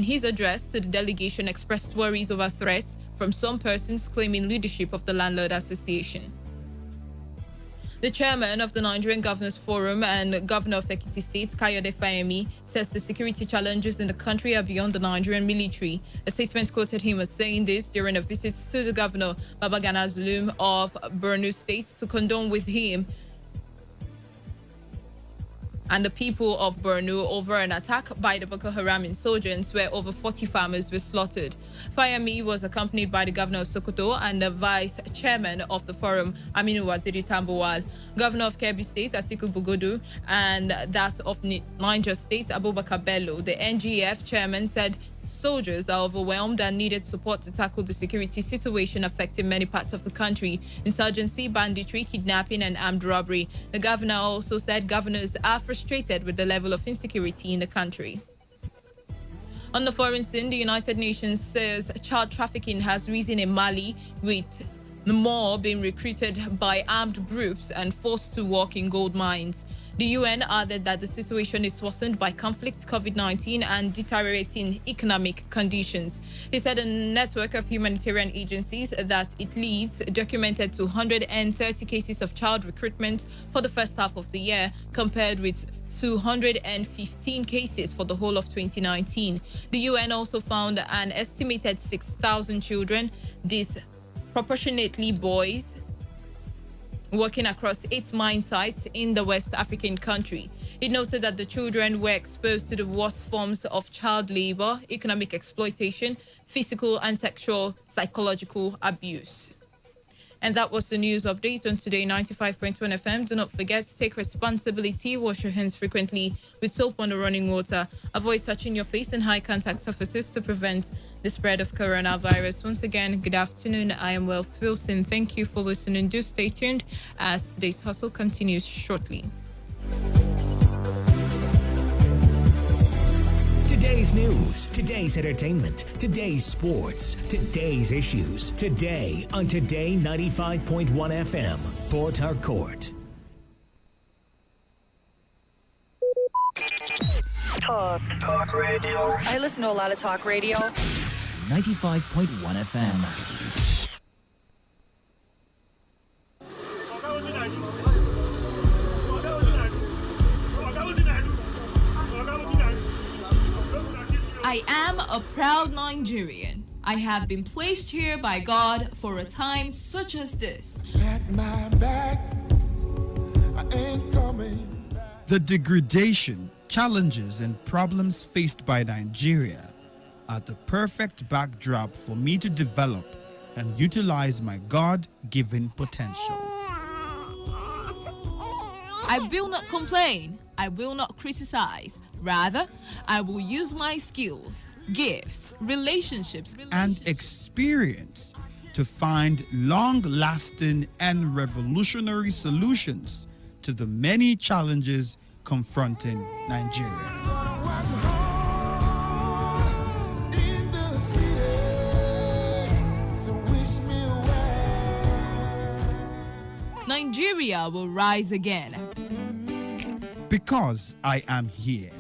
his address to the delegation, expressed worries over threats from some persons claiming leadership of the Landlord Association. The chairman of the Nigerian Governors Forum and Governor of Ekiti State, Kayode Fayemi, says the security challenges in the country are beyond the Nigerian military. A statement quoted him as saying this during a visit to the governor, Babagana Zulum of Borno State, to condole with him and the people of Borno over an attack by the Boko Haram insurgents where over 40 farmers were slaughtered. Fayemi was accompanied by the governor of Sokoto and the vice chairman of the forum, Aminu Waziri Tambuwal, governor of Kebbi State, Atiku Bugodu, and that of Niger State, Abubakar Bello. The NGF chairman said soldiers are overwhelmed and needed support to tackle the security situation affecting many parts of the country: insurgency, banditry, kidnapping, and armed robbery. The governor also said governors are frustrated with the level of insecurity in the country. On the foreign scene, the United Nations says child trafficking has risen in Mali, with more being recruited by armed groups and forced to work in gold mines. The UN added that the situation is worsened by conflict, COVID-19, and deteriorating economic conditions. It said a network of humanitarian agencies that it leads documented 230 cases of child recruitment for the first half of the year, compared with 215 cases for the whole of 2019. The UN also found an estimated 6,000 children, disproportionately boys, working across 8 mine sites in the West African country. It noted that the children were exposed to the worst forms of child labor, economic exploitation, physical and sexual psychological abuse. And that was the news update on Today 95.1 FM. Do not forget to take responsibility, wash your hands frequently with soap and running water. Avoid touching your face and high contact surfaces to prevent the spread of coronavirus. Once again, good afternoon. I am Wealth Wilson. Thank you for listening. Do stay tuned as today's hustle continues shortly. Today's news, today's entertainment, today's sports, today's issues. Today on Today 95.1 FM, Port Harcourt. Talk radio. I listen to a lot of talk radio. 95.1 FM. I am a proud Nigerian. I have been placed here by God for a time such as this. The degradation, challenges, and problems faced by Nigeria are the perfect backdrop for me to develop and utilize my God-given potential. I will not complain. I will not criticize. Rather, I will use my skills, gifts, relationships, and experience to find long-lasting and revolutionary solutions to the many challenges confronting Nigeria. Nigeria will rise again. Because I am here,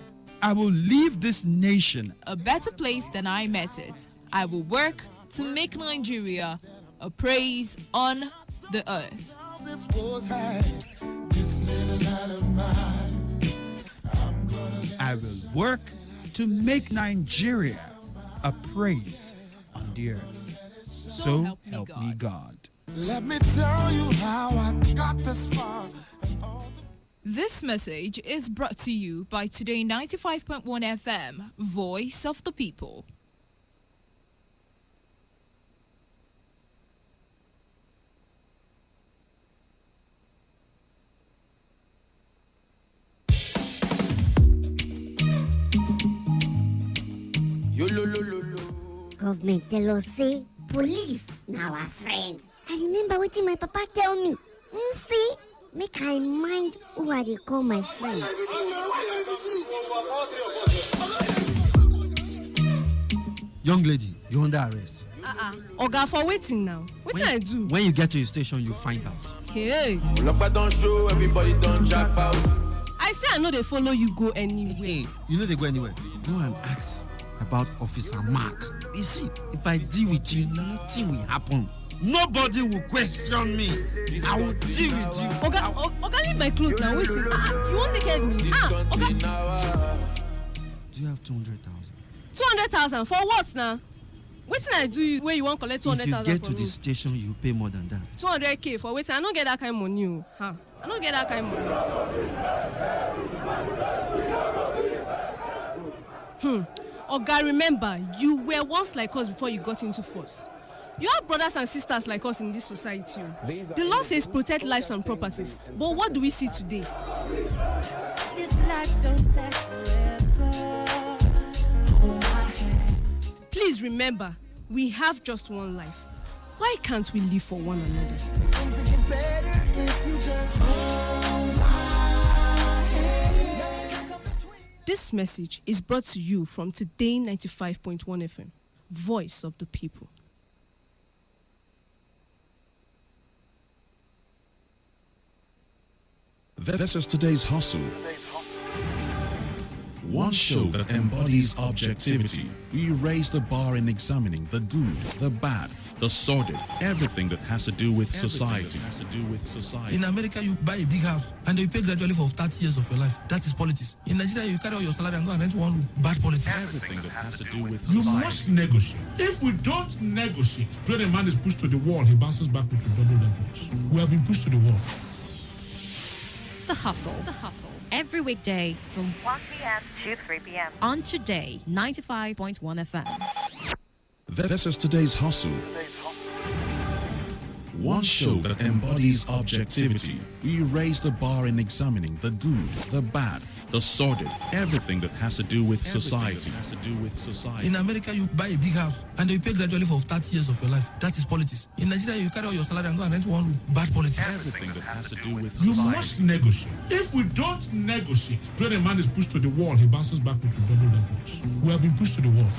I will leave this nation a better place than I met it. I will work to make Nigeria a praise on the earth. I will work to make Nigeria a praise on the earth. So help me God. Let me tell you how I got this far. This message is brought to you by Today 95.1 FM, Voice of the People. Government tell us say police now our friend. I remember what my papa tell me. See, make I mind who I dey call my friend. Young lady, you're under arrest. Oga, for waiting now. What can I do? When you get to the station, you find out. Hey. Don't show, everybody don't jack out. I say I know they follow you go anywhere. Hey, you know they go anywhere. Go and ask about Officer Mark. You see, if I deal with you, nothing will happen. Nobody will question me. I will deal with you. Oga, leave my clothes now. Wait, you won't take care of me. Oga. Do you have 200,000? 200,000 for what now? Wetin I do where you want collect 200,000? If you get to the station, you pay more than that. 200k for waiting. I don't get that kind of money. I don't get that kind of money. Oga, remember, you were once like us before you got into force. You have brothers and sisters like us in this society. The law says protect lives and properties, but what do we see today? This life don't last forever. Please remember, we have just one life. Why can't we live for one another? Things will get better if you just hold my hand. This message is brought to you from Today 95.1 FM, Voice of the People. This is today's hustle. One show that embodies objectivity. We raise the bar in examining the good, the bad, the sordid, everything that has to do with society. In America, you buy a big house and you pay gradually for 30 years of your life. That is politics. In Nigeria, you carry out your salary and go and rent one room. Bad politics. Everything that has to do with you society. You must negotiate. If we don't negotiate, when a man is pushed to the wall, he bounces back with double levels. We have been pushed to the wall. The Hustle. Every weekday from 1 p.m. to 3 p.m. on Today 95.1 FM. This is today's hustle. One show that embodies objectivity. We raise the bar in examining the good, the bad, the sordid, everything that has to do with society. In America, you buy a big house and you pay gradually for 30 years of your life. That is politics. In Nigeria, you carry out your salary and go and rent one room. Bad politics. Everything that has to do with you society. must negotiate. If we don't negotiate, when a man is pushed to the wall, he bounces back with double levels. We have been pushed to the wall.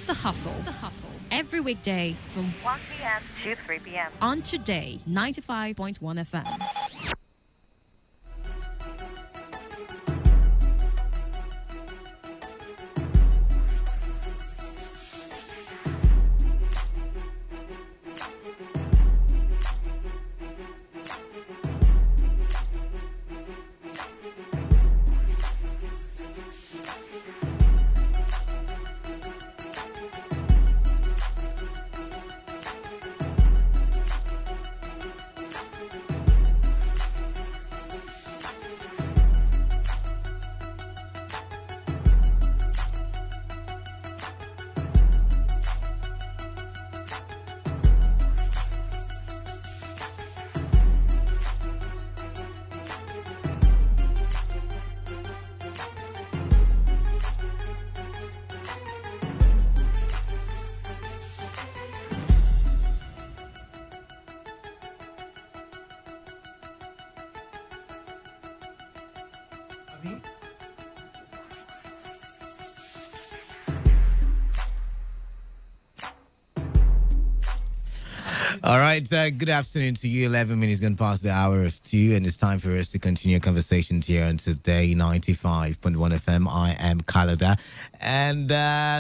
The Hustle. Every weekday from 1 p.m. to 3 p.m. on Today 95.1 FM. All right, good afternoon to you. 11 minutes gone past the hour of 2, and it's time for us to continue conversations here on Today 95.1 FM. I am Kalada, and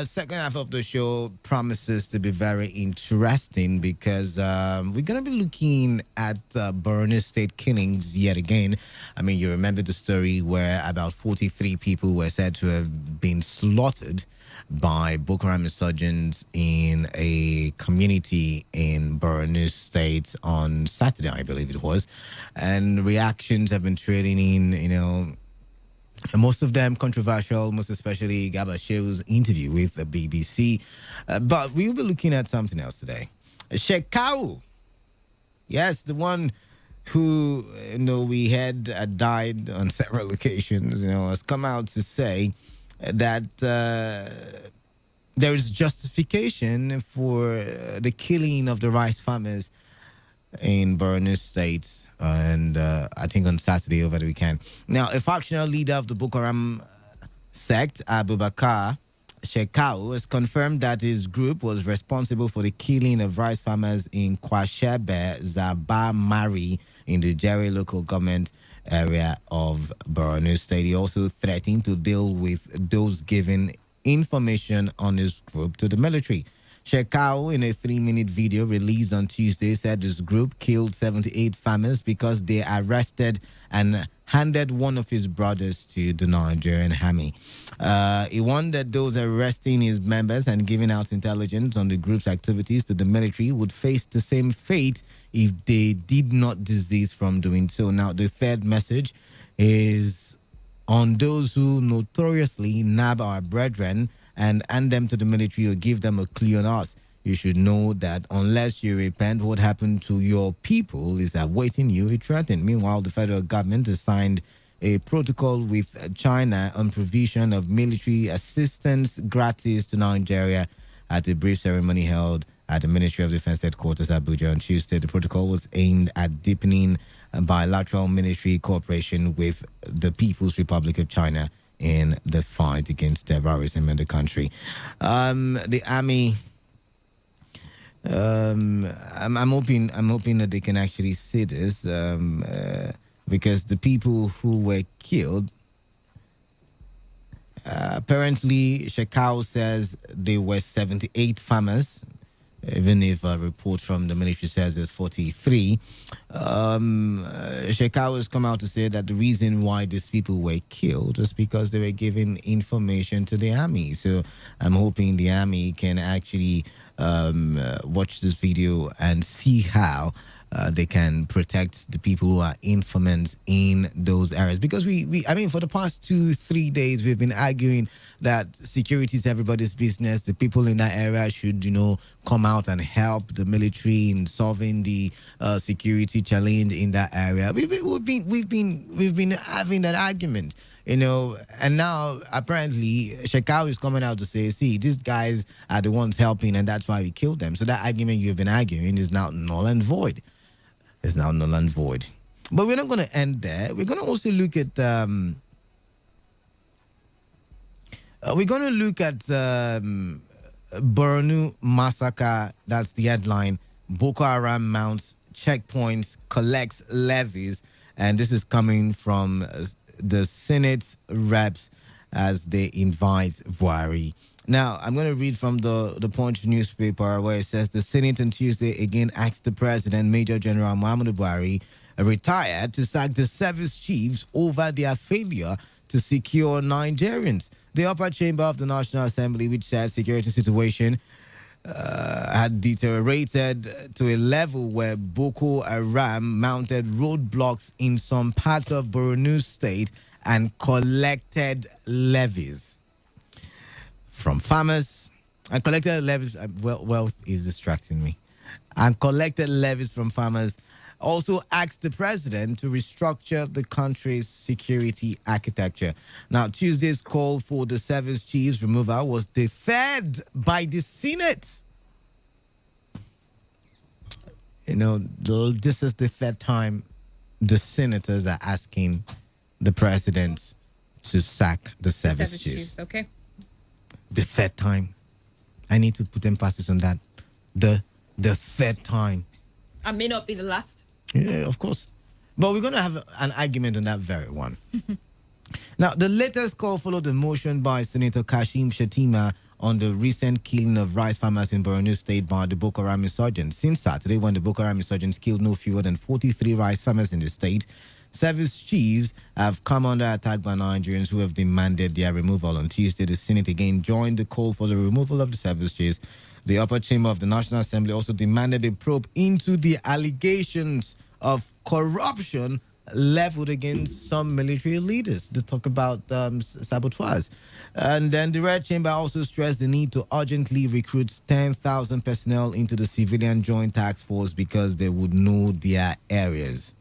second half of the show promises to be very interesting because we're going to be looking at Borno State killings yet again. I mean, you remember the story where about 43 people were said to have been slaughtered by Boko Haram insurgents in a community in Borno State on Saturday, I believe it was. And reactions have been trailing in, and most of them controversial, most especially Gaba Shew's interview with the BBC. But we'll be looking at something else today. Shekau, yes, the one who, we had died on several occasions, has come out to say that there is justification for the killing of the rice farmers in Borno State, and I think on Saturday over the weekend. Now, a factional leader of the Boko Haram sect, Abubakar Shekau, has confirmed that his group was responsible for the killing of rice farmers in Kwashebe, Zaba Mari, in the Jerry local government area of Borno State. He also threatened to deal with those given information on his group to the military. Shekau, in a 3-minute video released on Tuesday, said his group killed 78 farmers because they arrested and handed one of his brothers to the Nigerian army. He warned that those arresting his members and giving out intelligence on the group's activities to the military would face the same fate if they did not desist from doing so. Now, the third message is on those who notoriously nab our brethren and hand them to the military or give them a clue on us. You should know that unless you repent, what happened to your people is awaiting you, he threatened. Meanwhile, the federal government has signed a protocol with China on provision of military assistance gratis to Nigeria at a brief ceremony held at the Ministry of Defense headquarters Abuja on Tuesday. The protocol was aimed at deepening bilateral military cooperation with the People's Republic of China in the fight against terrorism in the country. The army, I'm hoping that they can actually see this because the people who were killed, apparently Shekau says they were 78 farmers, even if a report from the military says there's 43. Shekau has come out to say that the reason why these people were killed was because they were giving information to the army. So I'm hoping the army can actually watch this video and see how they can protect the people who are informants in those areas. Because I mean, for the past 2-3 days, we've been arguing that security is everybody's business. The people in that area should, come out and help the military in solving the security challenge in that area. We've been having that argument. And now apparently Shekau is coming out to say, see, these guys are the ones helping and that's why we killed them. So that argument you've been arguing is now null and void. It's now null and void. But we're not going to end there. We're going to also look at Borno massacre. That's the headline. Boko Haram mounts checkpoints, collects levies, and this is coming from the Senate reps as they invite Buhari. Now, I'm going to read from the Punch newspaper where it says the Senate on Tuesday again asked the President, Major General Muhammadu Buhari, retired, to sack the service chiefs over their failure to secure Nigerians. The upper chamber of the National Assembly, which said security situation had deteriorated to a level where Boko Haram mounted roadblocks in some parts of Borno State and collected levies from farmers. And collected levies, wealth is distracting me. And collected levies from farmers. Also asked the president to restructure the country's security architecture. Now, Tuesday's call for the service chiefs removal was deferred by the Senate. This is the third time the senators are asking the president to sack the service chiefs. Okay. The third time. I need to put emphasis on that. The third time. I may not be the last. Yeah, of course. But we're going to have an argument on that very one. Now, the latest call followed the motion by Senator Kashim Shettima on the recent killing of rice farmers in Borno State by the Boko Haram insurgents. Since Saturday, when the Boko Haram insurgents killed no fewer than 43 rice farmers in the state, service chiefs have come under attack by Nigerians who have demanded their removal. On Tuesday, the Senate again joined the call for the removal of the service chiefs. The upper chamber of the National Assembly also demanded a probe into the allegations of corruption leveled against some military leaders. They talk about saboteurs. And then the Red Chamber also stressed the need to urgently recruit 10,000 personnel into the Civilian Joint Task Force because they would know their areas.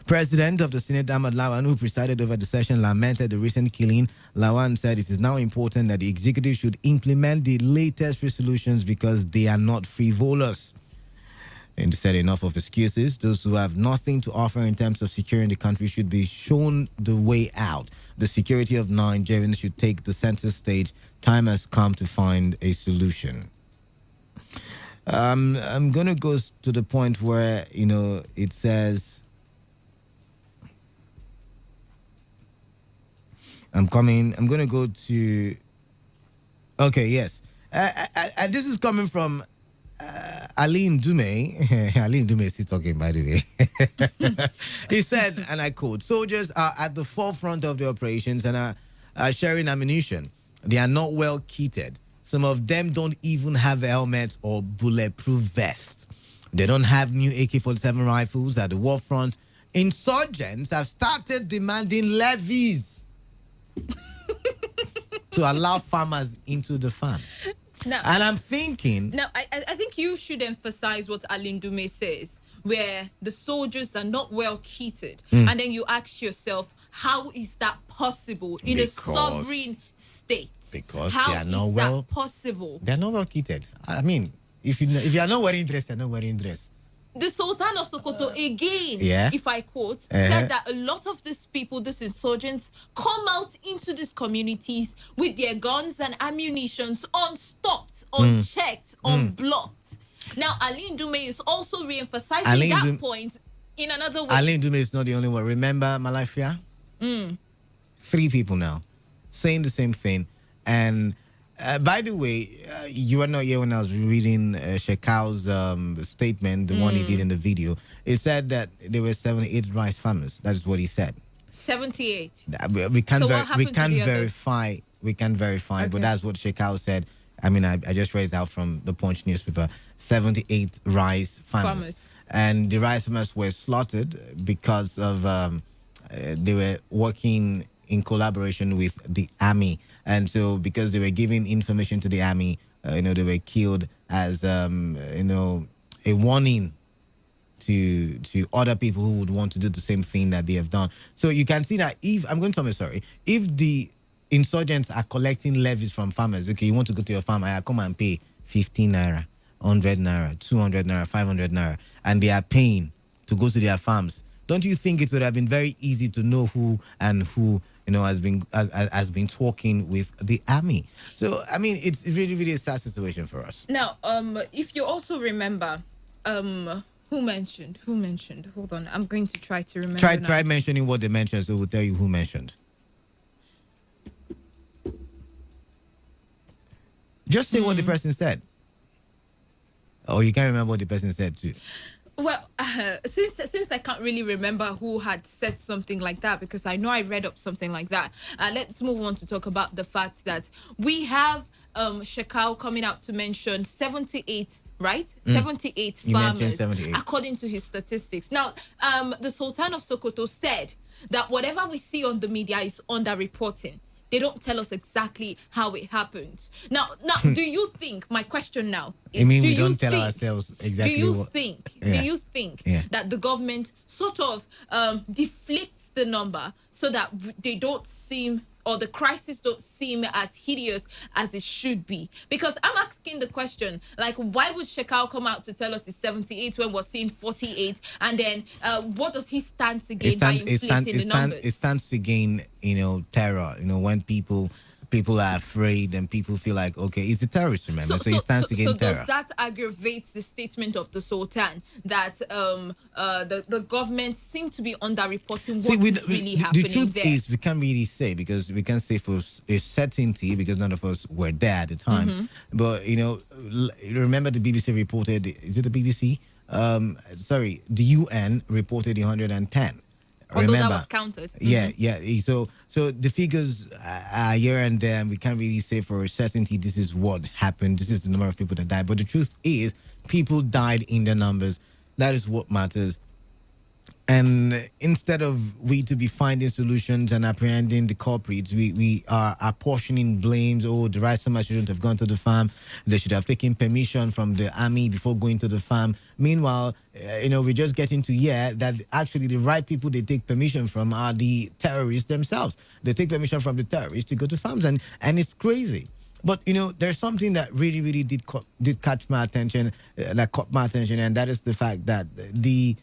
President of the Senate, Ahmad Lawan, who presided over the session, lamented the recent killing. Lawan said it is now important that the executive should implement the latest resolutions because they are not frivolous. And he said enough of excuses. Those who have nothing to offer in terms of securing the country should be shown the way out. The security of Nigerians should take the center stage. Time has come to find a solution. I'm going to go to the point where, it says... I'm going to go to Okay, yes. This is coming from Aline Dume. Aline Dume is still talking, by the way. He said, and I quote, soldiers are at the forefront of the operations and are sharing ammunition. They are not well kitted. Some of them don't even have helmets or bulletproof vests. They don't have new AK-47 rifles at the war front. Insurgents have started demanding levies to allow farmers into the farm. Now, and I'm thinking... Now, I think you should emphasize what Aline Dume says, where the soldiers are not well kitted. And then you ask yourself, how is that possible in a sovereign state? Because how they are not that possible? They're not well kitted. I mean, if you are not wearing dress, you're not wearing dress. The Sultan of Sokoto, again, if I quote, said that a lot of these people, these insurgents, come out into these communities with their guns and ammunitions unstopped, unchecked, unblocked. Now, Aline Dume is also re-emphasizing that point in another way. Aline Dume is not the only one. Remember Malafia? 3 people now saying the same thing. And by the way, you were not here when I was reading Shekau's statement, the one he did in the video. It said that there were 78 rice farmers. That is what he said. 78. We can't verify. We can verify, but that's what Shekau said. I mean, I just read it out from the Punch newspaper. 78 rice farmers. And the rice farmers were slaughtered because of they were working in collaboration with the army, and so because they were giving information to the army, they were killed as a warning to other people who would want to do the same thing that they have done. So you can see that if the insurgents are collecting levies from farmers, okay, you want to go to your farm, I come and pay 15 naira, 100 naira, 200 naira, 500 naira, and they are paying to go to their farms. Don't you think it would have been very easy to know who has been talking with the army? So I mean, it's really, really a sad situation for us. Now, if you also remember, who mentioned? Hold on, I'm going to try to remember. Try mentioning what they mentioned, so we'll tell you who mentioned. Just say what the person said. Oh, you can't remember what the person said too. Well, since I can't really remember who had said something like that, because I know I read up something like that, let's move on to talk about the fact that we have Shekau coming out to mention 78, right? 78 farmers, 78. According to his statistics. Now, the Sultan of Sokoto said that whatever we see on the media is underreporting. They don't tell us exactly how it happens. Now, do you think, my question now is, we don't tell ourselves exactly do you think that the government sort of deflates the number so that they don't seem, or the crisis don't seem as hideous as it should be? Because I'm asking the question, like, why would Shekau come out to tell us it's 78 when we're seeing 48? And then what does he stand to gain by inflating the numbers? It stands to gain, terror. When people are afraid and people feel like, okay, it's the terrorists, remember? So it stands to gain terror. So does that aggravate the statement of the Sultan that the government seem to be underreporting what is really happening there? The truth is, we can't really say, because we can't say for a certainty, because none of us were there at the time. But, remember the BBC reported, is it the BBC? The UN reported 110. Although that was counted. Yeah. So the figures are here and there, and we can't really say for a certainty this is what happened. This is the number of people that died. But the truth is, people died in the numbers. That is what matters. And instead of we to be finding solutions and apprehending the culprits, we are apportioning blames. Oh, the right farmer shouldn't have gone to the farm. They should have taken permission from the army before going to the farm. Meanwhile, we're just getting to hear that actually the right people they take permission from are the terrorists themselves. They take permission from the terrorists to go to farms, and it's crazy. But, there's something that really, really did catch my attention, that caught my attention, and that is the fact that the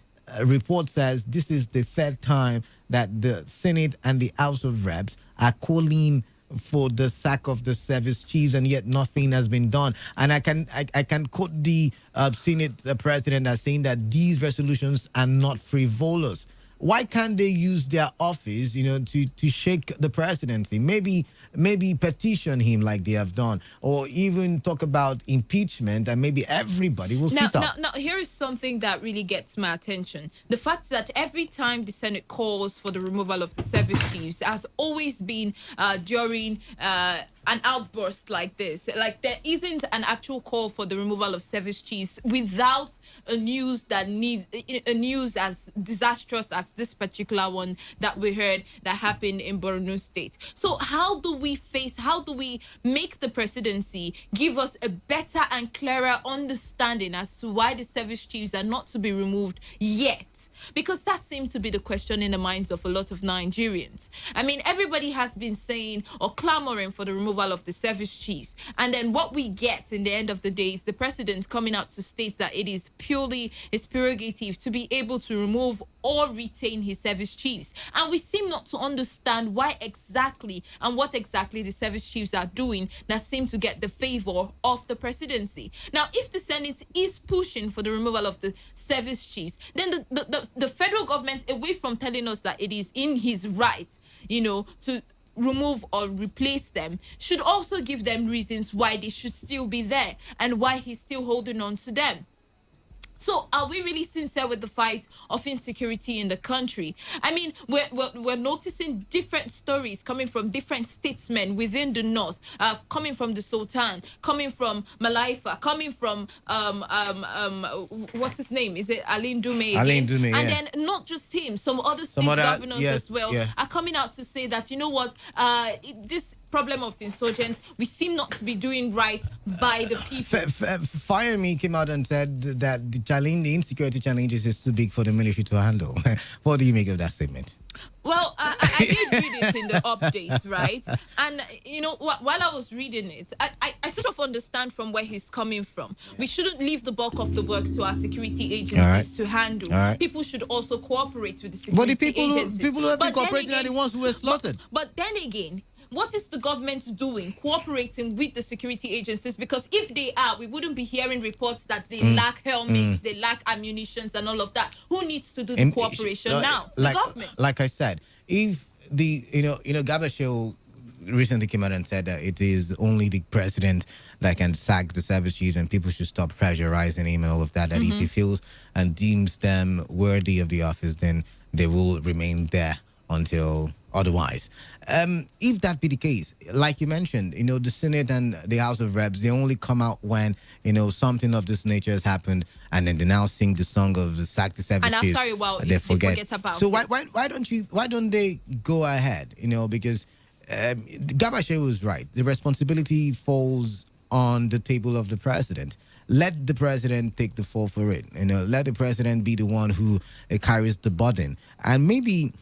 report says this is the 3rd time that the Senate and the House of Reps are calling for the sack of the service chiefs, and yet nothing has been done. And I can quote the Senate president as saying that these resolutions are not frivolous. why can't they use their office, to shake the presidency? Maybe petition him like they have done, or even talk about impeachment, and maybe everybody will sit up. Now, here is something that really gets my attention. The fact that every time the Senate calls for the removal of the service chiefs has always been during an outburst like this. Like, there isn't an actual call for the removal of service chiefs without a news as disastrous as this particular one that we heard that happened in Borno State. So how do we make the presidency give us a better and clearer understanding as to why the service chiefs are not to be removed yet? Because that seems to be the question in the minds of a lot of Nigerians. I mean, everybody has been saying or clamoring for the removal of the service chiefs. And then what we get in the end of the day is the president coming out to state that it is purely his prerogative to be able to remove or retain his service chiefs. And we seem not to understand why exactly and what exactly the service chiefs are doing that seem to get the favor of the presidency. Now, if the Senate is pushing for the removal of the service chiefs, then the federal government, away from telling us that it is in his right, to remove or replace them, should also give them reasons why they should still be there and why he's still holding on to them. So are we really sincere with the fight of insecurity in the country? I mean, we're noticing different stories coming from different statesmen within the north, coming from the Sultan, coming from Malaifa, coming from what's his name? Is it Alain Dume? Alain Dume, and then not just him, some other state governors as well are coming out to say that, this problem of insurgents, we seem not to be doing right by the people. Fireme came out and said that the insecurity challenges is too big for the military to handle. What do you make of that statement? Well, I did read it in the updates, right? And, while I was reading it, I sort of understand from where he's coming from. We shouldn't leave the bulk of the work to our security agencies to handle. People should also cooperate with the security agencies. People who have been cooperating are the ones who were slaughtered. But then again, what is the government doing, cooperating with the security agencies? Because if they are, we wouldn't be hearing reports that they lack helmets, they lack ammunition and all of that. Who needs to do the cooperation now? The government. Like I said, if Gabashew recently came out and said that it is only the president that can sack the service chiefs and people should stop pressurizing him and all of that, that if he feels and deems them worthy of the office, then they will remain there until otherwise. If that be the case, like you mentioned, the Senate and the House of Reps, they only come out when, something of this nature has happened, and then they now sing the song of the sack the service chiefs. And after a while, they forget about so it. Why don't they go ahead? Because Gabashew was right. The responsibility falls on the table of the president. Let the president take the fall for it. Let the president be the one who carries the burden. And maybe,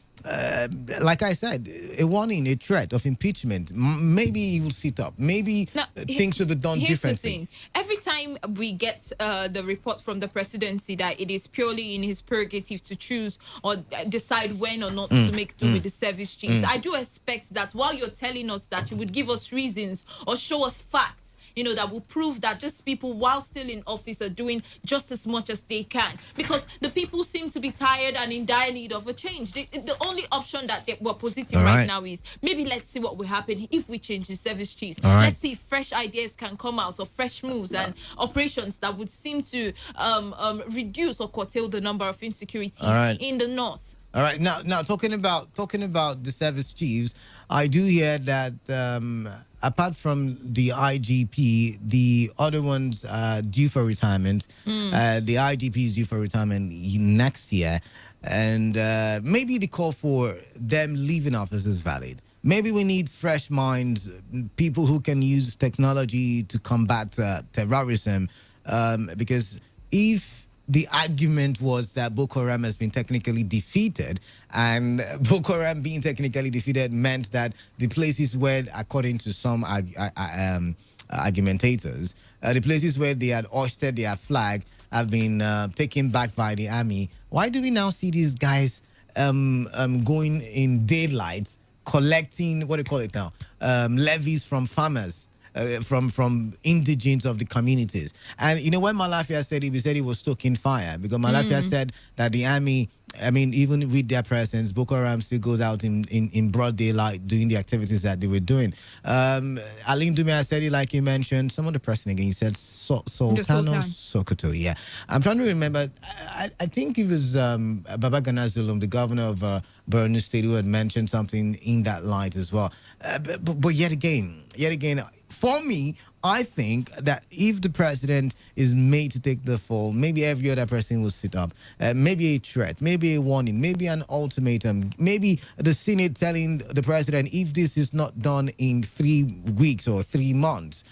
like I said, a warning, a threat of impeachment. Maybe he will sit up. Maybe things will be done differently. Here's the thing. Every time we get the report from the presidency that it is purely in his prerogative to choose or decide when or not to make do with the service chiefs, I do expect that while you're telling us that you would give us reasons or show us facts, that will prove that these people, while still in office, are doing just as much as they can. Because the people seem to be tired and in dire need of a change. The only option that we're positing right now is maybe let's see what will happen if we change the service chiefs. Let's see if fresh ideas can come out or fresh moves and operations that would seem to reduce or curtail the number of insecurity in the north. All right. Now talking about the service chiefs, I do hear that apart from the IGP, the other ones are due for retirement. The IGP is due for retirement next year, and maybe the call for them leaving office is valid. Maybe we need fresh minds, people who can use technology to combat terrorism, because if the argument was that Boko Haram has been technically defeated, and Boko Haram being technically defeated meant that the places where, according to some argumentators, the places where they had hoisted their flag have been taken back by the army. Why do we now see these guys going in daylight, collecting, what do you call it now, levies from farmers? From indigents of the communities. And when Malafia said he said he was stoking fire, because Malafia said that the army I mean, even with their presence, Boko Haram still goes out in broad daylight doing the activities that they were doing. Aline Dumia said it like you mentioned. Some of the person again, he said Sultano Sokoto. Yeah. I'm trying to remember. I think it was Baba Gana Zulum, the governor of Borno State, who had mentioned something in that light as well. But yet again, for me, I think that if the president is made to take the fall, maybe every other person will sit up. Maybe a threat, maybe a warning, maybe an ultimatum, maybe the Senate telling the president, if this is not done in 3 weeks or 3 months,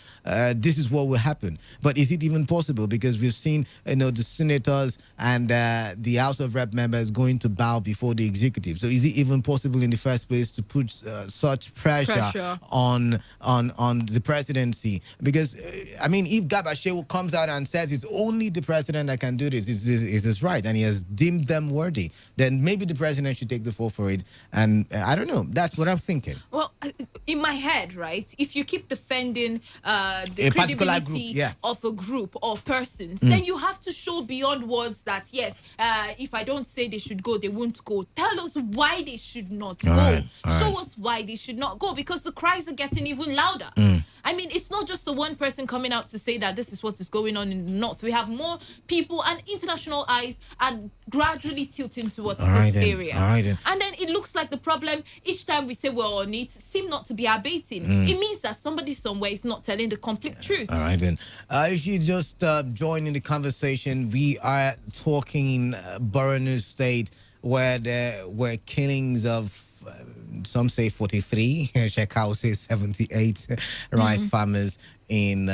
this is what will happen. But is it even possible? Because we've seen, the senators and the House of Rep members going to bow before the executive. So is it even possible in the first place to put such pressure on the presidency? Because I mean, if Gabashew comes out and says it's only the president that can do this, is this right? And he has deemed them worthy, then maybe the president should take the fall for it. And I don't know. That's what I'm thinking. Well, in my head, right? If you keep defending the credibility of a group or persons, then you have to show beyond words that yes, if I don't say they should go, they won't go. Tell us why they should not go. Show us why they should not go, because the cries are getting even louder. I mean, it's not just the one person coming out to say that this is what is going on in the north. We have more people, and international eyes are gradually tilting towards this area. And then it looks like the problem, each time we say we're on it, seem not to be abating. It means that somebody somewhere is not telling the complete truth. All right, then. If you just join in the conversation, we are talking Borno State, where there were killings of some say 43, Shekau says 78 rice farmers in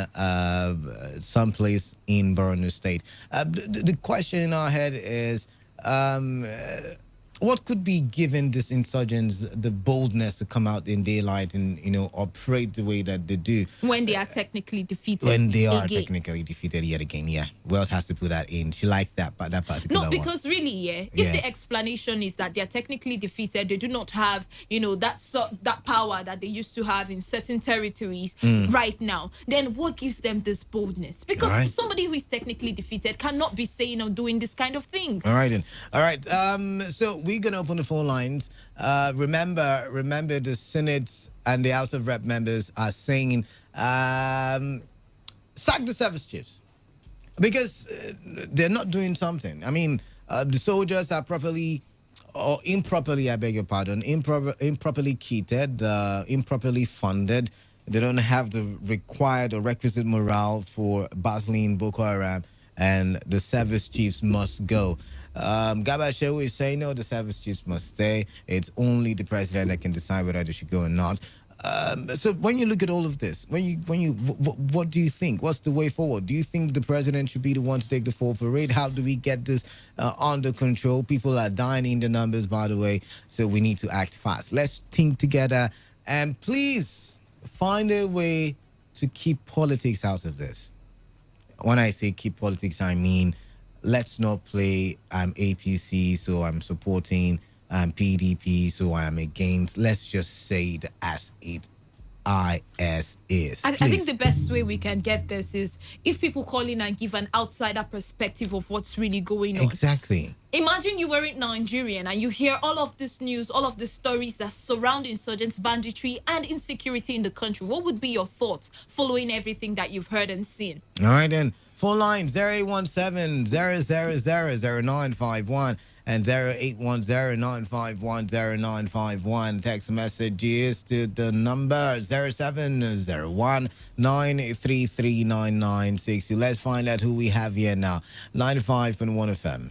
some place in Borno State. The question in our head is, what could be given these insurgents the boldness to come out in daylight and, operate the way that they do? When they are technically defeated. When they are technically defeated yet again, yeah. Wealth has to put that in. She likes that particular one. No, because really, if the explanation is that they are technically defeated, they do not have, that power that they used to have in certain territories right now, then what gives them this boldness? Because somebody who is technically defeated cannot be saying or doing this kind of things. All right, then. All right. So we're going to open the phone lines. Remember the Senate and the House of Rep members are saying sack the service chiefs because they're not doing something. I mean, the soldiers are properly or improperly, I beg your pardon, improperly kitted, improperly funded. They don't have the required or requisite morale for battling Boko Haram, and the service chiefs must go. Gabashew is saying, no, the service chiefs must stay. It's only the president that can decide whether they should go or not. So when you look at all of this, what do you think? What's the way forward? Do you think the president should be the one to take the fall for it? How do we get this under control? People are dying in the numbers, by the way, so we need to act fast. Let's think together and please find a way to keep politics out of this. When I say keep politics, I mean let's not play I'm APC, so I'm supporting, I'm PDP, so I'm against. Let's just say it as it is. I think the best way we can get this is if people call in and give an outsider perspective of what's really going on. Exactly. Imagine you were in Nigerian and you hear all of this news, all of the stories that surround insurgents, banditry, and insecurity in the country. What would be your thoughts following everything that you've heard and seen? All right, then. Phone lines 0817-000-0951 and 0810-951-0951. Text messages to the number 0701-933-9960. Let's find out who we have here now. 95.1 FM.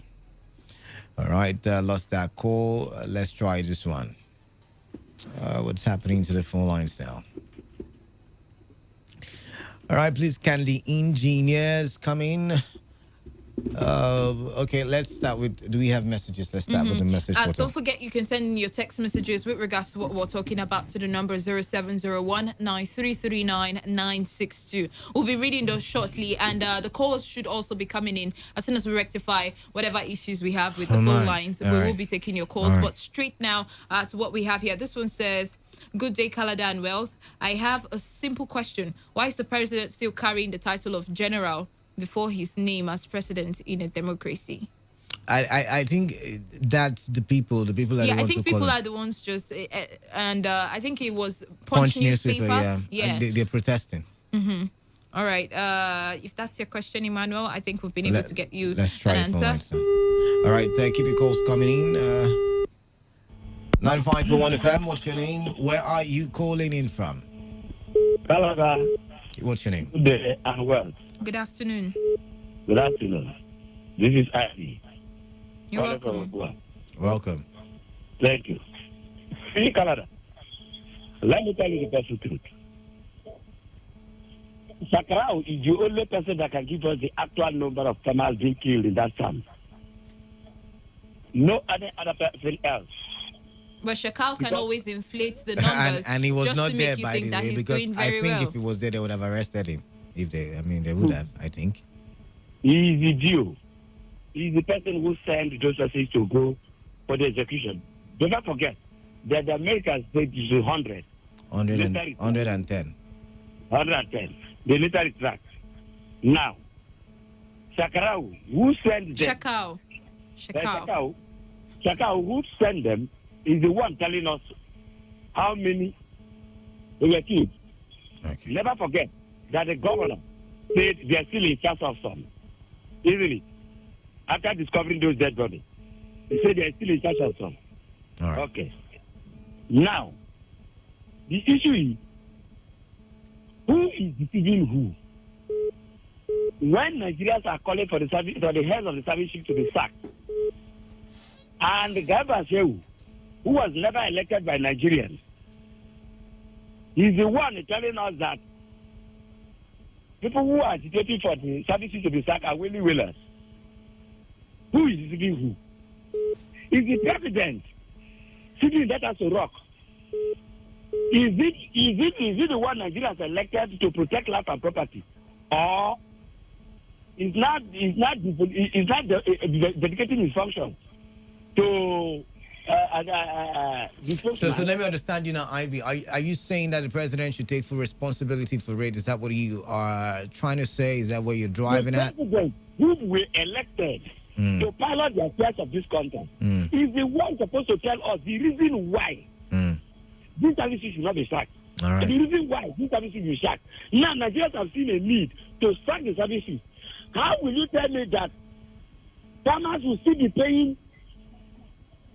All right, lost that call. Let's try this one. What's happening to the phone lines now? All right, please, can the engineers come in? Okay, let's start with, do we have messages? Let's start with the message portal. Don't forget, you can send your text messages with regards to what we're talking about to the number 0701-9339-962. We'll be reading those shortly, and the calls should also be coming in as soon as we rectify whatever issues we have with the phone lines. We will be taking your calls, but straight now to what we have here. This one says, good day, Kalada and Wealth. I have a simple question. Why is the president still carrying the title of general before his name as president in a democracy? I think that the people are the Yeah, I ones think who call people it. are the ones just, and I think it was Punch Punch newspaper, yeah. Yeah. They're protesting. All right. If that's your question, Emmanuel, I think we've been able to get you Let's try an it for answer. once now. All right, keep your calls coming in. 95.1 FM, what's your name? Where are you calling in from? Canada. What's your name? Good day and well. Good afternoon. Good afternoon. This is Ivy. You're welcome. Welcome. Thank you. In Canada, let me tell you the best truth. Sakarao is the only person that can give us the actual number of farmers being killed in that town. No other person else. But Shakal can always inflate the numbers. and he was just not to there, make you by think the that way, he's because doing I very think well. if he was there, they would have arrested him. If they would have, I think. He is the Jew. He is the person who sent those messages to go for the execution. Do not forget that the Americans said it is 100. 110. 110. The military track. Now, Sakarau, who sent them? Shakau, who sent them, is the one telling us how many they were killed. Okay. Never forget that the governor said they are still in charge of some. Isn't it? After discovering those dead bodies, he said they are still in charge of some. All right. Okay. Now, the issue is, who is deceiving who? When Nigerians are calling for the service, for the heads of the service ship to be sacked, and the Garba Shehu, who was never elected by Nigerians, he's the one telling us that people who are agitating for the services to be sacked are willy willers. Who is deceiving who? Is the president sitting that as a rock? Is it the one Nigerians elected to protect life and property, or is not dedicating his function to so let me understand you now, Ivy. Are you saying that the president should take full responsibility for it? Is that what you are trying to say? Is that what you're driving at? The president who were elected to pilot the affairs of this country is the one supposed to tell us the reason why these services should not be sacked. All right. And the reason why these services will be sacked. Now, Nigerians have seen a need to sack the services. How will you tell me that farmers will still be paying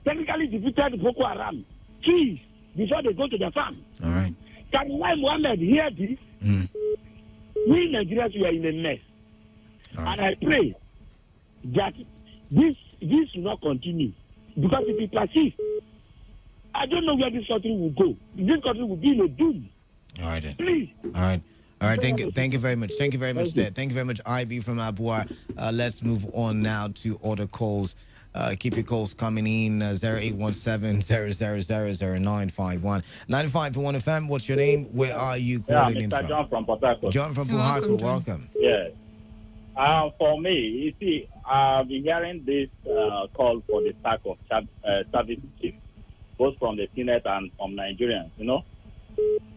technically defeated Boko Haram fees before they go to the farm? All right. Can Lai Mohammed hear this? We Nigerians were in a mess. And I pray that this will not continue. Because if it persists, I don't know where this country will go. This country will be in a doom. All right then. Please. All right. All right, thank you very much. Thank you very much there. Thank you very much, Ivy from Abua. Let's move on now to other calls. Keep your calls coming in 0817-000-0951. 95.1 FM, what's your name? Where are you calling in from? John from Port Harcourt. John from Port Harcourt, welcome. Yes. For me, you see, I've been hearing this call for the sack of service chiefs, both from the Senate and from Nigerians, you know.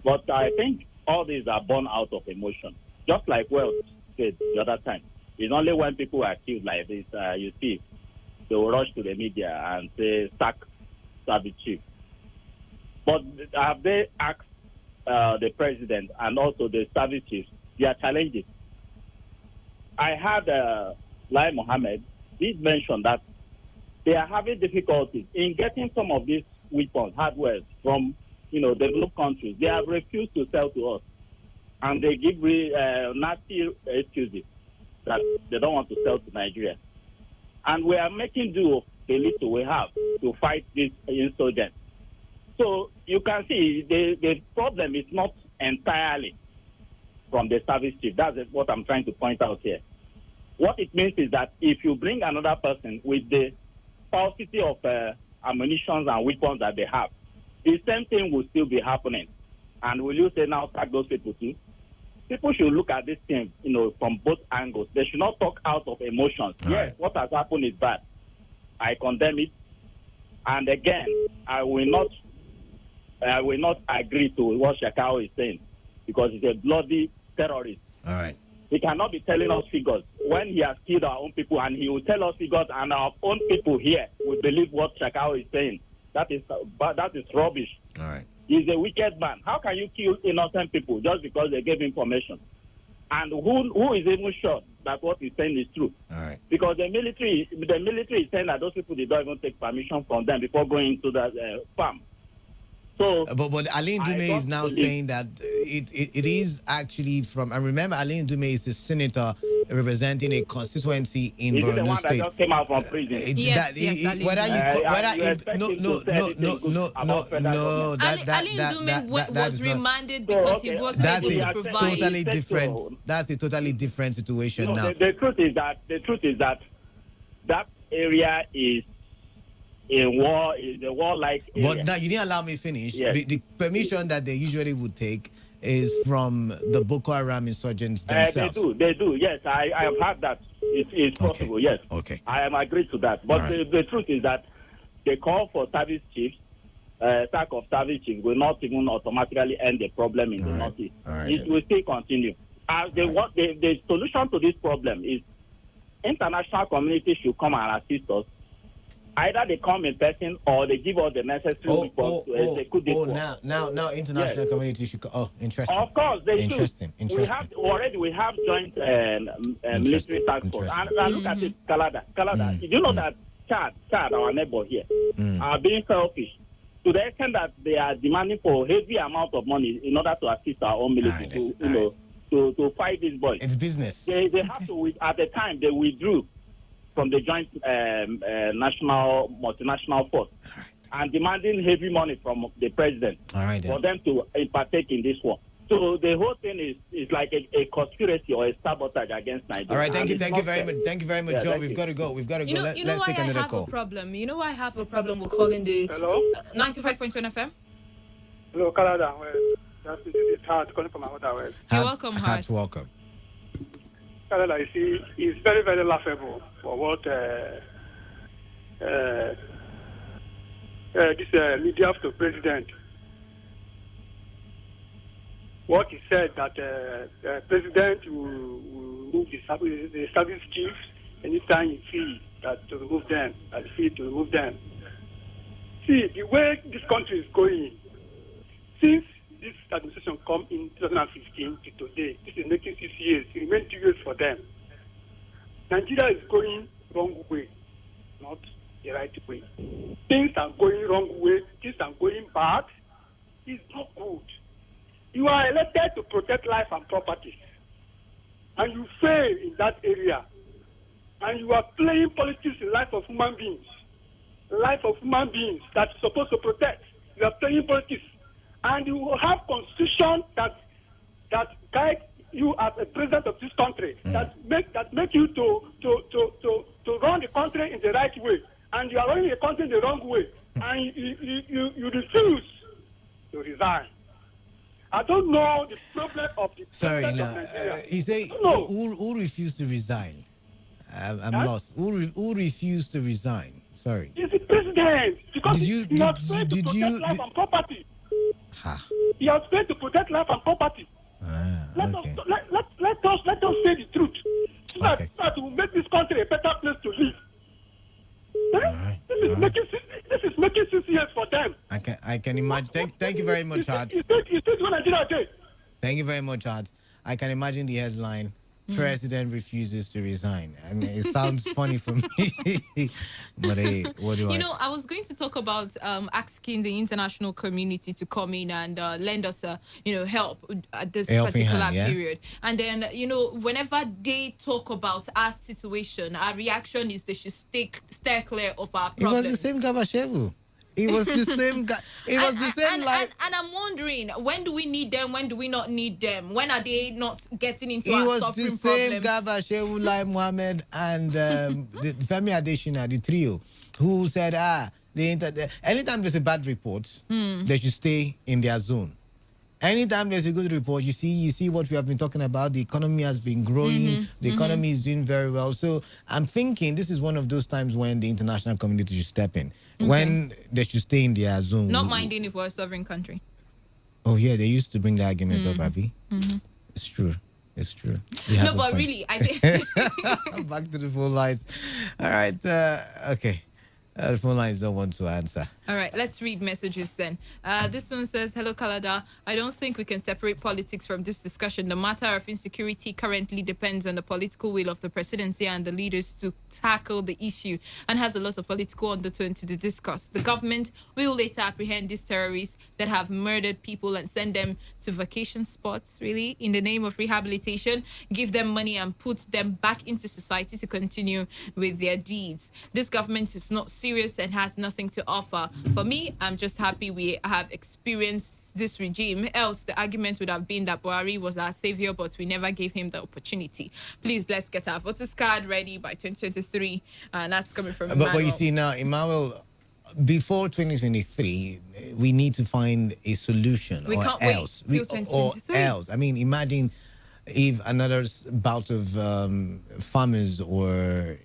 But I think all these are born out of emotion. Just like Wells said the other time. It's only when people are killed like this, you see, they will rush to the media and say, sack service chief. But have they asked the president and also the service chiefs their challenges? I heard Lai Mohammed did mention that they are having difficulties in getting some of these weapons, hardware from developed countries. They have refused to sell to us, and they give nasty excuses that they don't want to sell to Nigeria. And we are making do of the little we have to fight this insurgents. So you can see the problem is not entirely from the service chief. That's what I'm trying to point out here. What it means is that if you bring another person with the paucity of ammunition and weapons that they have, the same thing will still be happening. And will you say now sack those people too? People should look at this thing, from both angles. They should not talk out of emotions. Yes, what has happened is bad. I condemn it. And again, I will not agree to what Shakao is saying, because he's a bloody terrorist. All right. He cannot be telling us figures when he has killed our own people, and he will tell us figures, and our own people here will believe what Shakao is saying. That is rubbish. All right. He's a wicked man. How can you kill innocent people just because they gave information? And who is even sure that what he's saying is true? All right. Because the military is saying that those people did not even take permission from them before going into that farm. So, but Alain Dume is now saying that it is actually from, and remember, Alain Dume is a senator representing a constituency in Borno the one State. That just came out from prison? Alain Dume was remanded because he wasn't able to provide. Totally different. That's a totally different situation now. The truth is that that area is a war-like area. But now you didn't allow me finish. Yes. The permission that they usually would take is from the Boko Haram insurgents themselves. They do. Yes, I have heard that. It's possible. Yes. Okay. I am agreed to that. But the truth is that the call for service chiefs, sack of service chiefs, will not even automatically end the problem in the Northeast. It will still continue. The solution to this problem is international community should come and assist us. Either they come in person or they give us the necessary reports to execute this work. Now international community should interesting. Of course, they interesting. should. We have joint military task force. And look at it, Canada. Did you know that Chad, our neighbor here, are being selfish to the extent that they are demanding for heavy amount of money in order to assist our own military to fight these boys. It's business. They have to. At the time, they withdrew from the joint multinational force, and demanding heavy money from the president for them to partake in this war. So the whole thing is like a conspiracy or a sabotage against Nigeria. All right, thank you very much, Joe. We've got to go. Let's take another call. You know why I have a problem with calling the 95.1 FM? Hello, Canada. This is Hart calling from my other. You're welcome, Hart. Welcome. Canada, you see, it's very, very laughable for what this leader of the president, what he said that the president will remove the service chiefs anytime he feels that to remove them, See, the way this country is going, since this administration come in 2015 to today, this is making 6 years. It remains 2 years for them. Nigeria is going wrong way, not the right way. Things are going wrong way. Things are going bad. It's not good. You are elected to protect life and property, and you fail in that area. And you are playing politics in life of human beings. Life of human beings that you're supposed to protect. You are playing politics. And you will have constitution that guide you as a president of this country, that make you to run the country in the right way, and you are running the country in the wrong way, and you refuse to resign. I don't know the problem of the president of Nigeria. You say who refused to resign? I'm lost. Who refused to resign? Sorry. It's the president, because he has failed to protect life and property. He has failed to protect life and property. Let us say the truth, so that will make this country a better place to live. This is making 6 years for them. I can imagine. Thank you very much, Hart. Thank you very much, Hart. I can imagine the headline: President refuses to resign. I mean, it sounds funny for me, but hey, what do I? I was going to talk about asking the international community to come in and lend us, help at this particular period. And then, whenever they talk about our situation, our reaction is they should stay clear of our problems. It was the same Gabashevu. It was the same guy. It was the same life. And I'm wondering, when do we need them? When do we not need them? When are they not getting into our suffering problem? It was the same Gabashevu, Lai Mohammed, and the Femi Adesina, the trio, who said, anytime there's a bad report, they should stay in their zone. Anytime there's a good report, you see what we have been talking about. The economy has been growing. The economy is doing very well. So I'm thinking this is one of those times when the international community should step in. When they should stay in their zone. Not minding if we're a sovereign country. Oh, yeah, they used to bring the argument up, Abby. It's true. It's true. You have No, a but point. really, I think. Back to the phone lines. All right. Okay. The phone lines don't want to answer. All right, let's read messages then. This one says, hello, Kalada. I don't think we can separate politics from this discussion. The matter of insecurity currently depends on the political will of the presidency and the leaders to tackle the issue and has a lot of political undertone to the discourse. The government will later apprehend these terrorists that have murdered people and send them to vacation spots, really, in the name of rehabilitation, give them money and put them back into society to continue with their deeds. This government is not serious and has nothing to offer. For me, I'm just happy we have experienced this regime. Else, the argument would have been that Buhari was our savior, but we never gave him the opportunity. Please, let's get our voters card ready by 2023. And that's coming from But what you see now, Emmanuel, before 2023, we need to find a solution. We or can't else. wait till 2023. Or else. I mean, imagine if another bout of farmers or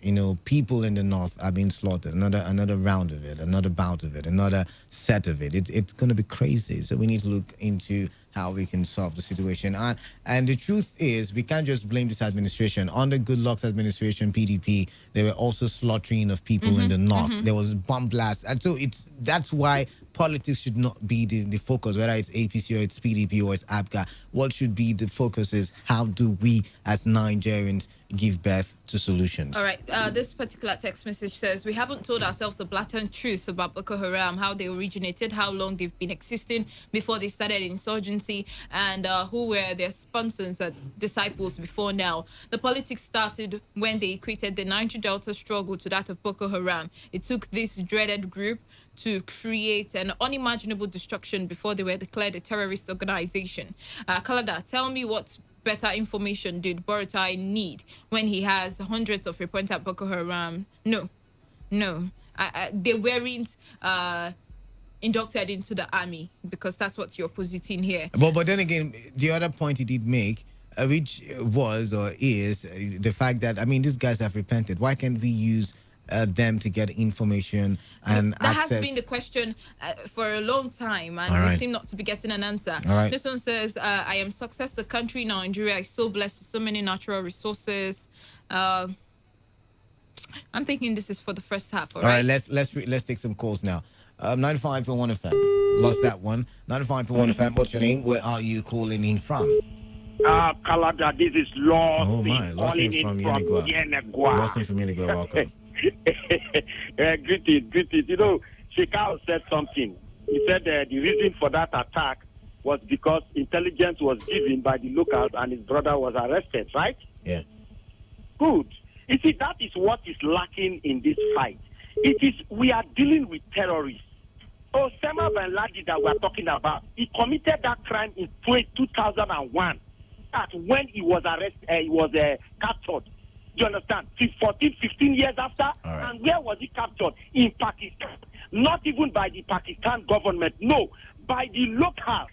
people in the north are being slaughtered, another round of it, another bout of it, another set of it. It's going to be crazy. So we need to look into how we can solve the situation. And the truth is, we can't just blame this administration. Under Goodluck's administration, PDP, they were also slaughtering of people in the north. There was bomb blasts. And so that's why politics should not be the focus, whether it's APC or it's PDP or it's ABGA. What should be the focus is how do we as Nigerians give birth to solutions. All right. This particular text message says, we haven't told ourselves the blatant truth about Boko Haram, how they originated, how long they've been existing before they started insurgency, and who were their sponsors and disciples before now. The politics started when they equated the Niger Delta struggle to that of Boko Haram. It took this dreaded group to create an unimaginable destruction before they were declared a terrorist organization. Kalada, tell me what better information did Borutai need when he has hundreds of reports at Boko Haram? No. They weren't inducted into the army, because that's what you're positing here. But then again, the other point he did make, which was or is the fact that, I mean, these guys have repented. Why can't we use them to get information and that access? That has been the question for a long time, and we seem not to be getting an answer. This one says, I am success. The country Nigeria is so blessed with so many natural resources. I'm thinking this is for the first half. All right, let's take some calls now. 95.1 FM. Lost that one. 95.1 FM. What's your name? Where are you calling in from? Kalada, this is Lost. Oh my, Lost from Yenegua. Lost from Yenegua. Welcome. Greeted. You know, Shekau said something. He said the reason for that attack was because intelligence was given by the locals and his brother was arrested, right? Yeah. Good. You see, that is what is lacking in this fight. We are dealing with terrorists. Osama bin Laden that we are talking about, he committed that crime in 2001. That's when he was arrested, he was captured. You understand? 14, 15 years after. Right. And where was he captured? In Pakistan. Not even by the Pakistan government. No, by the locals.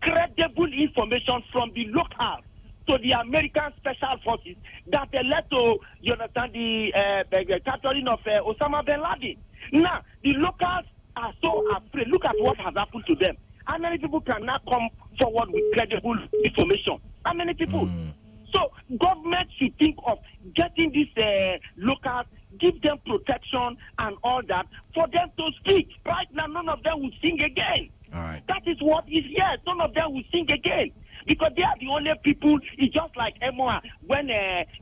Credible information from the locals to the American Special Forces that led to, you understand, the capturing of Osama bin Laden. Now, the locals are so afraid. Look at what has happened to them. How many people can now come forward with credible information? How many people? So government should think of getting these locals, give them protection and all that for them to speak. Right now, none of them will sing again. All right. That is what is here. None of them will sing again. Because they are the only people. It's just like Emoa. When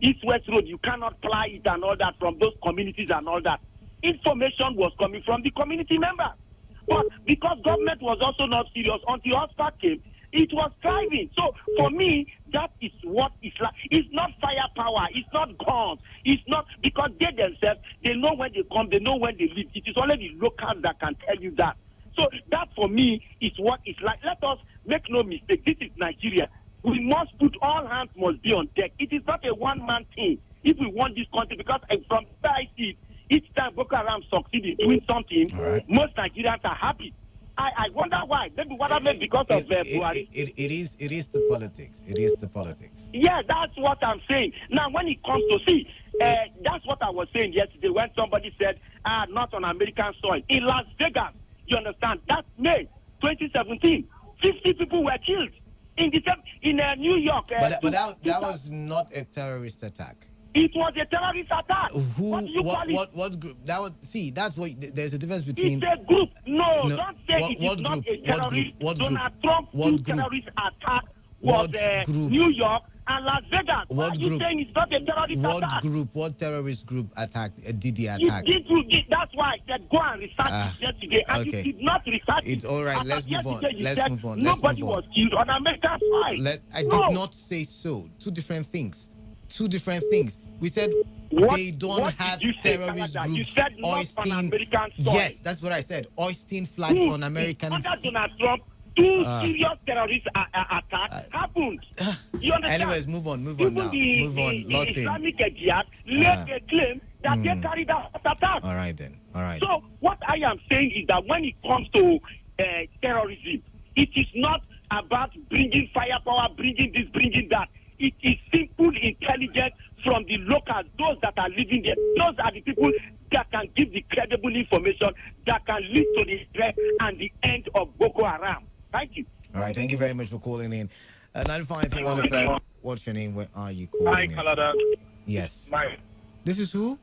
East-West Road, you cannot ply it and all that from those communities and all that. Information was coming from the community members. But because government was also not serious, until Oscar came, it was thriving. So for me, that is what it's like. It's not firepower. It's not guns. It's not, because they themselves, they know when they come, they know when they leave. It is only the locals that can tell you that. So that for me is what it's like. Let us make no mistake. This is Nigeria. We must put all hands must be on deck. It is not a one-man thing if we want this country, because from where I see it, each time Boko Haram succeed in doing something, most Nigerians are happy. I wonder why. Maybe what I meant because of Buhari. It is the politics. It is the politics. Yeah, that's what I'm saying. Now, when it comes to see, that's what I was saying yesterday when somebody said, not on American soil. In Las Vegas, you understand, that's May 2017. 50 people were killed in New York. But that was not a terrorist attack. It was a terrorist attack. What group? That was that's what there's a difference between. It's a group. No, don't say it is not a terrorist. Donald Trump terrorist attack was New York and Las Vegas. What are you saying it's not a terrorist attack? What terrorist group did the attack? That's why I said go and research it yesterday. And you did not research it. It's all right. Let's move on. Nobody was killed on American side. I did not say so. Two different things. We said they don't have terrorist groups. You said not on American soil. Yes, that's what I said. Hoisting flags on American. Under Donald Trump, two serious terrorist attacks happened. You understand? Anyways, move on now. The Islamic Jihad made a claim that they carried out attack. All right then. All right. So what I am saying is that when it comes to terrorism, it is not about bringing firepower, bringing this, bringing that. It is simple intelligence from the locals, those that are living there. Those are the people that can give the credible information that can lead to the threat and the end of Boko Haram. Thank you. All right, thank you very much for calling in. 95.1 FM. What's your name? Where are you calling? Hi, Canada. Yes. Mike. This is who?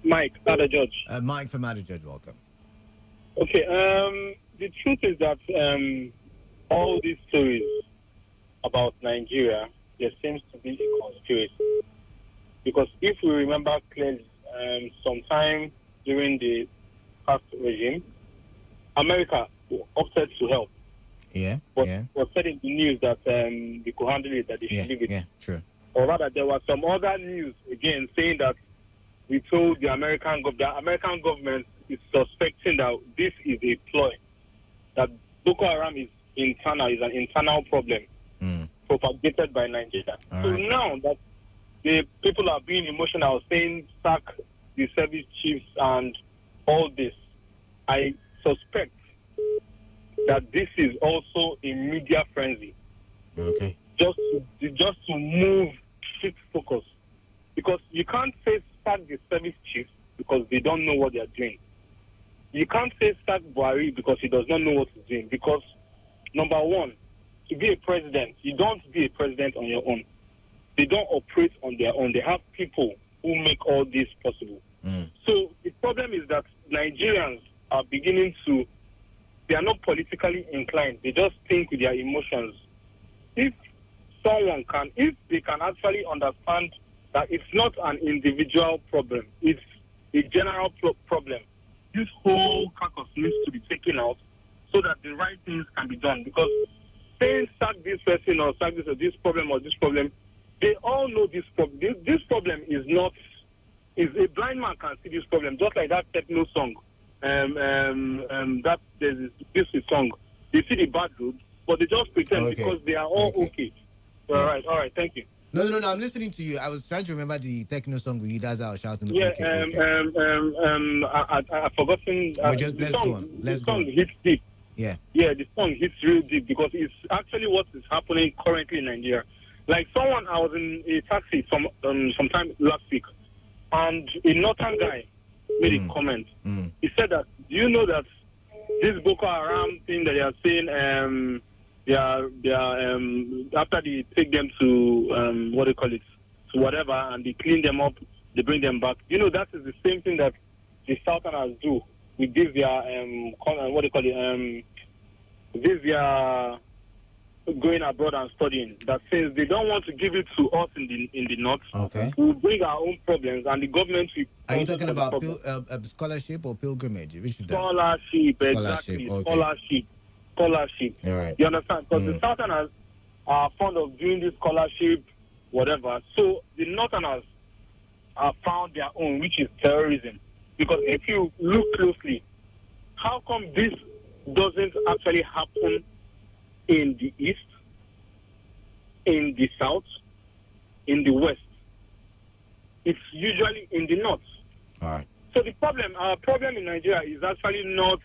Mike, Ada George. Mike from Ada George, welcome. Okay, the truth is that all these stories about Nigeria, there seems to be a conspiracy. Because if we remember clearly, sometime during the past regime, America opted to help. Yeah. Was said in the news that they could handle it, that they should leave it. Yeah, true. Or rather, there was some other news again saying that we told the American government is suspecting that this is a ploy, that Boko Haram is an internal problem propagated by Nigeria. Now that the people are being emotional, saying sack the service chiefs and all this, I suspect that this is also a media frenzy. Okay. Just to move, shift focus. Because you can't say sack the service chiefs because they don't know what they are doing. You can't say sack Buhari because he does not know what he's doing. Because, number one, to be a president, you don't be a president on your own. They don't operate on their own. They have people who make all this possible. So the problem is that Nigerians are beginning to, they are not politically inclined. They just think with their emotions. If they can actually understand that it's not an individual problem, it's a general problem, this whole carcass needs to be taken out so that the right things can be done. Because saying sack this person or sack this or this problem, they all know this problem. This problem is a blind man can see this problem, just like that techno song. That there's this song. They see the bad road, but they just pretend because they are all okay. All right, thank you. No, I'm listening to you. I was trying to remember the techno song we that's how I was shouting. Yeah, I've forgotten. Let's go on. The song hits deep. Yeah, the song hits real deep because it's actually what is happening currently in Nigeria. Like I was in a taxi sometime last week, and a northern guy made a comment. He said that, do you know that this Boko Haram thing that they are saying, they are after they take them to to whatever, and they clean them up, they bring them back. You know, that is the same thing that the Southerners do with this going abroad and studying. That since they don't want to give it to us in the north, we'll bring our own problems, and the government will. Are you talking about scholarship or pilgrimage? Which of them? Scholarship, exactly. Okay. Scholarship. All right. You understand? Because the Southerners are fond of doing this scholarship, whatever. So the Northerners have found their own, which is terrorism. Because if you look closely, how come this doesn't actually happen in the east, in the south, in the west? It's usually in the north. All right. So our problem in Nigeria is actually not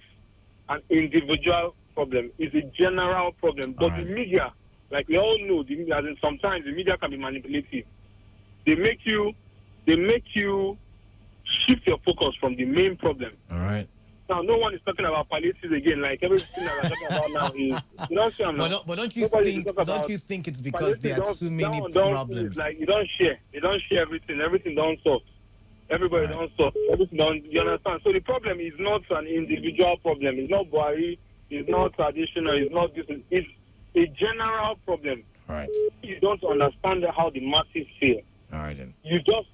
an individual problem. It's a general problem. But the media, like we all know, sometimes the media can be manipulative. They make you shift your focus from the main problem. All right. Now, no one is talking about palliatives again. Like everything that we're talking about now is, you don't see them now. But don't you Nobody think? talk about Don't you think it's because there are palliatives. too many Don't problems? like you don't share. They don't share everything. Everything don't solve. Everybody don't solve. Everything don't. You understand? So the problem is not an individual problem. It's not Buhari. It's not traditional. It's not this. It's a general problem. All right. You don't understand how the masses feel. All right then. You just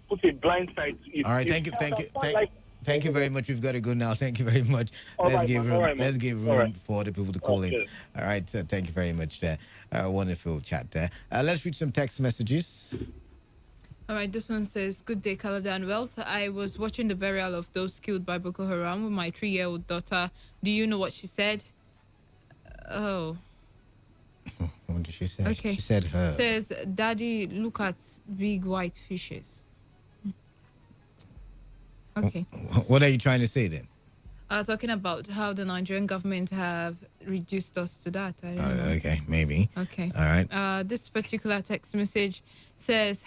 put a blind side to it. All right. Thank you very much. We've got to go now. Thank you very much. Let's give room for the people to call in. All right. Thank you very much there. Wonderful chat there. Let's read some text messages. All right, this one says, "Good day, Calada and Wealth. I was watching the burial of those killed by Boko Haram with my 3-year-old daughter. Do you know what she said?" Oh. What did she say? Okay. She said her. Says, "Daddy, look at big white fishes." Okay. What are you trying to say then? Talking about how the Nigerian government have reduced us to that. I don't know. Okay, maybe. Okay. All right. This particular text message says,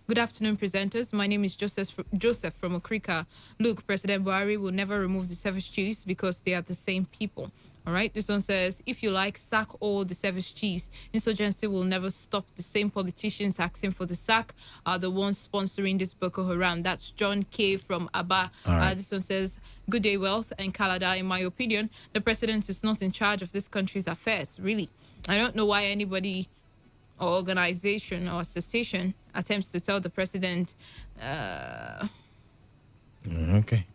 "Good afternoon, presenters. My name is Joseph from Okrika. Look, President Buhari will never remove the service chiefs because they are the same people. All right." This one says, "If you like, sack all the service chiefs. Insurgency will never stop. The same politicians asking for the sack are the ones sponsoring this Boko Haram." That's John K. from Aba. Right. This one says, "Good day, Wealth and Calada. In my opinion, the president is not in charge of this country's affairs. Really. I don't know why anybody or organization or association attempts to tell the president." Okay.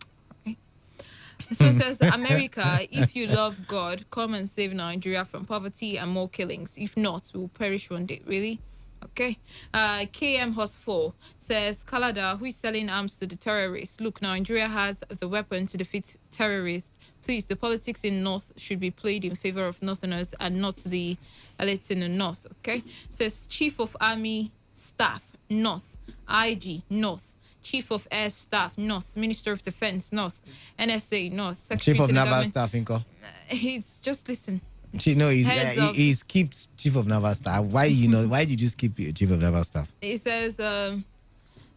So says, "America, if you love God, come and save Nigeria from poverty and more killings. If not, we will perish one day." Really? Okay. KM Host 4 says, "Calada, who is selling arms to the terrorists? Look, Nigeria has the weapon to defeat terrorists. Please, the politics in North should be played in favor of Northerners and not the elites in the North." Okay. Says, "Chief of Army Staff, North. IG, North. Chief of Air Staff, North. Minister of Defense, North. NSA, North. Secretary Chief of to the Naval government." Staff, Inco. He's just listen. He's kept Chief of Naval Staff. Why did you skip Chief of Naval Staff? It says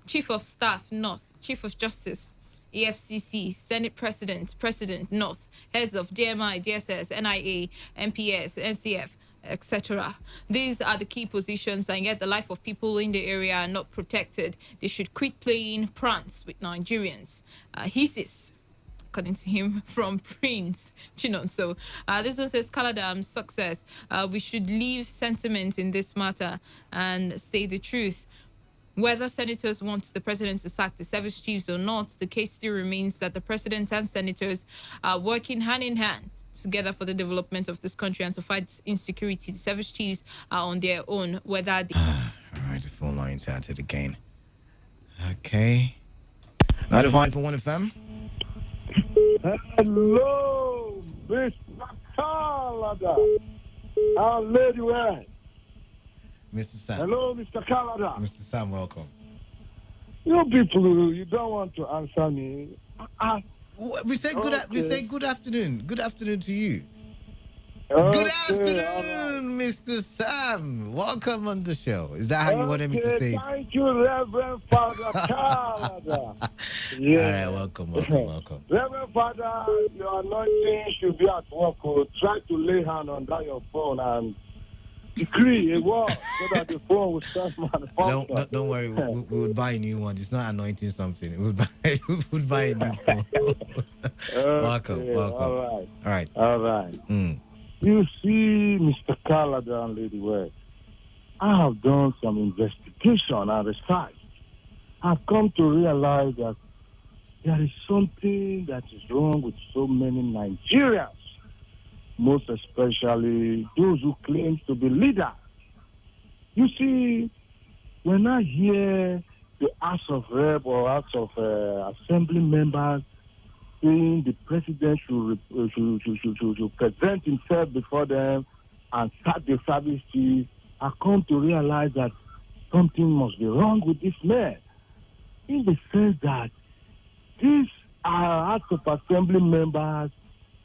Chief of Staff, North. Chief of Justice, EFCC. Senate President, North. Heads of DMI, DSS, NIA, MPS, NCF, etc. These are the key positions, and yet the life of people in the area are not protected. They should quit playing prance with Nigerians. He says, according to him, from Prince Chinonso. This one says, "Caladam, success. We should leave sentiment in this matter and say the truth. Whether senators want the president to sack the service chiefs or not, the case still remains that the president and senators are working hand in hand together for the development of this country and to fight insecurity. The service chiefs are on their own, whether they..." All right, the phone lines out it again. Okay. 95.1 FM. Hello, Mr. Calada. How lady you are? Mr. Sam. Hello, Mr. Calada. Mr. Sam, welcome. You people, you don't want to answer me. We say good afternoon. Good afternoon to you. Okay, good afternoon, Mr. Sam. Welcome on the show. Is that how you wanted me to say it? Thank you, Reverend Father Calada. Yeah. All right, welcome. Reverend Father, your anointing should be at work. Try to lay hand on that your phone and decree a word so that the phone will start manufacturing. Don't worry, we would buy a new one. It's not anointing something. We would buy a new phone. Welcome. All right. Mm. You see, Mr. Calada and Lady West, I have done some investigation and research. I've come to realize that there is something that is wrong with so many Nigerians, most especially those who claim to be leaders. You see, when I hear the House of Rep or House of Assembly members saying the president should present himself before them and start the service chief, I come to realize that something must be wrong with this man. In the sense that these are House of Assembly members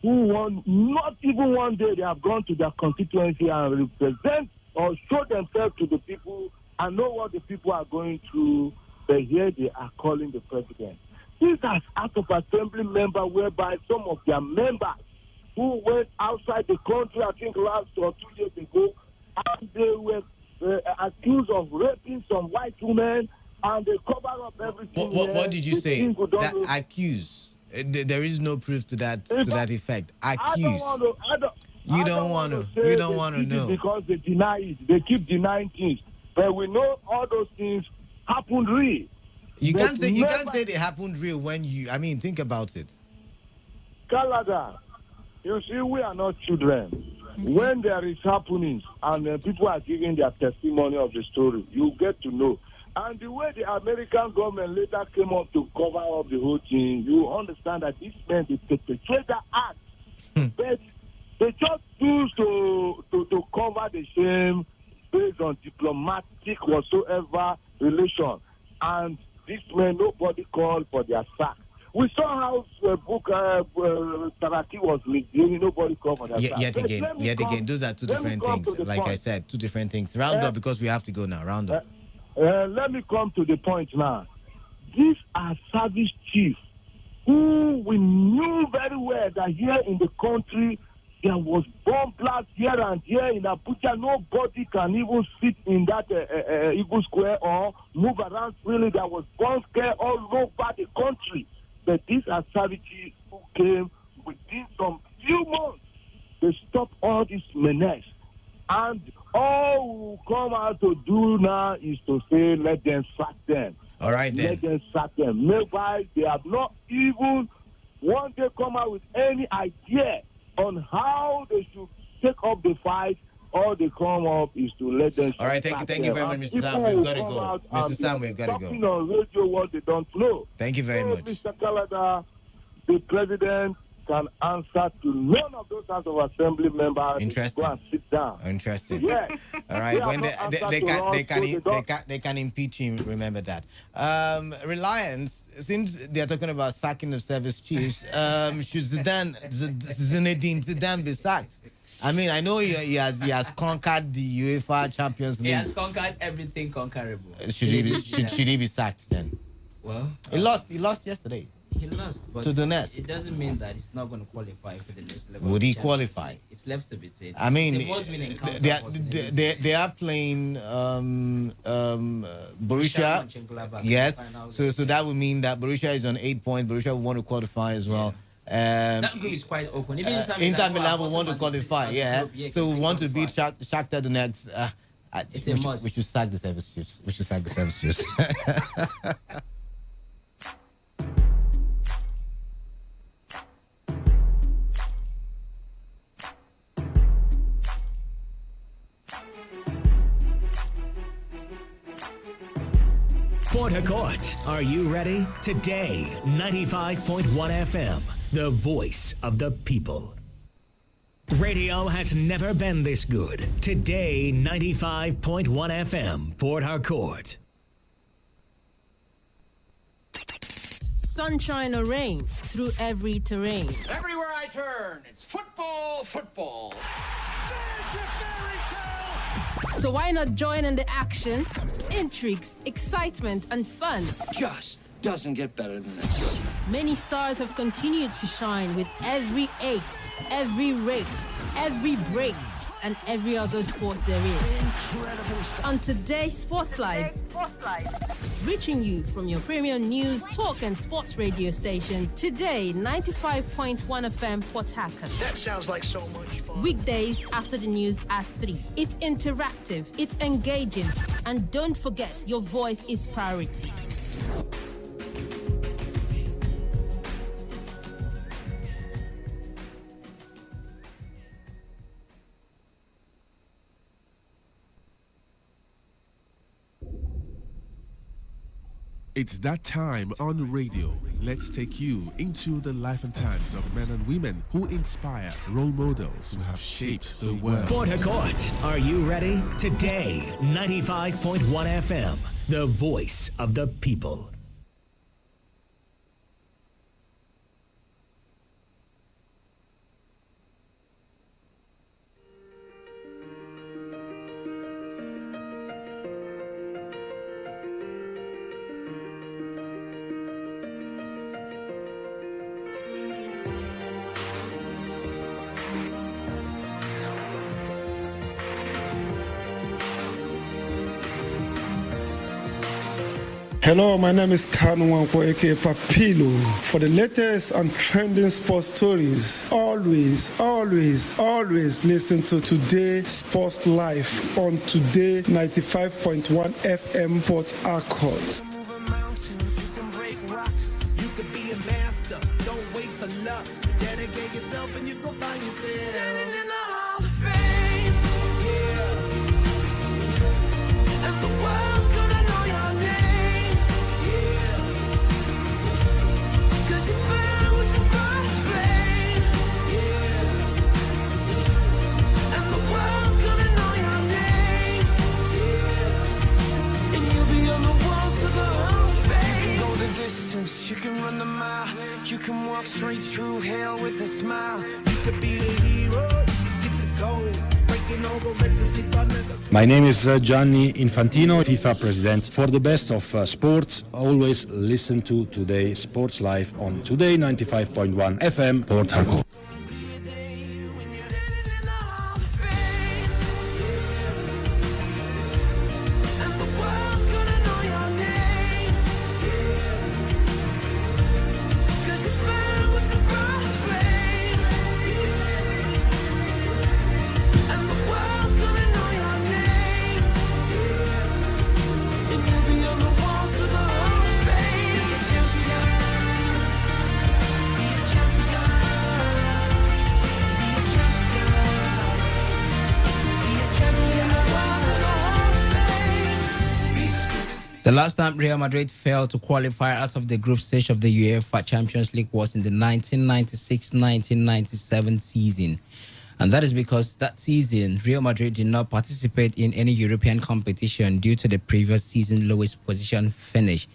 who not even one day they have gone to their constituency and represent or show themselves to the people and know what the people are going through, but here they are calling the president. This has House of Assembly member whereby some of their members who went outside the country, I think last or 2 years ago, and they were accused of raping some white women, and they cover up everything. What did you say? That accuse? There is no proof to that effect. Accuse. You don't want to know because they deny it. They keep denying things, but we know all those things happened real. You can't say they happened real when you. I mean, think about it. Canada, you see, we are not children. Mm-hmm. When there is happenings and people are giving their testimony of the story, you get to know. And the way the American government later came up to cover up the whole thing, you understand that this meant they perpetrate that act. But they just choose to cover the shame based on diplomatic whatsoever relation. And this man, nobody called for their sack. We saw how Taraki was misbehaving. Nobody called for their sack. Yet again, those are two different things. Like I said, two different things. Round up because we have to go now. Round up. Let me come to the point now. These are service chiefs who we knew very well that here in the country there was bomb blasts here and here in Abuja. Nobody can even sit in that Eagle Square or move around freely. There was bomb scare all over the country. But these are savages who came within some few months. They stopped all this menace. And all we come out to do now is to say, let them sack them. All right, then. Let them sack them. Maybe they have not even one day come out with any idea on how they should take up the fight. All they come up is to let them. All right, thank you very much, Mr. Sam. We've got to go. Mr. Sam, we've got to go. Talking on radio what they don't know. Thank you very much. Mr. Kalada, the president can answer to none of those House of Assembly members. Interesting. Go and sit down. Interesting. Yeah. All right. When they can impeach him. Remember that. Reliance, since they are talking about sacking of service chiefs, should Zinedine Zidane be sacked? I mean, I know he has conquered the UEFA Champions League. He has conquered everything conquerable. Should he be sacked then? Well, he lost yesterday. He lost, but to the Nets. It doesn't mean that he's not going to qualify for the next level. Would he qualify? It's left to be said. I mean, they are playing Borussia. Yes, so that would mean that Borussia is on 8 points. Borussia will want to qualify as well. That group is quite open. Even Inter Milan will want to qualify. So we want to beat Shakhtar Donetsk. It's a must. We should sack the service chiefs. Port Harcourt, are you ready? Today, 95.1 FM, the voice of the people. Radio has never been this good. Today, 95.1 FM, Port Harcourt. Sunshine or rain, through every terrain. Everywhere I turn, it's football, football. There's your fairy tale. So why not join in the action, intrigues, excitement, and fun? Just doesn't get better than this. Many stars have continued to shine with every ace, every race, every break, and every other sports there is. Incredible stuff. On today's Sports Live, reaching you from your premium news, talk, and sports radio station, Today 95.1 FM Port Harcourt. That sounds like so much fun. Weekdays after the news at 3. It's interactive, it's engaging, and don't forget, your voice is priority. It's that time on radio. Let's take you into the life and times of men and women who inspire, role models who have shaped the world. Port Harcourt, are you ready? Today, 95.1 FM, the voice of the people. Hello, my name is Kanu Wanko, aka Papilo. For the latest and trending sports stories, always listen to Today Sports Live on Today 95.1 FM Port Harcourt. You can run the mile, you can walk straight through hell with a smile. You could be the hero, you can get the gold. Breaking all the records, they thought never. My name is Gianni Infantino, FIFA president. For the best of sports, always listen to Today Sports Live on Today 95.1 FM Port Harcourt. The last time Real Madrid failed to qualify out of the group stage of the UEFA Champions League was in the 1996-1997 season. And that is because that season, Real Madrid did not participate in any European competition due to the previous season lowest position finish.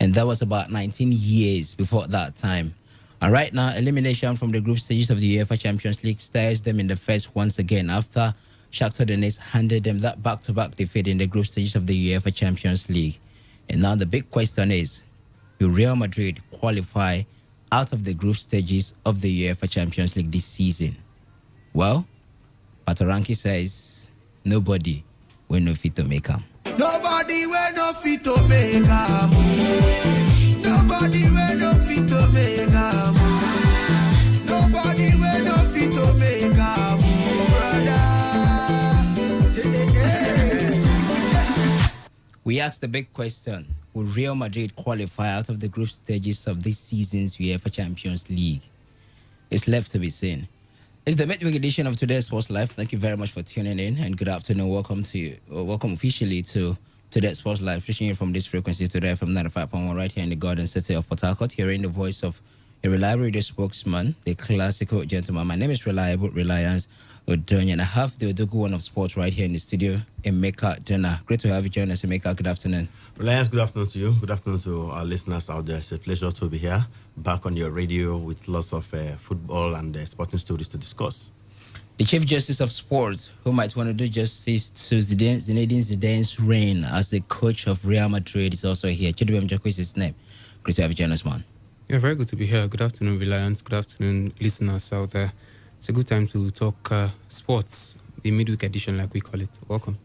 And that was about 19 years before that time. And right now, elimination from the group stages of the UEFA Champions League stares them in the face once again after Shakhtar Donetsk handed them that back-to-back defeat in the group stages of the UEFA Champions League. And now the big question is, will Real Madrid qualify out of the group stages of the UEFA Champions League this season? Well, Patoranki says, nobody will no fit to make them. Nobody will no fit to make them. Nobody will no fit to make them. Nobody will no fit to make them, brother. We asked the big question, will Real Madrid qualify out of the group stages of this season's UEFA Champions League? It's left to be seen. It's the midweek edition of Today's Sports Live. Thank you very much for tuning in and good afternoon. Welcome to you. Welcome officially to Today's Sports Live, reaching you from this frequency today from 95.1 right here in the Garden City of Port Harcourt, hearing the voice of a reliable radio spokesman, the classical gentleman. My name is Reliable Reliance Odonya, and I have the Odogu one of sports right here in the studio, Emeka Dena. Great to have you join us, Emeka. Good afternoon. Reliance, good afternoon to you. Good afternoon to our listeners out there. It's a pleasure to be here, back on your radio with lots of football and sporting stories to discuss. The Chief Justice of Sports, who might want to do justice to Zinedine Zidane's reign as the coach of Real Madrid, is also here. Chidubem Joko is his name. Great to have you join us, man. Yeah, very good to be here. Good afternoon, Reliance. Good afternoon, listeners out there. It's a good time to talk sports, the midweek edition, like we call it. Welcome.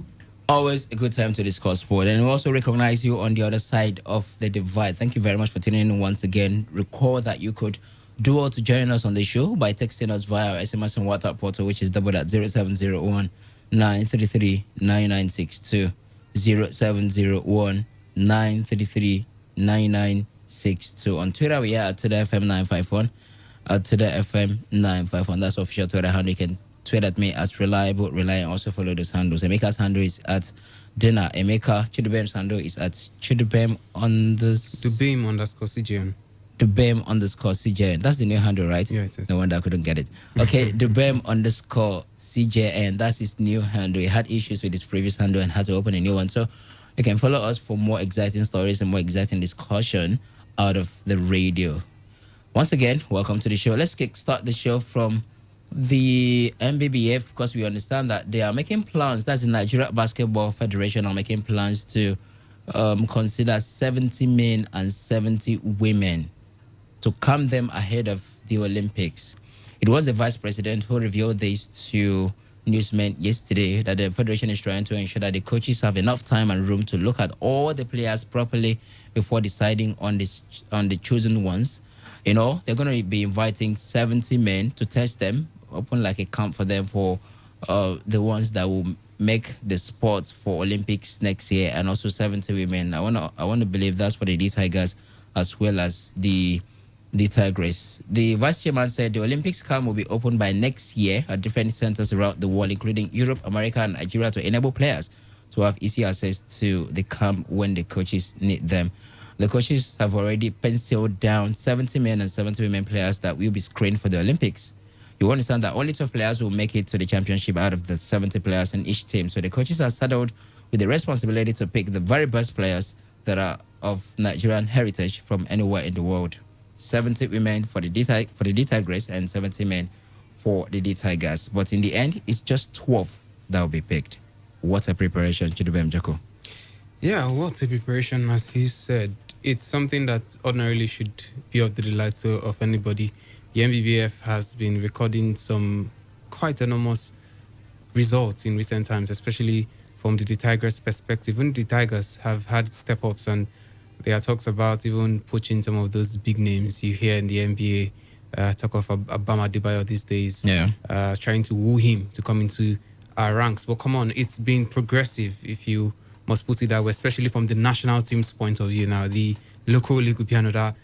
Always a good time to discuss sport. And we also recognize you on the other side of the divide. Thank you very much for tuning in once again. Recall that you could do all to join us on the show by texting us via our SMS and WhatsApp portal, which is double at 0701 933 9962. 0701 933 9962. On Twitter, we are at Today FM 951. At Today FM 951. That's official Twitter handle. You can tweet at me as Reliable Reliant. Also follow those handles. Emeka's handle is at Dena. Emeka. Chidubem's handle is at Chidubem _CJN. Dubem _CJN. That's the new handle, right? Yeah, it is. No wonder I couldn't get it. Okay, Dubem _CJN. That's his new handle. He had issues with his previous handle and had to open a new one. So you can follow us for more exciting stories and more exciting discussion out of the radio. Once again, welcome to the show. Let's start the show from the NBBF because we understand that they are making plans. That's the Nigeria Basketball Federation are making plans to consider 70 men and 70 women to come them ahead of the Olympics. It was the vice president who revealed this to newsmen yesterday that the federation is trying to ensure that the coaches have enough time and room to look at all the players properly before deciding on the chosen ones. You know, they're going to be inviting 70 men to test them, open like a camp for them for the ones that will make the sports for Olympics next year, and also 70 women. I want to believe that's for the D Tigers as well as the Tigress. The vice chairman said the Olympics camp will be opened by next year at different centers around the world, including Europe, America, and Nigeria, to enable players to have easy access to the camp when the coaches need them. The coaches have already penciled down 70 men and 70 women players that will be screened for the Olympics. You understand that only 12 players will make it to the championship out of the 70 players in each team. So the coaches are saddled with the responsibility to pick the very best players that are of Nigerian heritage from anywhere in the world. 70 women for the D Tigress and 70 men for the D Tigers. But in the end, it's just 12 that will be picked. What a preparation, Chidubem Joko. Yeah, what a preparation, as you said. It's something that ordinarily should be of the delight of anybody. The NBBF has been recording some quite enormous results in recent times, especially from the Tigers' perspective. Even the Tigers have had step-ups, and there are talks about even poaching some of those big names you hear in the NBA. Talk of Abama Adebayo these days, trying to woo him to come into our ranks. But come on, it's been progressive, if you must put it that way, especially from the national team's point of view. Now, the local league would be another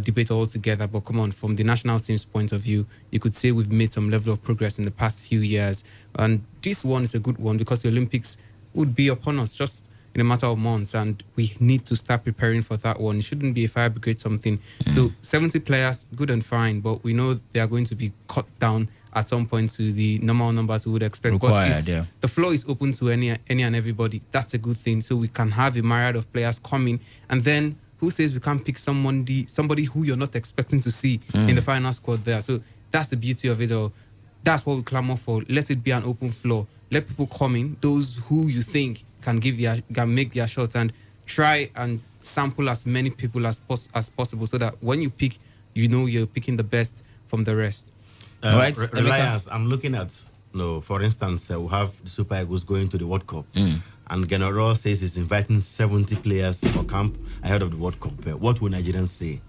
debate altogether, but come on, from the national team's point of view, you could say we've made some level of progress in the past few years. And this one is a good one because the Olympics would be upon us just in a matter of months, and we need to start preparing for that one. It shouldn't be a fire brigade something. So 70 players, good and fine, but we know they are going to be cut down at some point to the normal numbers we would expect. Required, but the floor is open to any and everybody. That's a good thing. So we can have a myriad of players coming, and then who says we can't pick somebody who you're not expecting to see in the final squad there? So that's the beauty of it all. That's what we clamor for. Let it be an open floor. Let people come in, those who you think can make their shots, and try and sample as many people as possible, so that when you pick, you know you're picking the best from the rest. All right, Reliance, I'm looking at, for instance, we have the Super Eagles going to the World Cup. And General says he's inviting 70 players for camp ahead of the World Cup. What will Nigerians say?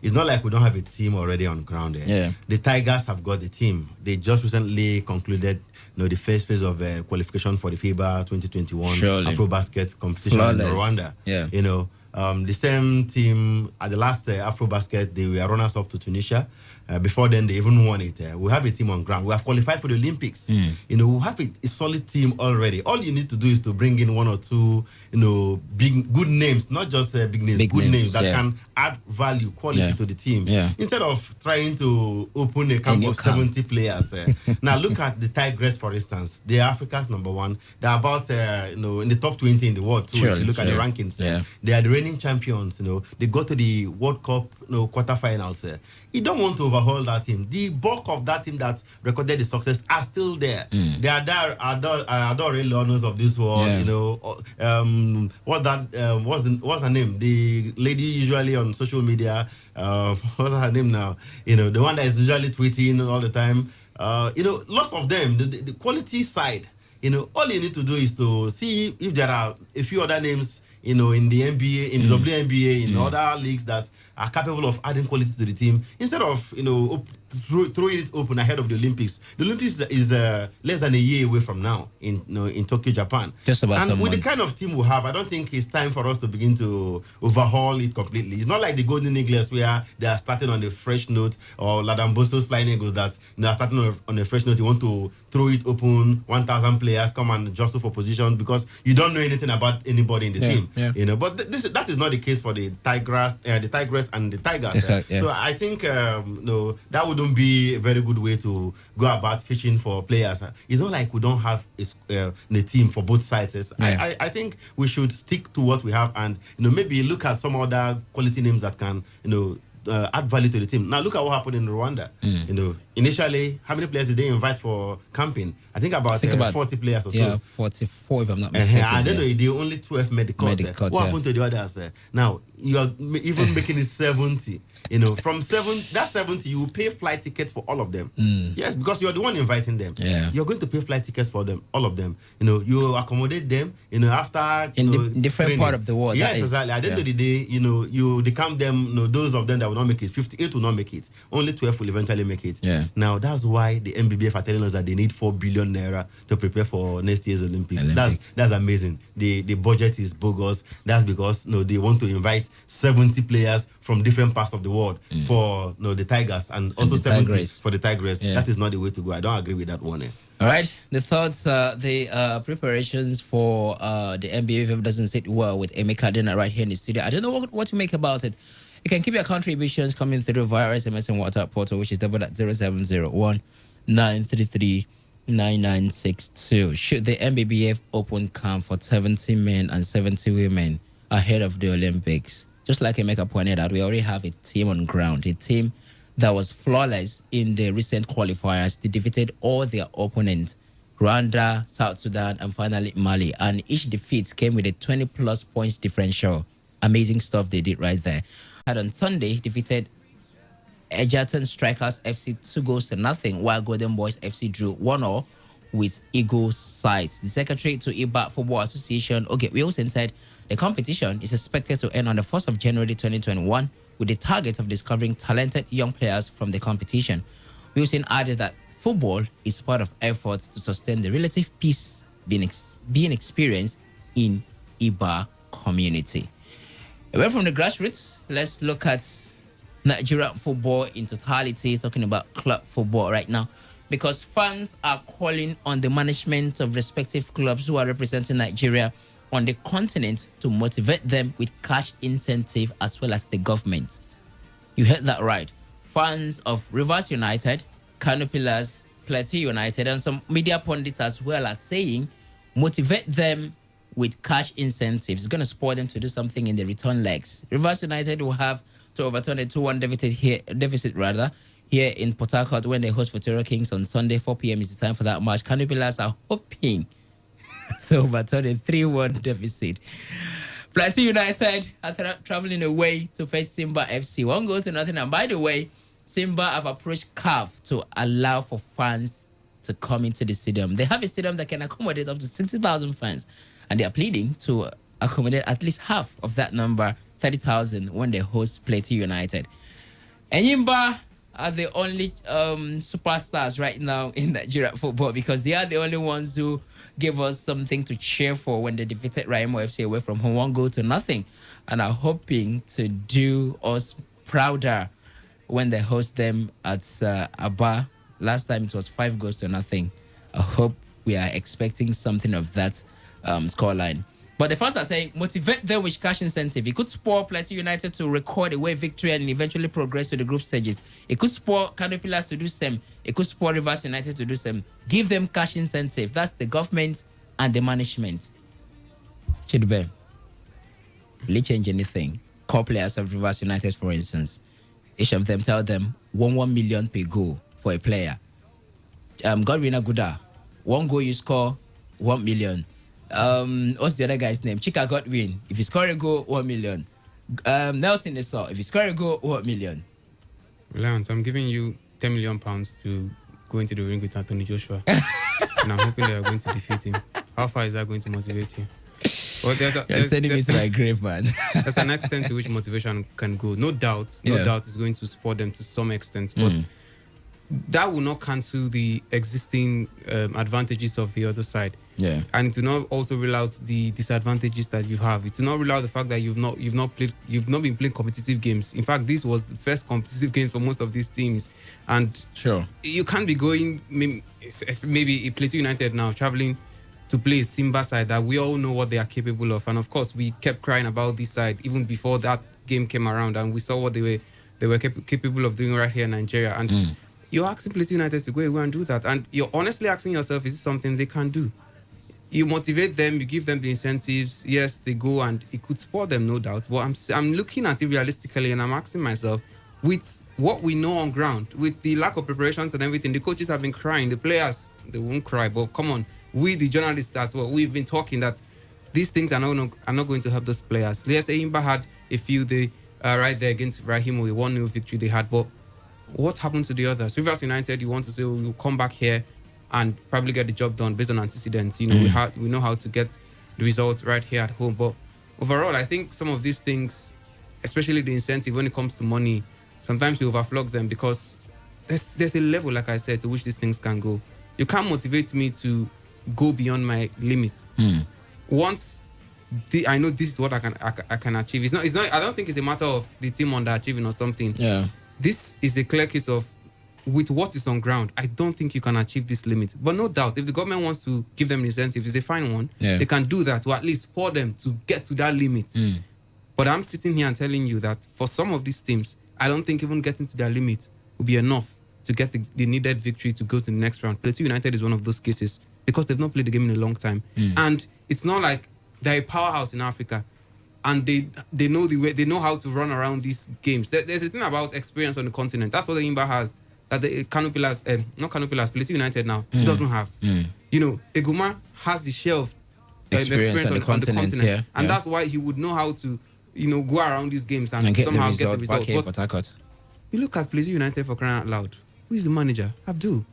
It's not like we don't have a team already on ground there. Yeah. The Tigers have got the team. They just recently concluded the first phase of qualification for the FIBA 2021 Afrobasket competition in Rwanda. Yeah. The same team at the last Afrobasket, they were runners-up to Tunisia. Before then, they even won it. We have a team on ground. We have qualified for the Olympics. We have a solid team already. All you need to do is to bring in one or two, good names, not just big names, good names that can add value, quality to the team. Instead of trying to open a camp of 70 players. Now, look at the Tigress, for instance. They are Africa's number one. They're about, in the top 20 in the world, too. If you look at the rankings. They are the reigning champions. They go to the World Cup quarterfinals. You don't want to overhaul that team. The bulk of that team that recorded the success are still there. They are there, are real owners of this world. What's her name? The lady usually on social media. What's her name now? The one that is usually tweeting all the time. Lots of them. The quality side. All you need to do is to see if there are a few other names. In the NBA, in the WNBA, in other leagues that are capable of adding quality to the team, instead of throwing it open ahead of the Olympics. The Olympics is less than a year away from now in Tokyo, Japan. Just about and some with months. the kind of team we have, I don't think it's time for us to begin to overhaul it completely. It's not like the Golden Eagles where they are starting on a fresh note, or Ladamboso's Flying Eagles that are starting on a fresh note. You want to throw it open, 1,000 players come and jostle for position because you don't know anything about anybody in the team. But that is not the case for the Tigress and the Tigers. So I think that wouldn't be a very good way to go about fishing for players. It's not like we don't have a team for both sides. I think we should stick to what we have and maybe look at some other quality names that can add value to the team. Now look at what happened in Rwanda. You know, initially, how many players did they invite for camping? I think about 40 players or so. Yeah, 44 if I'm not mistaken. I don't know, they only 12 made the cut. What happened to the others? Now, you are even making it 70. You know, from 70, you will pay flight tickets for all of them. Yes, because you're the one inviting them. You're going to pay flight tickets for them, all of them. You know, you accommodate them, you know, after in different training. part of the world. Yes, exactly. At the end of the day, you know, you decamp them, you know, those of them that will not make it, 58 will not make it. Only 12 will eventually make it. Now, that's why the MBBF are telling us that they need 4 billion naira to prepare for next year's Olympics. That's amazing. The budget is bogus. That's because, you know, they want to invite 70 players from different parts of the world for, you know, the Tigers and also 70 for the Tigers. That is not the way to go. I don't agree with that one. All right. The thoughts, the preparations for the MBBF doesn't sit well with Emeka Dena right here in the studio. I don't know what to make about it. You can keep your contributions coming through via SMS and WhatsApp portal, which is double at 0701 933 9962. Should the MBBF open camp for 70 men and 70 women ahead of the Olympics? Just like Emeka pointed out, we already have a team on ground, a team that was flawless in the recent qualifiers. They defeated all their opponents, Rwanda, South Sudan, and finally Mali. And each defeat came with a 20-plus points differential. Amazing stuff they did right there. And on Sunday, defeated Egerton Strikers FC 2-0, while Golden Boys FC drew 1-0 with Eagle sides. The secretary to IBA Football Association, Wilson, said the competition is expected to end on the 1st of January 2021 with the target of discovering talented young players from the competition. Wilson added that football is part of efforts to sustain the relative peace being experienced in IBA community. Away from the grassroots, let's look at Nigerian football in totality, talking about club football right now, because fans are calling on the management of respective clubs who are representing Nigeria on the continent to motivate them with cash incentive as well as the government. You heard that right. Fans of Rivers United, Kano Pillars, Plateau United, and some media pundits as well are saying motivate them with cash incentives. It's going to spur them to do something in the return legs. Rivers United will have to overturn a 2-1 deficit here in Port Harcourt when they host Futuro Kings on Sunday. 4 p.m. is the time for that match. Kano Pillars are hoping to overturn a 3-1 deficit. Plateau United are traveling away to face Simba FC. 1-0. And by the way, Simba have approached CAF to allow for fans to come into the stadium. They have a stadium that can accommodate up to 60,000 fans, and they are pleading to accommodate at least half of that number, 30,000, when they host Plateau United. And Simba are the only superstars right now in Nigeria football, because they are the only ones who gave us something to cheer for when they defeated Raimo FC away from home 1-0, and are hoping to do us prouder when they host them at Aba. Last time it was 5-0. I hope we are expecting something of that scoreline. But the fans are saying motivate them with cash incentive. It could spur Plateau United to record away victory and eventually progress to the group stages. It could spur Kano Pillars to do same. It could spur Rivers United to do same. Give them cash incentive. That's the government and the management. Chidbe, will it change anything? Core players of Rivers United, for instance, each of them tell them 1 million per goal for a player. Godwin Aguda, 1 goal you score, 1 million. What's the other guy's name? Chika Godwin. If you score a goal, 1 million. Nelson Esau. If you score a goal, 1 million. Reliance, I'm giving you 10 million pounds to go into the ring with Anthony Joshua. And I'm hoping they are going to defeat him. How far is that going to motivate you? Well, You're sending me to my grave, man. There's an extent to which motivation can go. No doubt it's going to support them to some extent. But that will not cancel the existing advantages of the other side. Yeah. And it will not also rule out the disadvantages that you have. It will not rule out the fact that you've not been playing competitive games. In fact, this was the first competitive game for most of these teams. And sure, you can't be going maybe Plateau United now traveling to play Simba side that we all know what they are capable of. And of course, we kept crying about this side even before that game came around, and we saw what they were capable of doing right here in Nigeria. And you're asking Plateau United to go away and do that, and you're honestly asking yourself, is this something they can do? You motivate them, you give them the incentives. Yes, they go, and it could support them, no doubt. But I'm looking at it realistically, and I'm asking myself, with what we know on ground, with the lack of preparations and everything, the coaches have been crying. The players, they won't cry, but come on, we the journalists as well, we've been talking that these things are not going to help those players. Yes, Eimba had a few right there against Rahimo, a 1-0 victory they had, but what happened to the others? Rivers United, you want to say, we'll come back here and probably get the job done based on antecedents. You know, we know how to get the results right here at home. But overall, I think some of these things, especially the incentive when it comes to money, sometimes you overflog them because there's a level, like I said, to which these things can go. You can't motivate me to go beyond my limit. Once I know this is what I can achieve. It's not. I don't think it's a matter of the team underachieving or something. Yeah. This is a clear case of, with what is on ground, I don't think you can achieve this limit. But no doubt, if the government wants to give them an incentive, it's a fine one. Yeah. They can do that to at least pour them to get to that limit. But I'm sitting here and telling you that for some of these teams, I don't think even getting to that limit will be enough to get the needed victory to go to the next round. Plateau United is one of those cases because they've not played the game in a long time. And it's not like they're a powerhouse in Africa. And they know the way, they know how to run around these games. There's a thing about experience on the continent. That's what the Imba has, that the Canopilas, not Canopilas, Plateau United now doesn't have. You know, Eguma has the share of experience on the continent. Yeah. And that's why he would know how to, go around these games and somehow get the results. But you look at Plateau United, for crying out loud. Who is the manager? Abdul.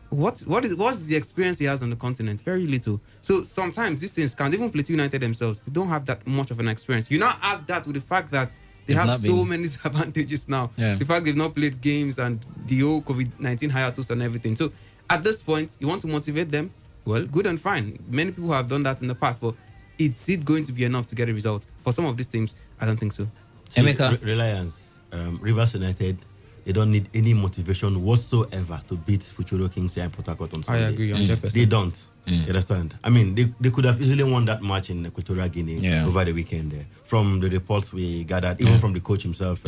What's the experience he has on the continent? Very little. So sometimes these things can't. Even Plateau United themselves, they don't have that much of an experience. You now add that with the fact that they have so many disadvantages now. Yeah. The fact they've not played games and the whole COVID-19 hiatus and everything. So at this point, you want to motivate them? Well, good and fine. Many people have done that in the past, but is it going to be enough to get a result? For some of these teams, I don't think so. Reliance, Rivers United, they don't need any motivation whatsoever to beat Futuro Kings here in Port Harcourt on Sunday. I agree 100%. They don't. You understand? I mean, they could have easily won that match in Equatorial Guinea over the weekend. From the reports we gathered, even from the coach himself,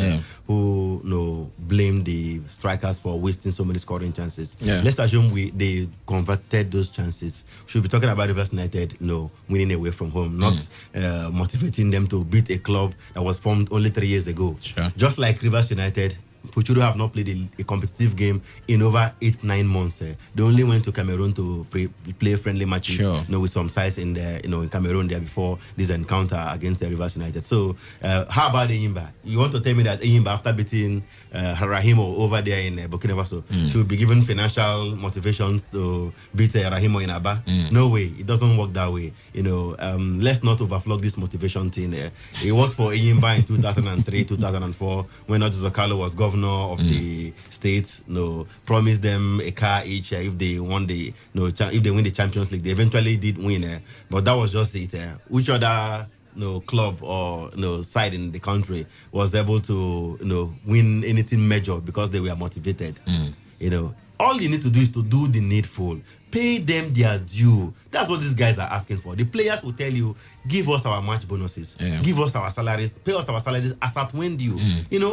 who blamed the strikers for wasting so many scoring chances. Let's assume they converted those chances. Should be talking about Rivers United, winning away from home, not motivating them to beat a club that was formed only 3 years ago. Just like Rivers United, Futuro have not played a competitive game in over 8-9 months. They only went to Cameroon to play friendly matches, with some sides in there, in Cameroon there before this encounter against the Rivers United. So, how about Enyimba? You want to tell me that Enyimba, after beating Rahimo over there in Burkina Faso, should be given financial motivations to beat Rahimo in Aba? No way. It doesn't work that way. Let's not overflog this motivation thing. It worked for Enyimba in 2003, 2004, when Ojo Carlo was governor of the state, promised them a car each if they won if they win the Champions League. They eventually did win, but that was just it. Which other club or side in the country was able to win anything major because they were motivated? All you need to do is to do the needful. Pay them their due. That's what these guys are asking for. The players will tell you, give us our match bonuses, give us our salaries, pay us our salaries as at when due.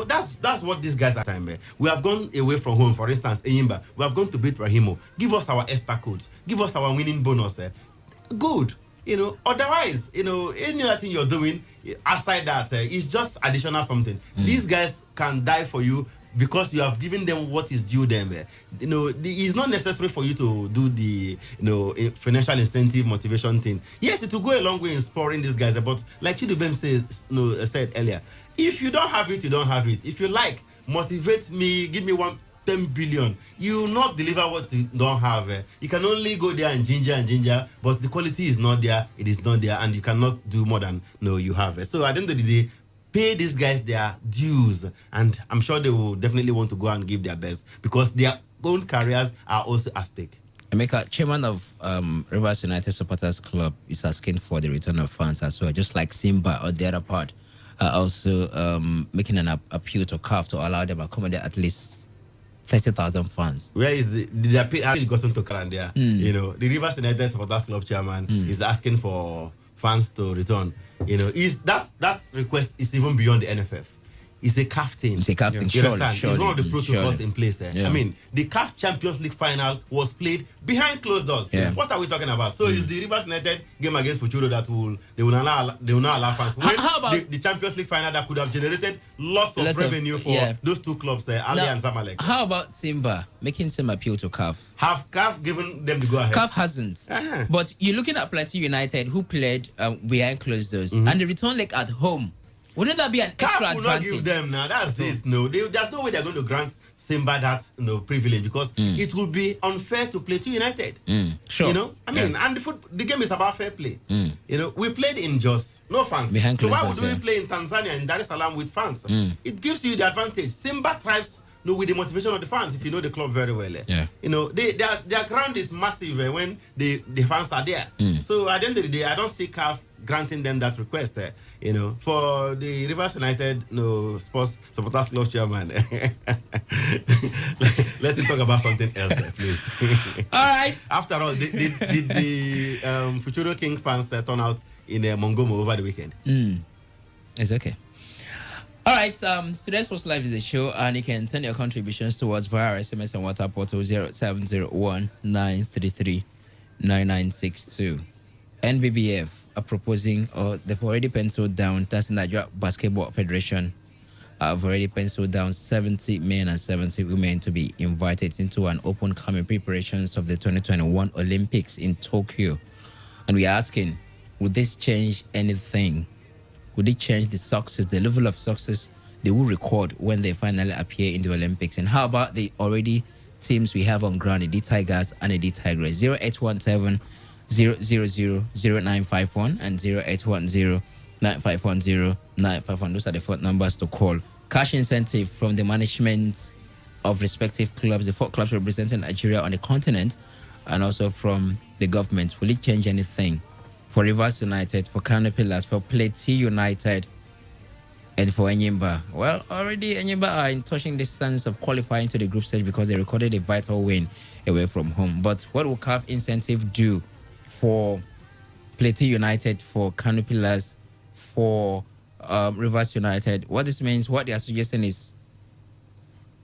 That's what these guys are time. We have gone away from home, for instance, Enyimba. We have gone to beat Rahimo. Give us our extra codes. Give us our winning bonus. Good. Otherwise, any other thing you're doing aside that is just additional something. These guys can die for you because you have given them what is due them. It's not necessary for you to do the financial incentive motivation thing. Yes, it will go a long way in spurring these guys, but like Chidubem said earlier, if you don't have it, you don't have it. If you like, motivate me, give me 10 billion. You will not deliver what you don't have. You can only go there and ginger, but the quality is not there. It is not there, and you cannot do more than you have. So at the end of the day, pay these guys their dues, and I'm sure they will definitely want to go and give their best because their own careers are also at stake. Emeka, chairman of Rivers United Supporters Club, is asking for the return of fans as well, just like Simba on the other part, also making an appeal to CAF to allow them to accommodate at least 30,000 fans. Where is the appeal gotten to Karandia? The Rivers United Supporters Club chairman is asking for fans to return. That request is even beyond the NFF. It's a CAF thing. It's a CAF thing. You Surely, understand? surely. It's one of the protocols in place. Yeah. I mean, the CAF Champions League final was played behind closed doors. Yeah. What are we talking about? So it's the Rivers United game against Fuchuro that they will not allow fans. When How about the Champions League final that could have generated lots of revenue for those two clubs, Ali and Zamalek? How about Simba making some appeal to CAF? Have CAF given them the go ahead? CAF hasn't. But you're looking at Plateau United, who played behind closed doors, and the return leg at home. Wouldn't that be an extra CAF will not advantage? give them now. That's it. No, there's no way they're going to grant Simba that privilege, because it will be unfair to Plateau United. Sure. You know, I mean, and the game is about fair play. You know, we played in Jos, no fans. Behind So why closed would doors, we play in Tanzania, in Dar es Salaam with fans? It gives you the advantage. Simba thrives with the motivation of the fans, if you know the club very well. Yeah. You know, their ground is massive when the fans are there. So at the end of the day, I don't see CAF granting them that request. You know, for the Rivers United Sports Supporters Club chairman, let's talk about something else, please. All right. After all, did the Fuchuro King fans turn out in Mongomo over the weekend? It's okay. All right, today's Sports Live is a show, and you can send your contributions towards via our SMS and WhatsApp portal 0701 933 9962. NBBF are proposing, or they've already penciled down, that's the Nigeria Basketball Federation, have already penciled down 70 men and 70 women to be invited into an open camp in preparations of the 2021 Olympics in Tokyo. And we are asking, would this change anything? Would it change the success, the level of success they will record when they finally appear in the Olympics? And how about the already teams we have on ground, the D Tigers and the D Tigers? 0817 0000951 and 0810 9510 951. Those are the phone numbers to call. Cash incentive from the management of respective clubs, the 4 clubs representing Nigeria on the continent, and also from the government. Will it change anything? For Rivers United, for Kano Pillars, for Plateau United, and for Enyimba. Well, already Enyimba are in touching distance of qualifying to the group stage because they recorded a vital win away from home. But what will CAF incentive do for Plateau United, for Kano Pillars, for Rivers United? What this means, what they are suggesting is,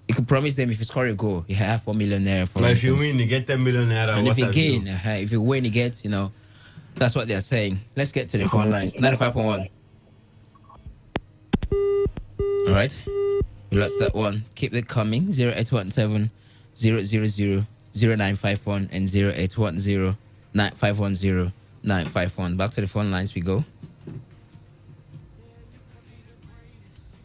you can promise them if you score a goal, you have 4 million naira. For if you win, you get 10 million naira. And if you gain, if you win, you get, that's what they're saying. Let's get to the phone lines. 95.1. All right. We lost that one. Keep it coming. 0817 000 0951 and 0810 9510 951. Back to the phone lines we go.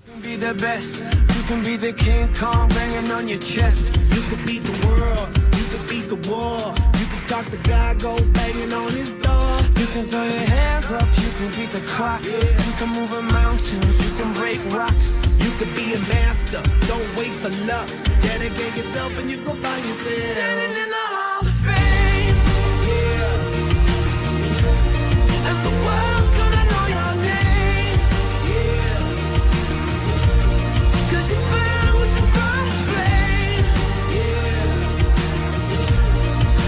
You can be the best. You can be the King Kong banging on your chest. You can beat the world. You can beat the war. You can talk the guy, go banging on his door. You can throw your hands up. You can beat the clock. Yeah. You can move a mountain. You can break rocks. You can be a master. Don't wait for luck. Dedicate yourself and you go find yourself. Standing in the Hall of Fame. Yeah. And the world's gonna know your name. Yeah. 'Cause you burn with the brightest flame. Yeah.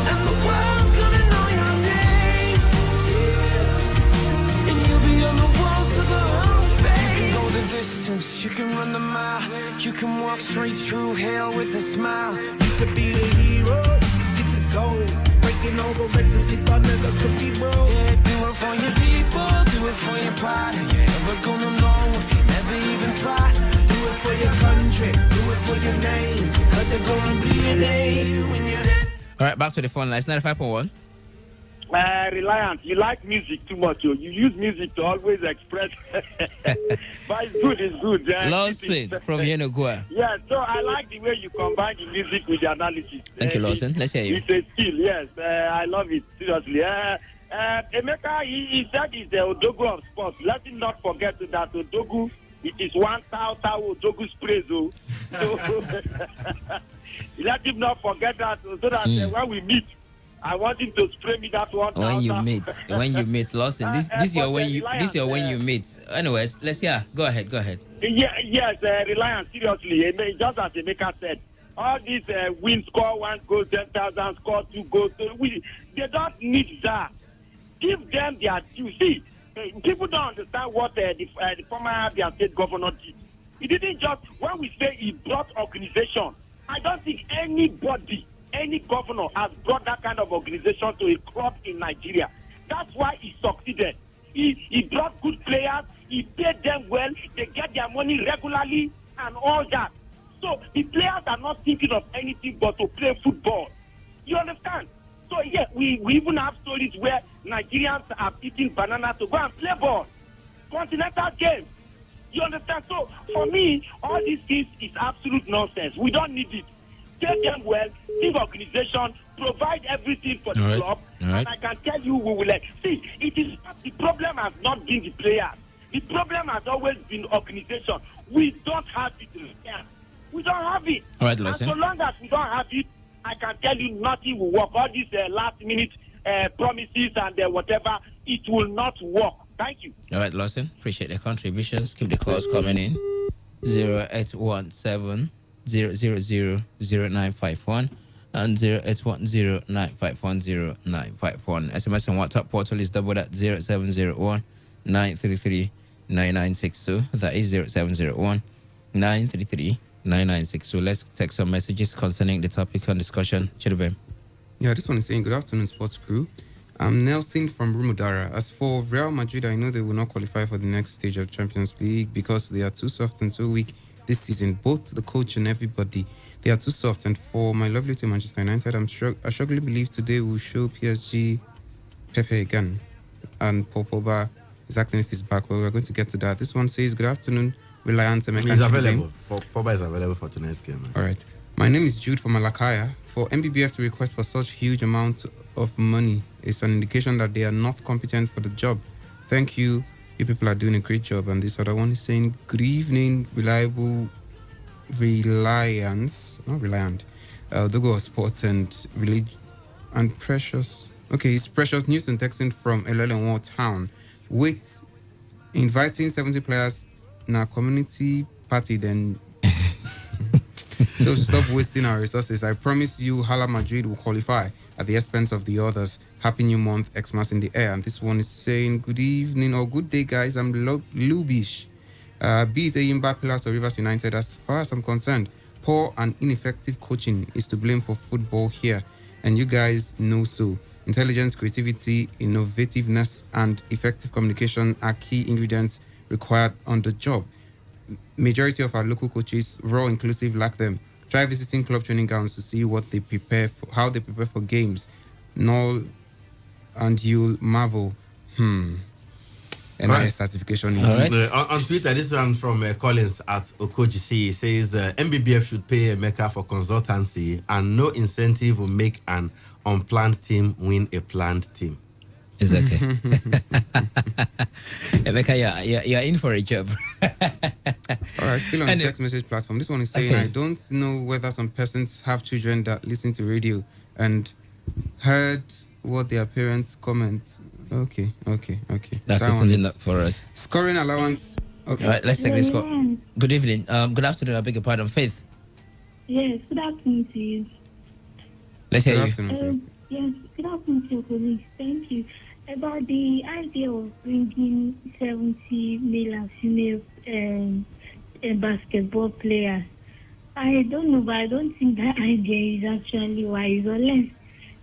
And the world's gonna know your name. Yeah. And you'll be on the wall to the Hall of Fame. You can go the distance, you can run the mile. You can walk straight through hell with a smile. You could be the hero, you could get the gold. Breaking all the records you thought never could be broke. Yeah, do it for your people, do it for your pride. Are you ever gonna know if you never even try? Do it for your country, do it for your name. 'Cause there's gonna be a day when you. All right, back to the phone lines. 95.1. Reliant, you like music too much. You use music to always express. But it's good. Lawson from Yenogua. Yeah, so I like the way you combine the music with the analysis. Thank you, Lawson. Let's hear you. It's a skill, yes. I love it, seriously. Emeka, he said he's the Odogu of sports. Let him not forget that Odogu, it is 1,000 Odogu sprays. So let him not forget that, so that when we meet, I want him to spray me that one. When you meet, Lawson, this your when you meet. Anyways, let's go ahead. Yes, Reliance, seriously, just as Emeka said, all these win, score 1 goal, 10,000, score 2 goals, they don't need that. Give them their due. See, people don't understand what the former Abia State governor did. He didn't just, when we say he brought organization, I don't think anybody, any governor has brought that kind of organization to a club in Nigeria. That's why he succeeded. He brought good players, he paid them well, they get their money regularly and all that. So the players are not thinking of anything but to play football. You understand? So yeah, we even have stories where Nigerians are eating banana to go and play ball. Continental games. You understand? So for me, all these things is absolute nonsense. We don't need it. Take them well, think organization, provide everything for the club, and I can tell you we will see, it is the problem has not been the players. The problem has always been organization. We don't have it. We don't have it. All right, and so long as we don't have it, I can tell you nothing will work. All these last minute promises and whatever, it will not work. Thank you. All right, Lawson. Appreciate the contributions. Keep the calls coming in. 0817 0000951 and 081095100951. SMS and WhatsApp portal is double at 0701 933 9962. That is 0701 933 9962. Let's take some messages concerning the topic on discussion. Chidubem. Yeah, this one is saying, good afternoon, sports crew. I'm Nelson from Rumudara. As for Real Madrid, I know they will not qualify for the next stage of Champions League because they are too soft and too weak this season. Both the coach and everybody, they are too soft. And for my lovely team, Manchester United, I strongly believe today will show PSG Pepe again. And Paul Pogba is acting if he's back. Well, we're going to get to that. This one says, good afternoon, Reliance. He's available. Pogba is available for tonight's game. Man. All right. My name is Jude from Malakaya. For MBBF to request for such huge amount of money is an indication that they are not competent for the job. Thank you. You people are doing a great job. And this other one is saying, good evening, reliable Reliance, not Reliant, Dogo Sports and Precious. Okay, it's Precious Newton texting from Elelenwa Town with inviting 70 players in our community party, then so stop wasting our resources. I promise you Hala Madrid will qualify at the expense of the others. Happy New Month, Xmas in the air. And this one is saying, good evening or good day, guys. I'm Lubish. Be it Ayimba Pillars or Rivers United, as far as I'm concerned, poor and ineffective coaching is to blame for football here. And you guys know so. Intelligence, creativity, innovativeness, and effective communication are key ingredients required on the job. Majority of our local coaches, raw inclusive, lack them. Try visiting club training grounds to see what they prepare for, how they prepare for games. Null, and you'll marvel. NIS certification. On Twitter, this one from Collins at Okojisi says MBBF should pay Emeka for consultancy, and no incentive will make an unplanned team win a planned team. It's okay. Emeka, you're in for a job. All right, still on the text message platform. This one is saying, I don't know whether some persons have children that listen to radio and heard what their parents comment. Okay. That's something up for us. Scoring allowance. Okay. All right, let's take this call. Good evening. Good afternoon. I beg your pardon. Faith. Yes, good afternoon to you. Let's hear you. Yes, good afternoon to your colleagues. Thank you. About the idea of bringing 70 male and female basketball players, I don't know, but I don't think that idea is actually wise. Unless,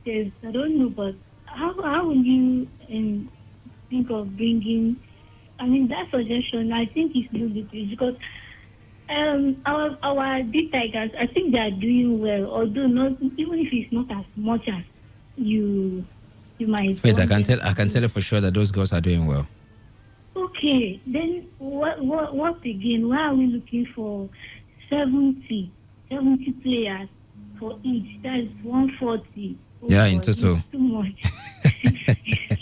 yes, I don't know, but how will you think of bringing? I mean, that suggestion, I think is ludicrous because our big Tigers, I think they are doing well, although not, even if it's not as much as you might. Wait, I can tell you for sure that those girls are doing well. Okay, then what again? Why are we looking for 70 players for each? That's 140. Yeah, in total. Too much.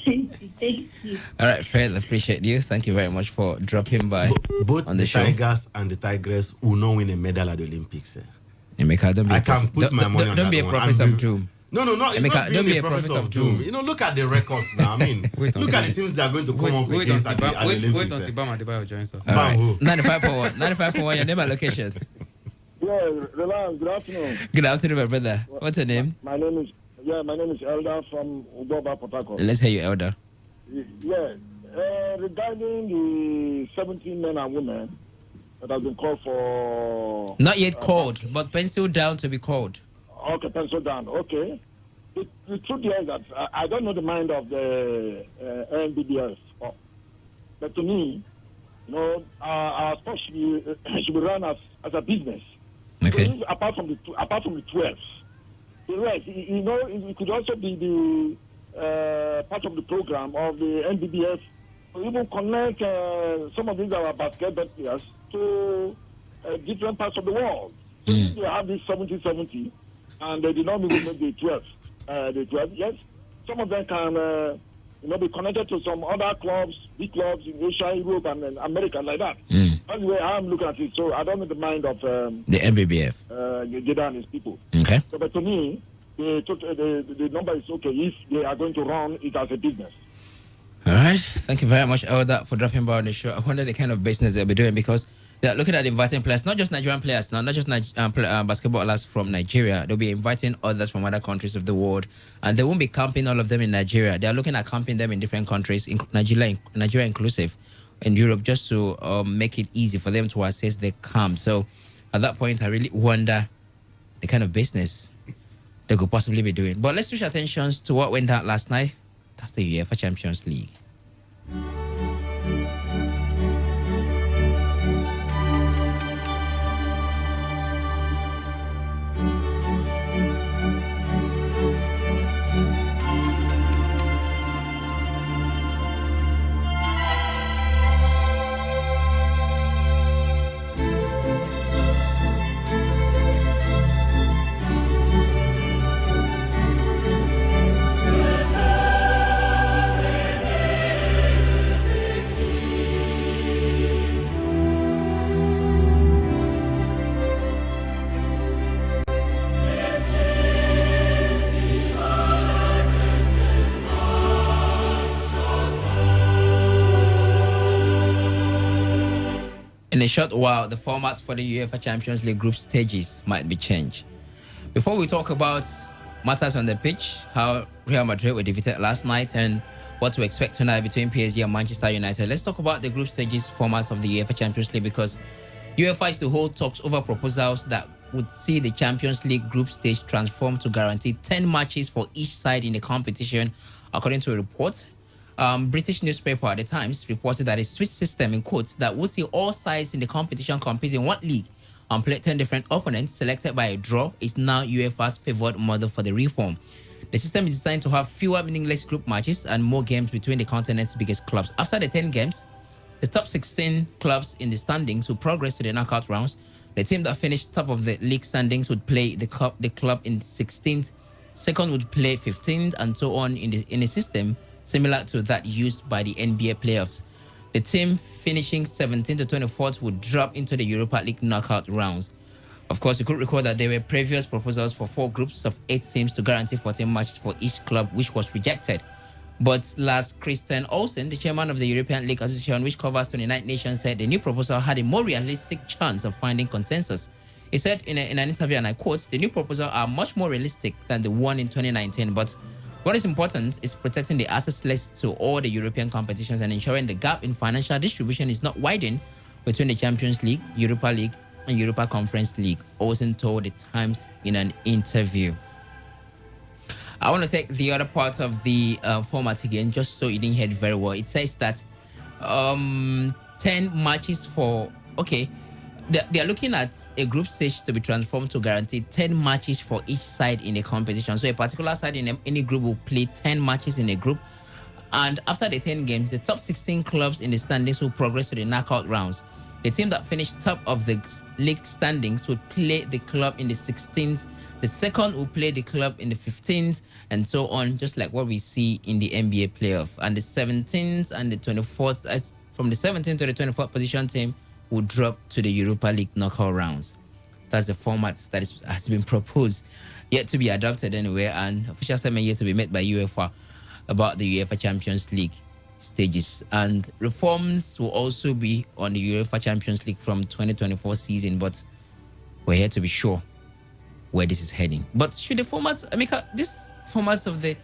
Thank you. All right, Fred, appreciate you. Thank you very much for dropping by both on the show. Tigers and the Tigress will not win a medal at the Olympics. Emeka, don't be I can put my money on that. Don't be a prophet of doom. No, it's Emeka, not don't being be a prophet of doom. You know, look at the records now. I mean, look at the teams that are going to come up against at the Olympics. Wait until Bam Adebayo joins us. All right. 95.1, your name and location. Yeah, Reliance, good afternoon. Good afternoon, my brother. What's your name? My name is Elder from Uboba, Port Harcourt. Let's hear you, Elder. Yeah, regarding the 17 men and women, that has been called for. Not yet called, but penciled down to be called. Okay, pencil down. Okay. The truth is that I don't know the mind of the NBBS, but to me, our sport should be run as a business. Okay. So apart from the 12, the rest, it could also be the part of the program of the NBBS to even connect some of these our basketball players to different parts of the world. So if they have this 70-70, and they did not even make the 12. Yes, some of them can, be connected to some other clubs, big clubs in Asia, Europe, and America, like that. That's the way I'm looking at it. So I don't know the mind of the NBBF. Jeddah and his people. Okay. So, but to me, the number is okay if they are going to run it as a business. All right. Thank you very much, Elder, for dropping by on the show. I wonder the kind of business they'll be doing because they're looking at inviting players, not just Nigerian players now, not just basketballers from Nigeria. They'll be inviting others from other countries of the world, and they won't be camping all of them in Nigeria. They're looking at camping them in different countries, Nigeria inclusive, in Europe, just to make it easy for them to assess their camp. So at that point, I really wonder the kind of business they could possibly be doing. But let's switch attentions to what went down last night. That's the UEFA Champions League. In a short while, the format for the UEFA Champions League group stages might be changed. Before we talk about matters on the pitch, how Real Madrid were defeated last night, and what to expect tonight between PSG and Manchester United, let's talk about the group stages formats of the UEFA Champions League, because UEFA is to hold talks over proposals that would see the Champions League group stage transformed to guarantee 10 matches for each side in the competition, according to a report. British newspaper at the Times reported that a switch system, in quotes, that would see all sides in the competition compete in one league and play 10 different opponents selected by a draw is now UEFA's favored model for the reform. The system is designed to have fewer meaningless group matches and more games between the continent's biggest clubs. After the 10 games, the top 16 clubs in the standings will progress to the knockout rounds. The team that finished top of the league standings would play the club in 16th, second would play 15th, and so on in a system similar to that used by the NBA playoffs. The team finishing 17th to 24th would drop into the Europa League knockout rounds. Of course, you could recall that there were previous proposals for 4 groups of 8 teams to guarantee 14 matches for each club, which was rejected. But Lars Christian Olsen, the chairman of the European League Association, which covers 29 nations, said the new proposal had a more realistic chance of finding consensus. He said in an interview, and I quote, "The new proposals are much more realistic than the one in 2019, but what is important is protecting the access list to all the European competitions and ensuring the gap in financial distribution is not widened between the Champions League, Europa League, and Europa Conference League," Olsen told the Times in an interview. I want to take the other part of the format again, just so you didn't hear it very well. It says that 10 matches for, okay, they are looking at a group stage to be transformed to guarantee 10 matches for each side in a competition. So a particular side in any group will play 10 matches in a group. And after the 10 games, the top 16 clubs in the standings will progress to the knockout rounds. The team that finished top of the league standings would play the club in the 16th. The second will play the club in the 15th, and so on, just like what we see in the NBA playoff. And the 17th and the 24th, from the 17th to the 24th position team, will drop to the Europa League knockout rounds. That's the format that has been proposed, yet to be adopted anyway, and official statement yet to be made by UEFA about the UEFA Champions League stages. And reforms will also be on the UEFA Champions League from 2024 season, but we're here to be sure where this is heading. But should the formats, Amika, this formats of the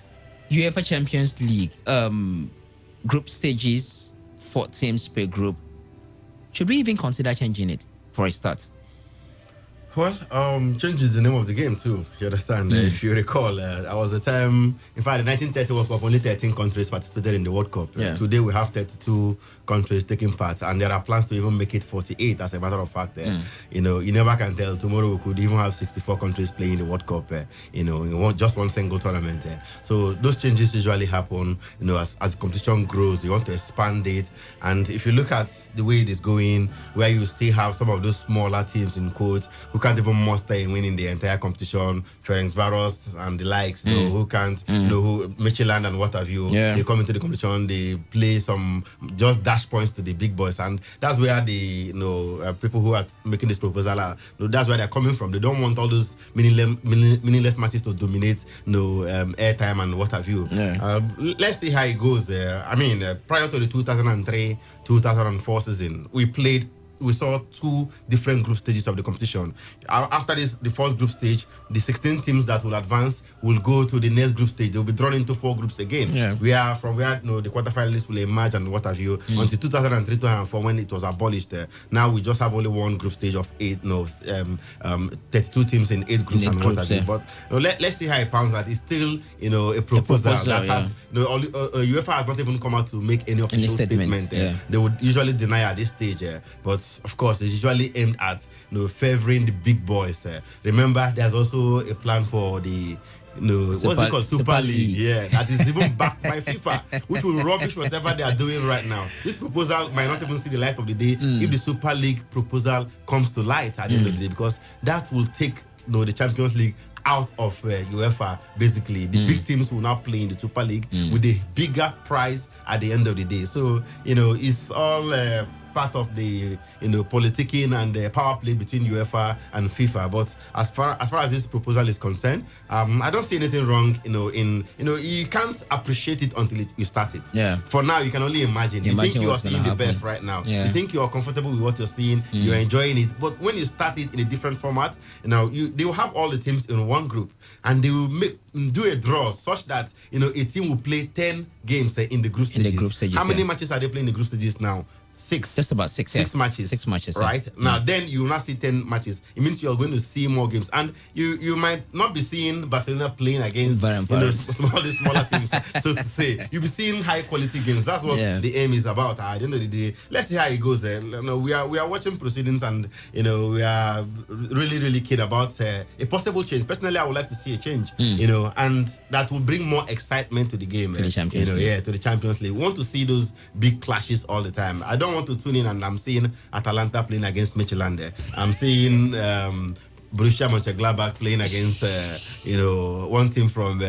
UEFA Champions League group stages, 4 teams per group, should we even consider changing it? for a start? Well, change is the name of the game too. You understand? If you recall, that was the time. In fact, the 1930 World Cup, only 13 countries participated in the World Cup. Today we have 32 countries taking part, and there are plans to even make it 48. As a matter of fact, you know, you never can tell. Tomorrow we could even have 64 countries playing the World Cup. You know, in just one single tournament. So those changes usually happen. You know, as the competition grows, you want to expand it. And if you look at the way it is going, where you still have some of those smaller teams in quotes who can't even muster in winning the entire competition, Ferencvaros and the likes, you know, who can't, you know, who Michelin and what have you, they come into the competition, they play some just dash points to the big boys, and that's where the, you know, people who are making this proposal are, you know, that's where they're coming from. They don't want all those meaningless matches to dominate, you know, airtime and what have you. Let's see how it goes there. I mean, prior to the 2003-2004 season, we saw two different group stages of the competition. After the first group stage, the 16 teams that will advance will go to the next group stage. They'll be drawn into 4 groups again. We are from where, you know, the quarterfinalists will emerge and what have you, until 2003-2004 when it was abolished. Now we just have only one group stage of 32 teams in 8 groups and what have you. But you know, let's see how it pans out. It's still, you know, a proposal that has, you know, UEFA has not even come out to make any official statement. They would usually deny at this stage, but of course, it's usually aimed at, you know, favoring the big boys. Remember, there's also a plan for the, you know, what's it called? Super League. Yeah, that is even backed by FIFA, which will rubbish whatever they are doing right now. This proposal might not even see the light of the day if the Super League proposal comes to light at the end of the day, because that will take, you know, the Champions League out of UEFA. Basically, the big teams will now play in the Super League with a bigger prize at the end of the day. So, you know, it's all part of the, you know, politicking and the power play between UEFA and FIFA. But as far as this proposal is concerned, I don't see anything wrong. You can't appreciate it until you start it. For now, you can only imagine. You think you are seeing the best right now. You think you are comfortable with what you're seeing. You're enjoying it. But when you start it in a different format, they will have all the teams in one group, and they will do a draw such that, you know, a team will play 10 games in the group stages. How many matches are they playing in the group stages now? 6. Just about 6. 6 matches. 6 matches. Right? Now, then you will not see 10 matches. It means you're going to see more games. And you might not be seeing Barcelona playing against, you know, smaller teams, so to say. You'll be seeing high quality games. That's what the aim is about. At the end of the day, let's see how it goes there. You know, we are watching proceedings, and, you know, we are really, really keen about a possible change. Personally, I would like to see a change, you know, and that will bring more excitement to the game. To the Champions League. To the Champions League. We want to see those big clashes all the time. I don't want to tune in and I'm seeing Atalanta playing against Michelin there. I'm seeing Borussia Mönchengladbach playing against you know, one team from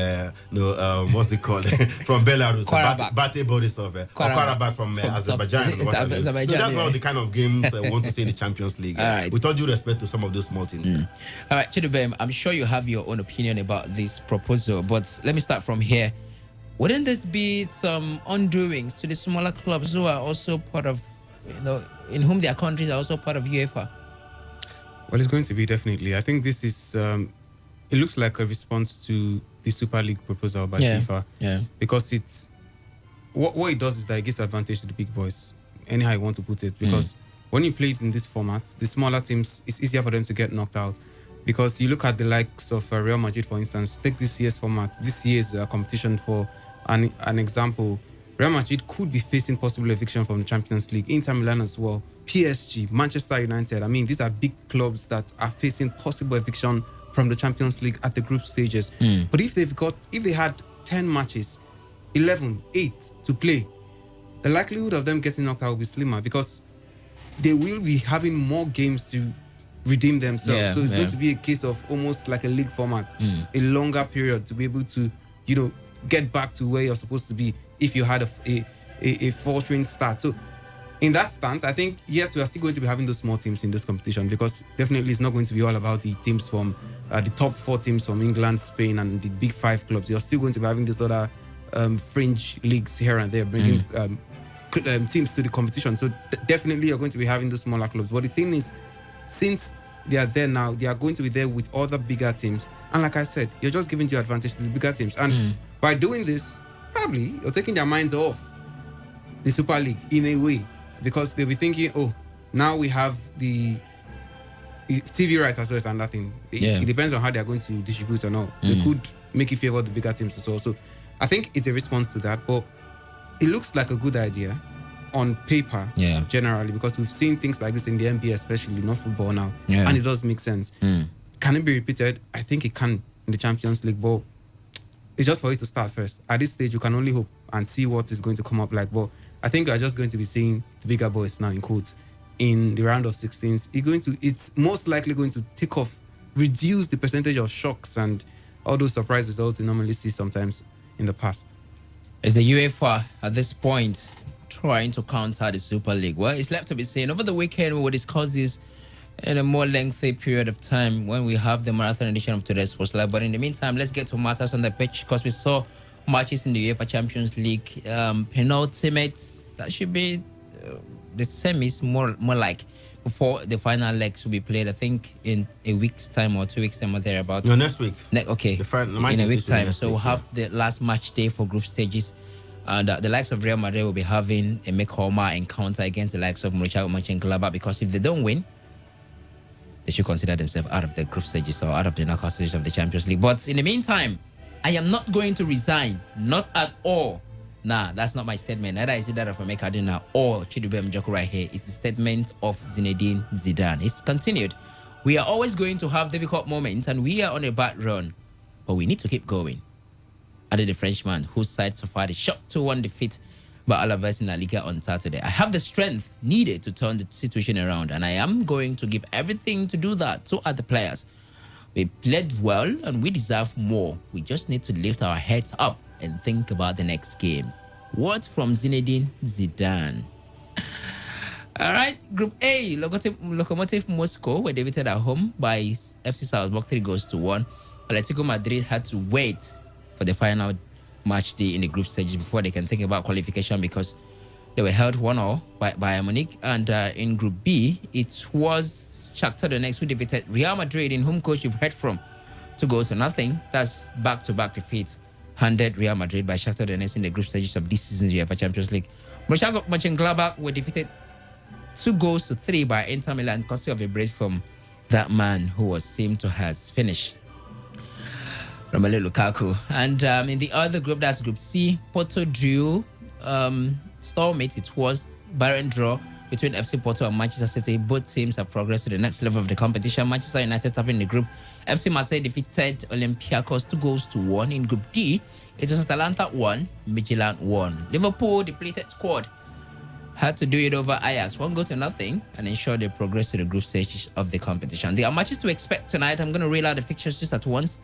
what's it called from Belarus, Bate Borisov, or Karabakh from Azerbaijan. That's not the kind of games we want to see in the Champions League. With all due respect to some of those small teams. All right, Chidubem, I'm sure you have your own opinion about this proposal, but let me start from here. Wouldn't this be some undoings to the smaller clubs who are also part of, you know, in whom their countries are also part of UEFA? Well, it's going to be, definitely. I think this is, it looks like a response to the Super League proposal by FIFA. Because it's, what it does is that it gives advantage to the big boys, anyhow you want to put it. Because when you play it in this format, the smaller teams, it's easier for them to get knocked out. Because you look at the likes of Real Madrid, for instance, take this year's format, this year's competition for an example. Real Madrid could be facing possible eviction from the Champions League, Inter Milan as well, PSG, Manchester United. I mean, these are big clubs that are facing possible eviction from the Champions League at the group stages. But if they had 10 matches, 8 to play, the likelihood of them getting knocked out will be slimmer, because they will be having more games to redeem themselves. So it's going to be a case of almost like a league format, a longer period to be able to, you know, get back to where you're supposed to be if you had a faltering start. So in that stance, I think, yes, we are still going to be having those small teams in this competition, because definitely it's not going to be all about the teams from the top 4 teams from England, Spain, and the big 5 clubs. You're still going to be having these other fringe leagues here and there, bringing teams to the competition. So definitely you're going to be having those smaller clubs. But the thing is, since they are there now, they are going to be there with other bigger teams. And like I said, you're just giving the advantage to the bigger teams. And by doing this, probably you're taking their minds off the Super League in a way, because they'll be thinking, oh, now we have the TV rights as well as another thing. It depends on how they're going to distribute or not. They could make it favor the bigger teams as well. So I think it's a response to that. But it looks like a good idea on paper, generally, because we've seen things like this in the NBA, especially, not football now. And it does make sense. Can it be repeated? I think it can in the Champions League, but it's just for it to start first. At this stage, you can only hope and see what is going to come up like. But I think we're just going to be seeing the bigger boys now, in quotes, in the round of 16s. It's most likely going to take off, reduce the percentage of shocks and all those surprise results we normally see sometimes in the past. Is the UEFA at this point trying to counter the Super League? Well, it's left to be seen. Over the weekend, we will discuss this in a more lengthy period of time when we have the marathon edition of today's Sports Live. But in the meantime, let's get to matters on the pitch, because we saw matches in the UEFA Champions League, penultimates. That should be the semis, more like, before the final legs will be played. I think in a week's time or 2 weeks' time or thereabouts. No, next week. Okay, in a week's time. So we'll have the last match day for group stages. And the likes of Real Madrid will be having a make-or-ma encounter against the likes of Borussia Mönchengladbach, because if they don't win, they should consider themselves out of the group stages or out of the knockout stages of the Champions League. But in the meantime, I am not going to resign. Not at all. Nah, that's not my statement. Neither is it that of Emeka Adina or Chidubem Njoku right here. It's the statement of Zinedine Zidane. It's continued. We are always going to have difficult moments, and we are on a bad run. But we need to keep going. Added the Frenchman, whose side suffered a shock 2-1 defeat by Alaves in La Liga on Saturday. I have the strength needed to turn the situation around, and I am going to give everything to do that. So are the players. We played well, and we deserve more. We just need to lift our heads up and think about the next game. Words from Zinedine Zidane. All right, Group A, Lokomotiv Moscow were defeated at home by FC Salzburg 3-1. Atletico Madrid had to wait for the final match day in the group stages before they can think about qualification, because they were held 1-0 by Bayern Munich. And in Group B, it was Shakhtar Donetsk who defeated Real Madrid, in whom coach you've heard from, 2-0. That's back-to-back defeats handed Real Madrid by Shakhtar Donetsk in the group stages of this season's UEFA Champions League. Borussia Mönchengladbach were defeated 2-3 by Inter Milan, courtesy of a brace from that man who was seemed to has finished, Romelu Lukaku. And in the other group, that's Group C, Porto drew stalemate. It was barren draw between FC Porto and Manchester City. Both teams have progressed to the next level of the competition. Manchester United top in the group. FC Marseille defeated Olympiacos 2-1. In Group D, it was Atalanta 1, Midtjylland 1. Liverpool, depleted squad, had to do it over Ajax 1-0 and ensure they progress to the group stages of the competition. There are matches to expect tonight. I'm going to reel out the fixtures just at once.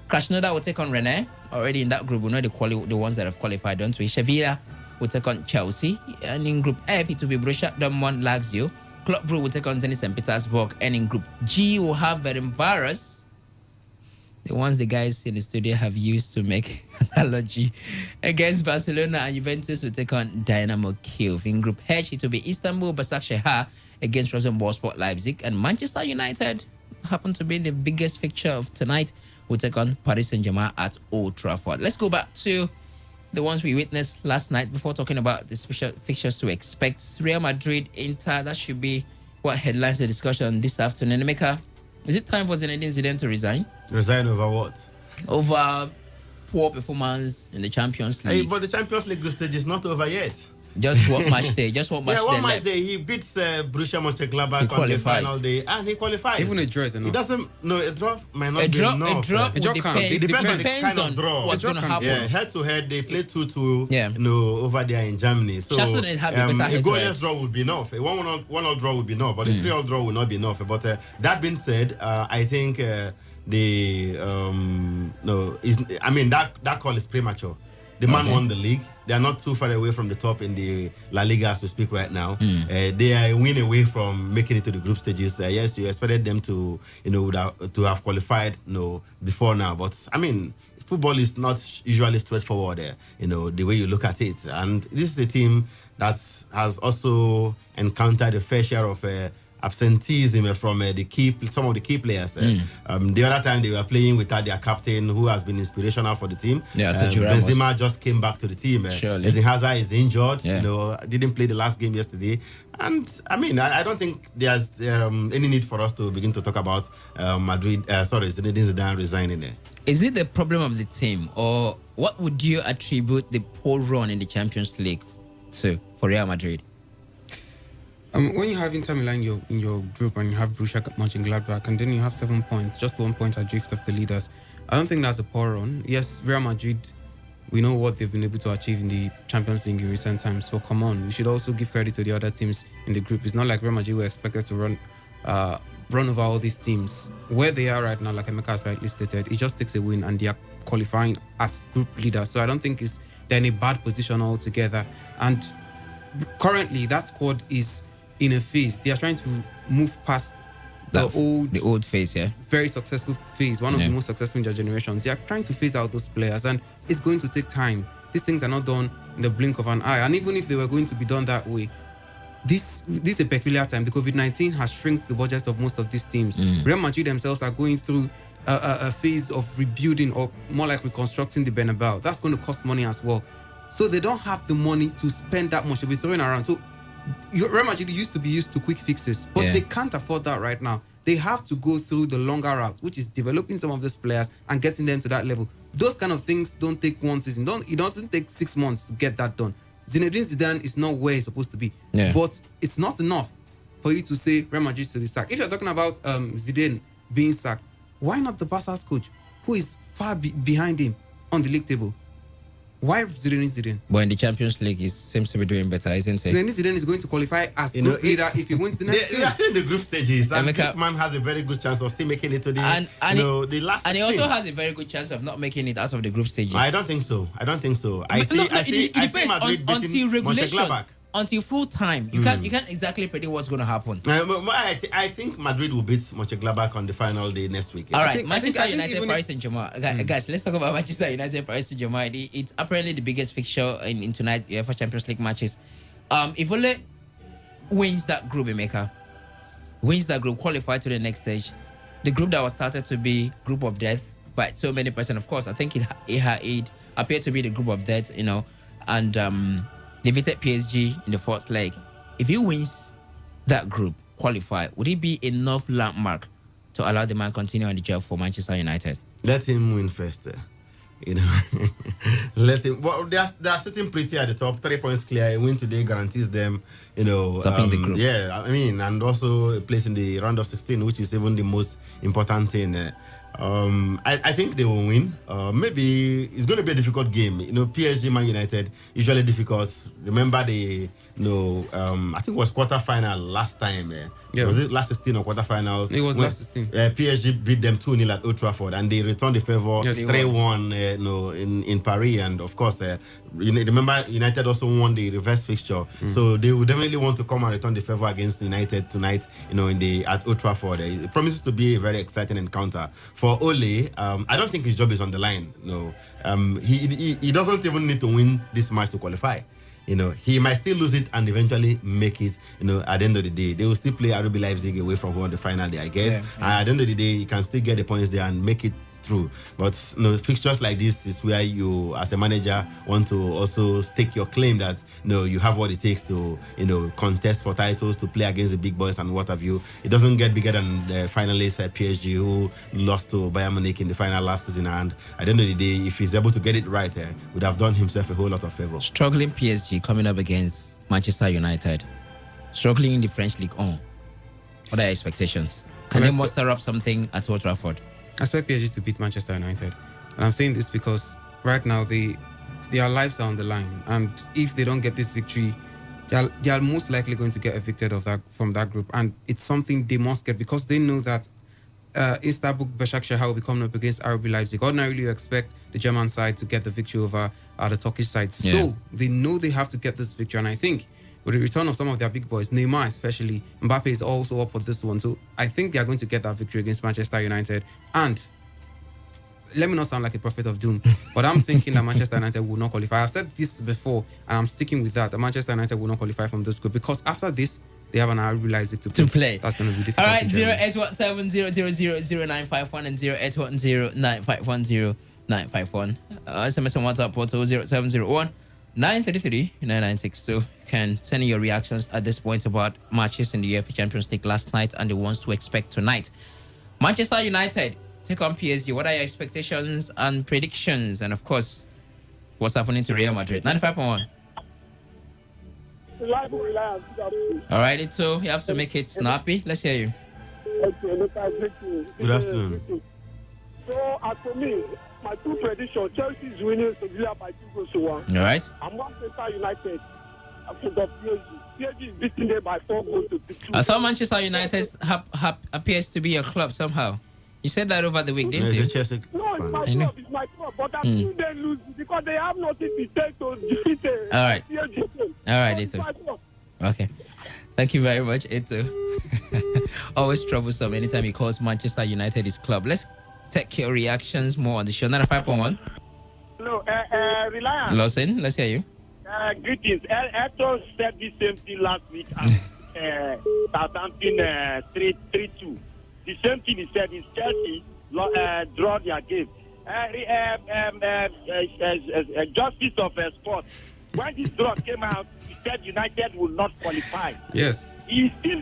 Krasnodar will take on Rennes. Already in that group, we know the ones that have qualified, don't we? Sevilla will take on Chelsea. And in Group F, it will be Borussia Dortmund, Lazio. Club Brugge will take on Zenit St. Petersburg. And in Group G, we'll have Ferencváros, the ones the guys in the studio have used to make analogy, against Barcelona, and Juventus will take on Dynamo Kyiv. In Group H, it will be Istanbul Başakşehir against Rosenborg Leipzig. And Manchester United happen to be the biggest fixture of tonight. We'll take on Paris Saint-Germain at Old Trafford. Let's go back to the ones we witnessed last night before talking about the special fixtures to expect. Real Madrid, Inter, that should be what headlines the discussion this afternoon. Emeka, is it time for Zinedine Zidane to resign? Resign over what? Over poor performance in the Champions League. Hey, but the Champions League group stage is not over yet. Just one match day. Just one match day. Yeah, one match left. day. He beats Borussia Mönchengladbach on the final day, and he qualifies. Even a draw is enough. It doesn't. No, a draw might not be enough. A draw It depends on the kind of draw. What's going to happen? Yeah, head to head, they play 2-2. Over there in Germany. So have a goalless draw would be enough. A 1-1 draw would be enough, but a 3-0 draw would not be enough. But that being said, I think that call is premature. The man won the league. They are not too far away from the top in the La Liga as we speak right now. They are a win away from making it to the group stages. Yes, you expected them to have qualified before now. But I mean, football is not usually straightforward. The way you look at it, and this is a team that has also encountered a fair share of absenteeism from some of the key players. The other time they were playing without their captain, who has been inspirational for the team. Benzema just came back to the team. Eden Hazard is injured. Didn't play the last game yesterday. And I mean, I don't think there's any need for us to begin to talk about Zinedine Zidane resigning there. Is it the problem of the team, or what would you attribute the poor run in the Champions League to for Real Madrid? When you have Inter Milan in your group and you have Borussia Mönchengladbach, and then you have 7 points, just 1 point adrift of the leaders, I don't think that's a poor run. Yes, Real Madrid, we know what they've been able to achieve in the Champions League in recent times. So come on, we should also give credit to the other teams in the group. It's not like Real Madrid were expected to run over all these teams. Where they are right now, like Emeka has rightly stated, it just takes a win and they are qualifying as group leaders. So I don't think they're in a bad position altogether. And currently, that squad is in a phase. They are trying to move past the old phase, very successful phase, one of the most successful in their generations. They are trying to phase out those players, and it's going to take time. These things are not done in the blink of an eye. And even if they were going to be done that way, this is a peculiar time. The COVID-19 has shrunk the budget of most of these teams. Real Madrid themselves are going through a phase of rebuilding, or more like reconstructing the Bernabeu. That's going to cost money as well. So they don't have the money to spend that much. They'll be throwing around. So Real Madrid used to be used to quick fixes, but they can't afford that right now. They have to go through the longer route, which is developing some of these players and getting them to that level. Those kind of things don't take one season. It doesn't take 6 months to get that done. Zinedine Zidane is not where he's supposed to be, but it's not enough for you to say Real Madrid should be sacked. If you're talking about Zidane being sacked, why not the Barca's coach, who is far behind him on the league table? Why Zidane? But in the Champions League, he seems to be doing better, isn't he? Zidane is going to qualify as group leader if he wins the next game. We are still in the group stages, and this man has a very good chance of still making it to the last 16. And he also has a very good chance of not making it out of the group stages. I don't think so. I see Madrid beating Mönchengladbach. Until full time, you can't exactly predict what's going to happen. I think Madrid will beat Mönchengladbach on the final day next week. All right, Manchester United, Paris Saint-Germain. Guys, let's talk about Manchester United, Paris Saint-Germain. It's apparently the biggest fixture in tonight's UEFA Champions League matches. If Ole wins that group, qualify to the next stage, the group that was started to be group of death by so many percent, of course, I think it appeared to be the group of death, and defeated PSG in the fourth leg. If he wins that group, qualify, would it be enough landmark to allow the man continue on the job for Manchester United? Let him win first. Let him. Well, they are sitting pretty at the top. 3 points clear. A win today guarantees them, topping the group. Yeah, I mean, and also a place in the round of 16, which is even the most important thing. I think they will win. Maybe it's going to be a difficult game. PSG, Man United, usually difficult. Remember I think it was quarterfinal last time. Was it last 16 or quarterfinals? It was last 16. PSG beat them 2-0 at Old Trafford, and they returned the favor 3-1 in Paris. And of course, remember United also won the reverse fixture, so they will definitely want to come and return the favor against United tonight. At Old Trafford, it promises to be a very exciting encounter for Ole. I don't think his job is on the line. He doesn't even need to win this match to qualify. He might still lose it and eventually make it. At the end of the day, they will still play RB Leipzig away from home on the final day, I guess. And at the end of the day, you can still get the points there and make it through. But fixtures like this is where you, as a manager, want to also stake your claim that you have what it takes to contest for titles, to play against the big boys and what have you. It doesn't get bigger than the finalists at PSG, who lost to Bayern Munich in the final last season. And at the end of the day, if he's able to get it right, would have done himself a whole lot of favor. Struggling PSG coming up against Manchester United, struggling in the French League on. What are your expectations? Can they muster up something at Old Trafford? I expect PSG to beat Manchester United. And I'm saying this because right now their lives are on the line. And if they don't get this victory, they are most likely going to get evicted from that group. And it's something they must get, because they know that Istanbul Başakşehir will be coming up against RB Leipzig. Ordinarily, you expect the German side to get the victory over the Turkish side. So they know they have to get this victory. And I think with the return of some of their big boys, Neymar especially, Mbappe is also up for this one. So I think they are going to get that victory against Manchester United. And let me not sound like a prophet of doom, but I'm thinking that Manchester United will not qualify. I've said this before, and I'm sticking with that Manchester United will not qualify from this group, because after this, they have an RB Leipzig to play. That's going to be difficult. All right, 08170000951 and 08109510951. SMS on WhatsApp portal 0701 933 9962. Can send your reactions at this point about matches in the UEFA Champions League last night and the ones to expect tonight. Manchester United take on PSG. What are your expectations and predictions? And of course, what's happening to Real Madrid? 95.1. All right, Ito, you have to make it snappy. Let's hear you. Good afternoon. So, as for me, my two predictions: Chelsea is winning Sevilla by 2-1. All right. And Manchester United after the PSG. PSG is beating them by 4-2. I thought Manchester United appears to be a club somehow. You said that over the week, didn't you? No, it's my club, but I'm seeing them lose because they have nothing to take to defeat PSG. All right, Ito. Okay. Thank you very much, Ito. Always troublesome anytime he calls Manchester United his club. Let's take your reactions more on the show. 95.1. Hello, Reliance. Lawson, let's hear you. Greetings. Eto said the same thing last week at Southampton 3-2. The same thing he said is Chelsea draw their game. Justice of Sport. When this draw came out, he said United will not qualify. Yes. He still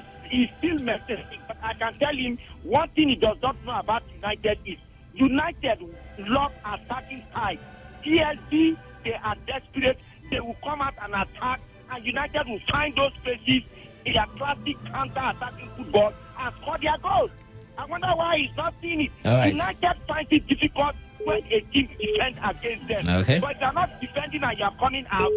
messes. But I can tell him one thing he does not know about United is United love attacking side. PSG, they are desperate. They will come out and attack, and United will find those spaces in their classic counter-attacking football and score their goals. I wonder why he's not seeing it. All right. United finds it difficult when a team defends against them. Okay. But if they're not defending and you're coming out,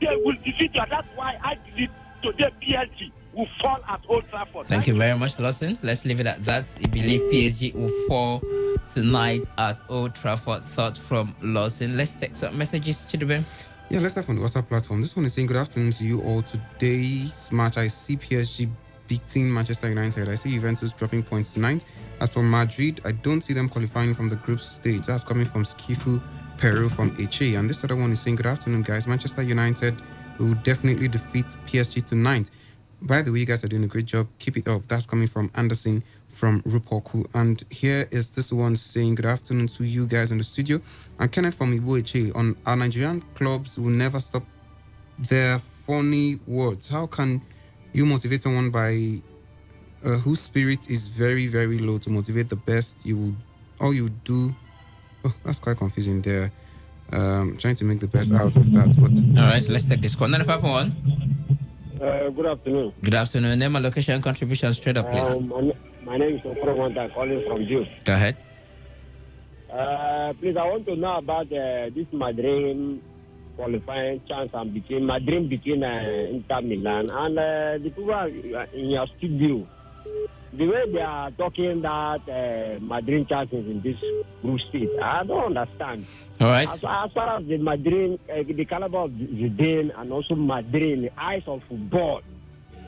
they will defeat you. That's why I believe today PSG will fall at Old Trafford. Thank you very much, Lawson. Let's leave it at that. I believe PSG will fall tonight at Old Trafford. Thought from Lawson. Let's take some messages to the bench. Yeah, let's start from the WhatsApp platform. This one is saying, good afternoon to you all. Today's match, I see PSG beating Manchester United. I see Juventus dropping points tonight. As for Madrid, I don't see them qualifying from the group stage. That's coming from Skifu Peru from Eche. And this other one is saying, good afternoon, guys. Manchester United will definitely defeat PSG tonight. By the way, you guys are doing a great job. Keep it up. That's coming from Anderson from Rupoku. And here is this one saying, good afternoon to you guys in the studio. And Kenneth from Ibueche. On our Nigerian clubs will never stop their funny words. How can you motivate someone by whose spirit is very, very low to motivate the best? All you do. Oh, that's quite confusing there. Trying to make the best out of that. But all right, so let's take this call. 95.1. Good afternoon. Good afternoon. Name and location contribution straight up, please. My name is Opromanta, calling from Jew. Go ahead. Please, I want to know about this Madrid qualifying chance and between Inter Milan and the people in your studio. The way they are talking that Madrid chances in this group stage, I don't understand. All right. As far as the Madrid, the caliber of Zidane and also Madrid in the eyes of football,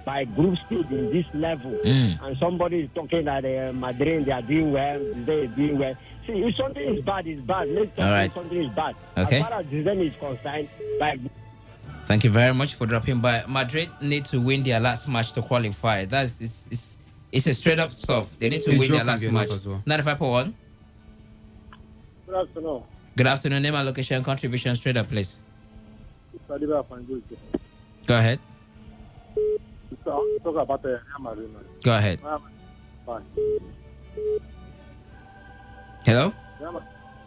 by group stage in this level, and somebody is talking that Madrid, they are doing well, they are doing well. See, if something is bad, it's bad. Let's talk if something is bad. Okay. As far as Zidane is concerned, by... Thank you very much for dropping by. Madrid need to win their last match to qualify. It's a straight up stuff. They need to win their last match. Well. 95.1. Good afternoon. Good afternoon. Name and location contribution straight up, please. Go ahead. Talk about the Go ahead. Hello?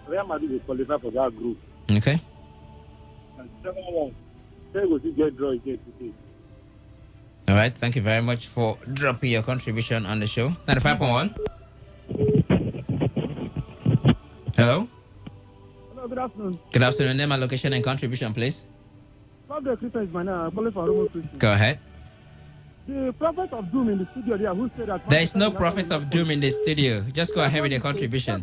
Real Madrid will qualify for that group. Okay. And second one, they will get draw again today. All right. Thank you very much for dropping your contribution on the show. 95.1. Hello? Hello, good afternoon. Good afternoon. Name and location and contribution, please. Prophet Christian is my name. I'm calling from Roman Christian. Go ahead. The prophet of doom in the studio there who said that... There is no prophet of doom in the studio. Just go ahead with your contribution.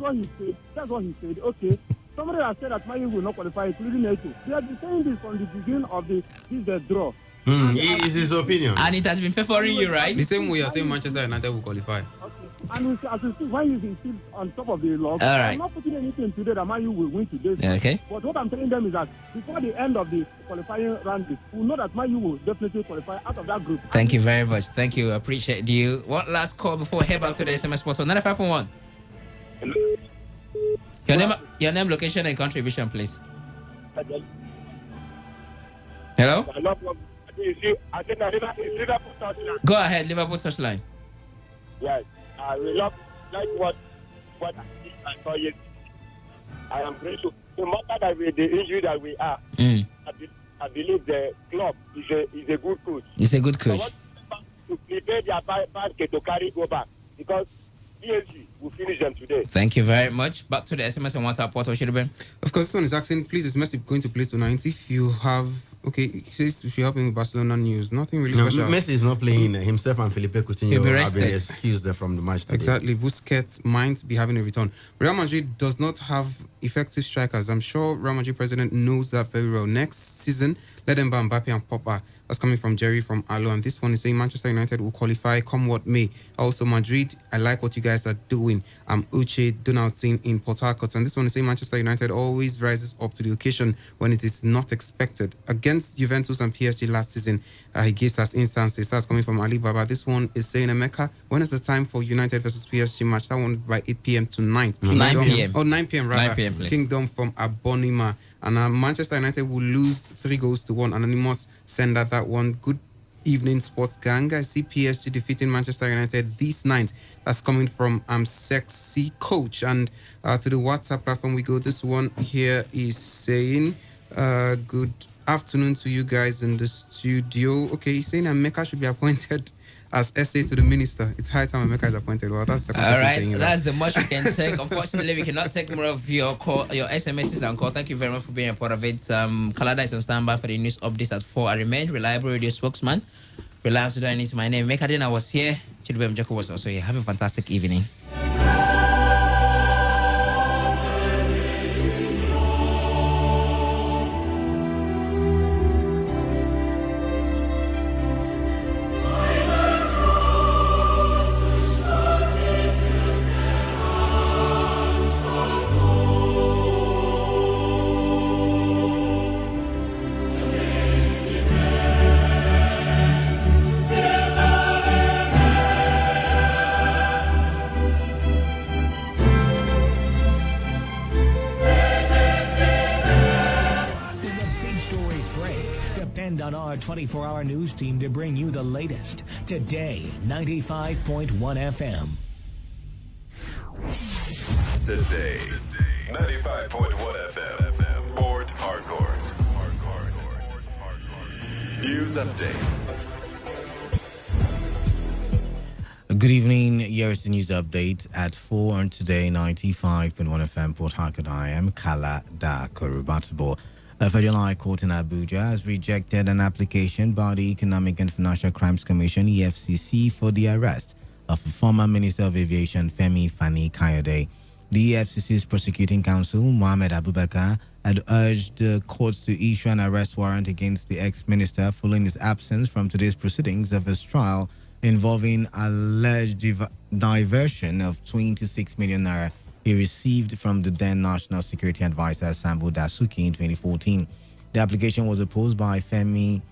That's what he said. Okay. Somebody has said that Man will not qualify, including NATO. They have been saying this from the beginning of this draw. It's his opinion. And it has been favoring you, right? The same way you're saying Manchester United will qualify. Okay. And as you see, when you sit on top of the log, All right. I'm not putting anything today that Man U will win today. Okay. But what I'm telling them is that before the end of the qualifying round, we'll know that Man U will definitely qualify out of that group. Thank you very much. Thank you. Appreciate you. One last call before we head back to the SMS Sport on 95.1. Your name, location, and contribution, please. Hello? Go ahead, Liverpool touchline. Yes, we love like what I saw yesterday. I am grateful. No matter that with the injury that we are, I believe the club is a good coach. It's a good coach. I want to prepare their basket to carry go back because PSG will finish them today. Thank you very much. Back to the SMS and WhatsApp portal, should have been. Of course, this one is asking, please, is Messi going to play tonight? If you have, okay, he says if you help him with Barcelona news, nothing really special. Messi is not playing. Himself and Felipe Coutinho have been excused from the match today. Exactly. Busquets might be having a return. Real Madrid does not have effective strikers. I'm sure Real Madrid president knows that very well. Next season, let them buy Mbappe and Pogba. That's coming from Jerry from Alo. And this one is saying Manchester United will qualify come what may. Also, Madrid, I like what you guys are doing. I'm Uche Donaldson in Port Harcourt. And this one is saying Manchester United always rises up to the occasion when it is not expected. Against Juventus and PSG last season, he gives us instances. That's coming from Ali Baba. This one is saying, Emeka, when is the time for United versus PSG match? That one by 8 p.m. tonight. 9 p.m. Oh, 9 p.m. rather. 9 p.m. please. Kingdom from Abonima. And Manchester United will lose 3-1. Anonymous send that one. Good evening, sports gang. I see PSG defeating Manchester United this night. That's coming from Sexy Coach. And to the WhatsApp platform we go. This one here is saying, good afternoon to you guys in the studio. Okay, he's saying Emeka should be appointed as SA to the minister. It's high time Emeka is appointed. Well, that's the all right. That's the much we can take. Unfortunately, we cannot take more of your call, your SMSs and calls. Thank you very much for being a part of it. Kalada is on standby for the news updates at 4. I remain reliable radio spokesman. Relax Sudan is my name. Mekadina was here. Chidubem Joko was also here. Have a fantastic evening. Depend on our 24-hour news team to bring you the latest. Today, 95.1 FM. Today, 95.1 FM. Port Harcourt. News update. Good evening. Here's the news update at 4 on Today 95.1 FM Port Harcourt. I am Kala Da Korubatabo. A federal high court in Abuja has rejected an application by the Economic and Financial Crimes Commission (EFCC) for the arrest of former Minister of Aviation Femi Fani-Kayode. The EFCC's prosecuting counsel Mohammed Abubakar had urged the courts to issue an arrest warrant against the ex-minister following his absence from today's proceedings of his trial involving alleged diversion of 26 million naira he received from the then National Security Advisor Sambo Dasuki in 2014. The application was opposed by Femi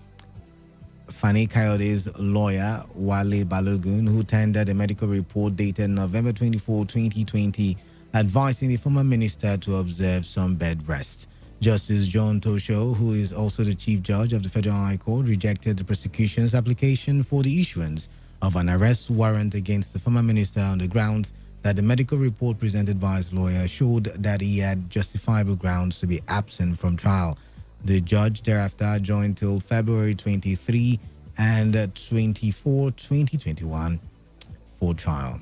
Fani-Kayode's lawyer, Wale Balogun, who tendered a medical report dated November 24, 2020, advising the former minister to observe some bed rest. Justice John Tosho, who is also the Chief Judge of the Federal High Court, rejected the prosecution's application for the issuance of an arrest warrant against the former minister on the grounds that the medical report presented by his lawyer showed that he had justifiable grounds to be absent from trial. The judge thereafter adjourned till February 23 and 24, 2021 for trial.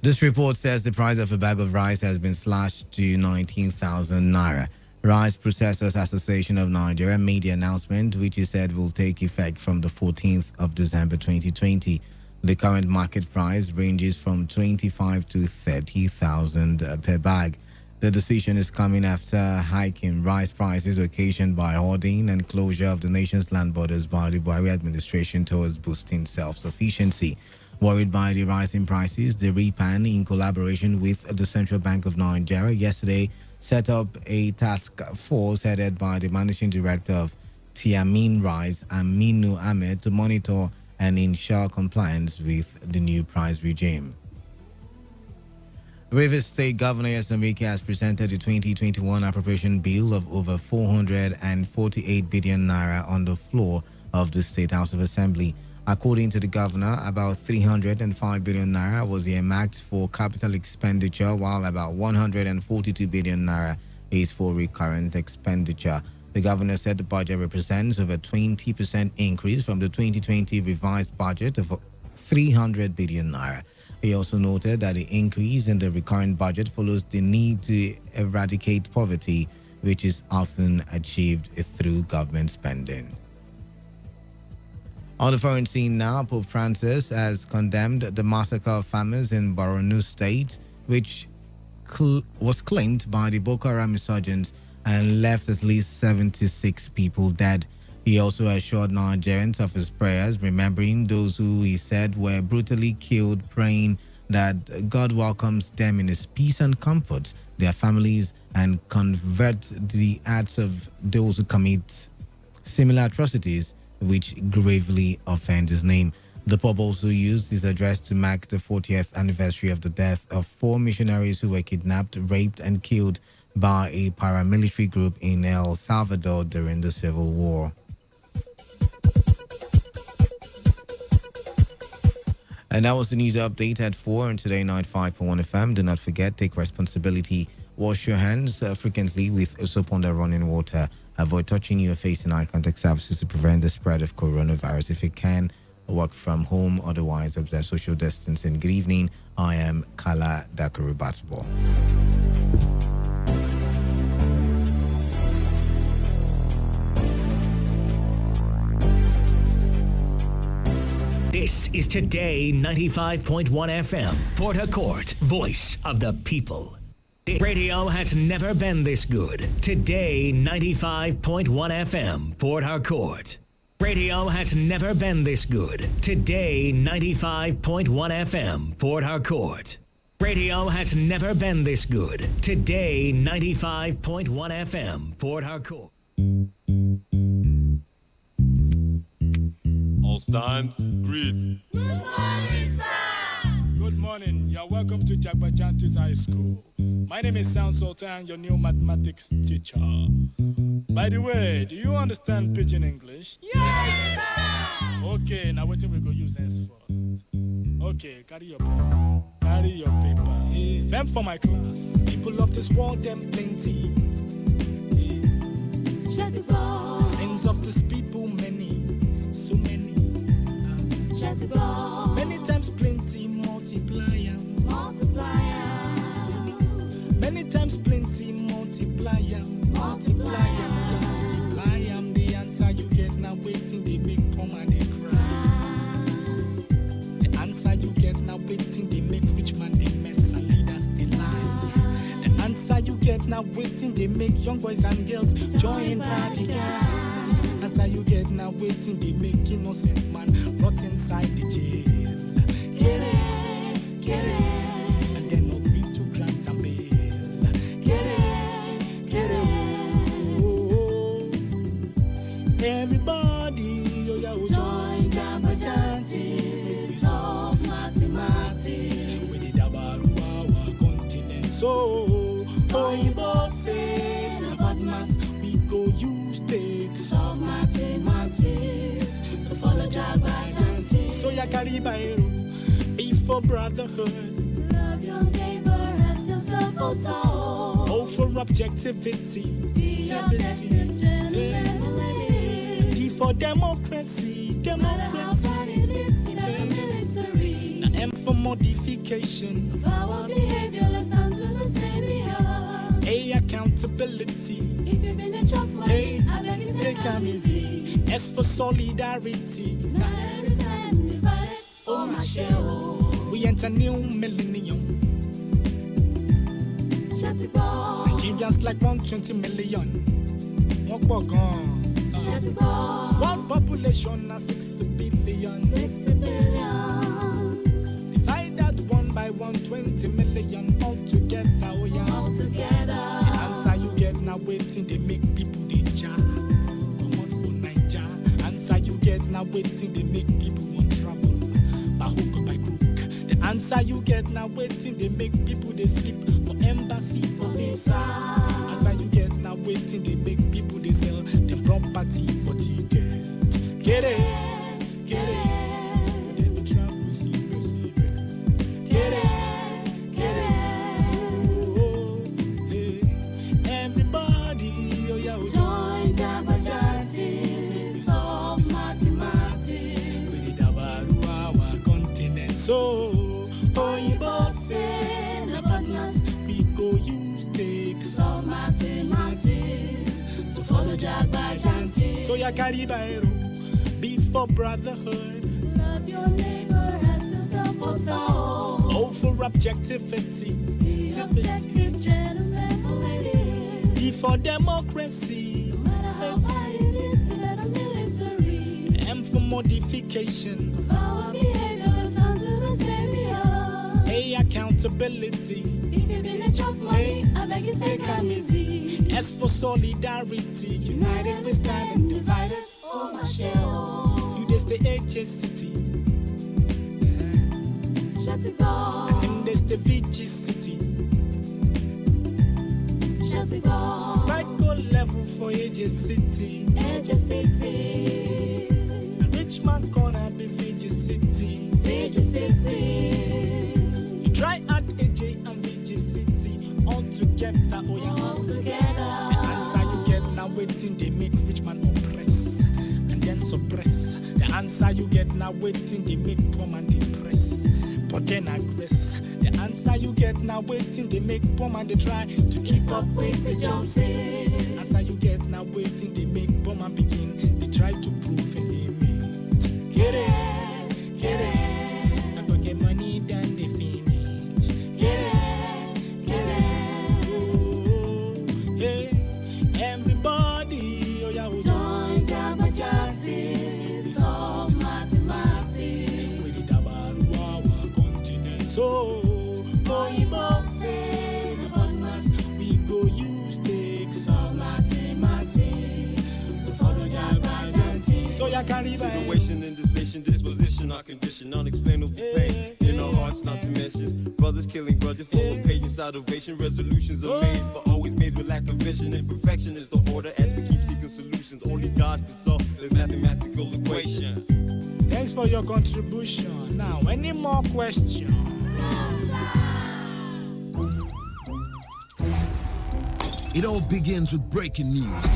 This report says the price of a bag of rice has been slashed to 19,000 naira. Rice Processors Association of Nigeria made the announcement, which he said will take effect from the 14th of December 2020. The current market price ranges from 25 to 30,000 per bag. The decision is coming after hiking rice prices occasioned by hoarding and closure of the nation's land borders by the Buhari administration towards boosting self-sufficiency. Worried by the rising prices, the REPAN, in collaboration with the Central Bank of Nigeria, yesterday set up a task force headed by the managing director of Tiamin Rice, Aminu Ahmed, to monitor and ensure compliance with the new price regime. Rivers State Governor Yasamiki has presented the 2021 appropriation bill of over 448 billion naira on the floor of the State House of Assembly. According to the governor, about 305 billion naira was earmarked for capital expenditure, while about 142 billion naira is for recurrent expenditure. The governor said the budget represents over 20% increase from the 2020 revised budget of 300 billion naira. He also noted that the increase in the recurrent budget follows the need to eradicate poverty, which is often achieved through government spending. On the foreign scene now, Pope Francis has condemned the massacre of farmers in Borno State, which was claimed by the Boko Haram insurgents and left at least 76 people dead. He also assured Nigerians of his prayers, remembering those who he said were brutally killed, praying that God welcomes them in his peace and comforts their families and convert the acts of those who commit similar atrocities which gravely offend his name. The Pope also used his address to mark the 40th anniversary of the death of 4 missionaries who were kidnapped, raped, and killed by a paramilitary group in El Salvador during the Civil War. And that was the news update at 4 on Today 95.1 FM. Do not forget, take responsibility. Wash your hands frequently with soap under running water. Avoid touching your face in eye contact surfaces to prevent the spread of coronavirus. If you can, work from home. Otherwise, observe social distancing. Good evening. I am Kala Dakarubatbo. This is Today 95.1 FM, Port Harcourt, voice of the people. Radio has never been this good. Today 95.1 FM, Port Harcourt. Radio has never been this good. Today 95.1 FM, Port Harcourt. Radio has never been this good. Today 95.1 FM, Port Harcourt. All stands, greet. Good morning, sir. Good morning. You're welcome to Jagbajantis High School. My name is Sound Sultan, your new mathematics teacher. By the way, do you understand Pidgin English? Yes, sir. Okay, now what we go use henceforth? Okay, carry your pen. Carry your paper. Them for my class. People of this world, them plenty. Sins of this people, many. So many. Many times plenty, multiplier. Many times plenty, multiplier. Multiply am the answer you get now waiting they make poor man they cry. The answer you get now waiting they make rich man they mess and leaders they lie. The answer you get now waiting they make young boys and girls join party gang. Answer you get now waiting they make innocent man rot inside the jail. Get it. And then agree to grant and bail. Get it. Everybody, oh yeah, join Jamba-Jantis, make we solve mathematics. We did our continent, so Oyinbo say about mass we go use take solve mathematics. So follow Jamba-Jantis. So ya carry Bairo, be for brotherhood. Love your neighbor as yourself, oh for objectivity. Be objective, gentlemen. For democracy. Military. M for modification of our behavior, let's stand to the same behalf. Hey, accountability. If you been a chop money, Hey, I beg you take them easy. S for solidarity. United we stand divided. Oh my shell. We enter new millennium. Shatty ball. Nigerians like 120 million. One gone. Shatty ball. One population na 6 billion. 60 billion. Divide that one by 120 million all together. Oh yeah. All together. The answer you get now waiting they make people they jar. Come on for Niger. Answer you get now waiting they make people want travel. By hook or by crook. The answer you get now waiting they make people they sleep for embassy for visa. Answer you get now waiting they make people they sell them property for ticket. Get it, get it. Then travel see. Get it, get it. Oh, hey. Everybody, oh yeah, Join Jabba solve mathematics. We need our continent. So, oh, you both say, na partners. we go use take Solve mathematics. So follow Jabba Janti. So ya carry be for brotherhood. Love your neighbor as yourself. Oh, for objectivity. Be objective, gentleman, lady. Be for democracy. No matter how high it is, the better military. M for modification. Of our behaviors onto the savior. A accountability. If you been a chop money, I beg you take them easy. S for solidarity. United we stand and divided. Oh my shell. You just the HSCity. Shut it down. And there's the VG City. Shut it down. Right go level for HSCity. City. Richmond corner be VG City. Major city. You try add AJ and VG City all together. Oh yeah. All together. The answer you get now waiting they make Richmond oppress and then suppress. The answer you get now waiting they make poor man depress. But then aggress. The answer you get now waiting they make poor man they try to keep up with the Joneses. Answer you get now waiting they make poor man begin. They try to prove a limit. Get it, get it. And forget money then they finish. Get it, get it. Oh, yeah. Everybody, oh yeah, oh, Join Jabba Janti. Solve mathematics. we did about our continent. So, oh, you both say the partners we go use take Solve mathematics. So follow Jabba Janti. so ya carry by. Situation in this nation, disposition, our condition, unexplainable pain in our hearts, not to mention brothers killing brothers, full of patience, salvation, resolutions are made, but always made with lack of vision. Imperfection is the order as we keep seeking solutions. Only God can solve this mathematical equation. Thanks for your contribution. Now, any more questions? It all begins with breaking news.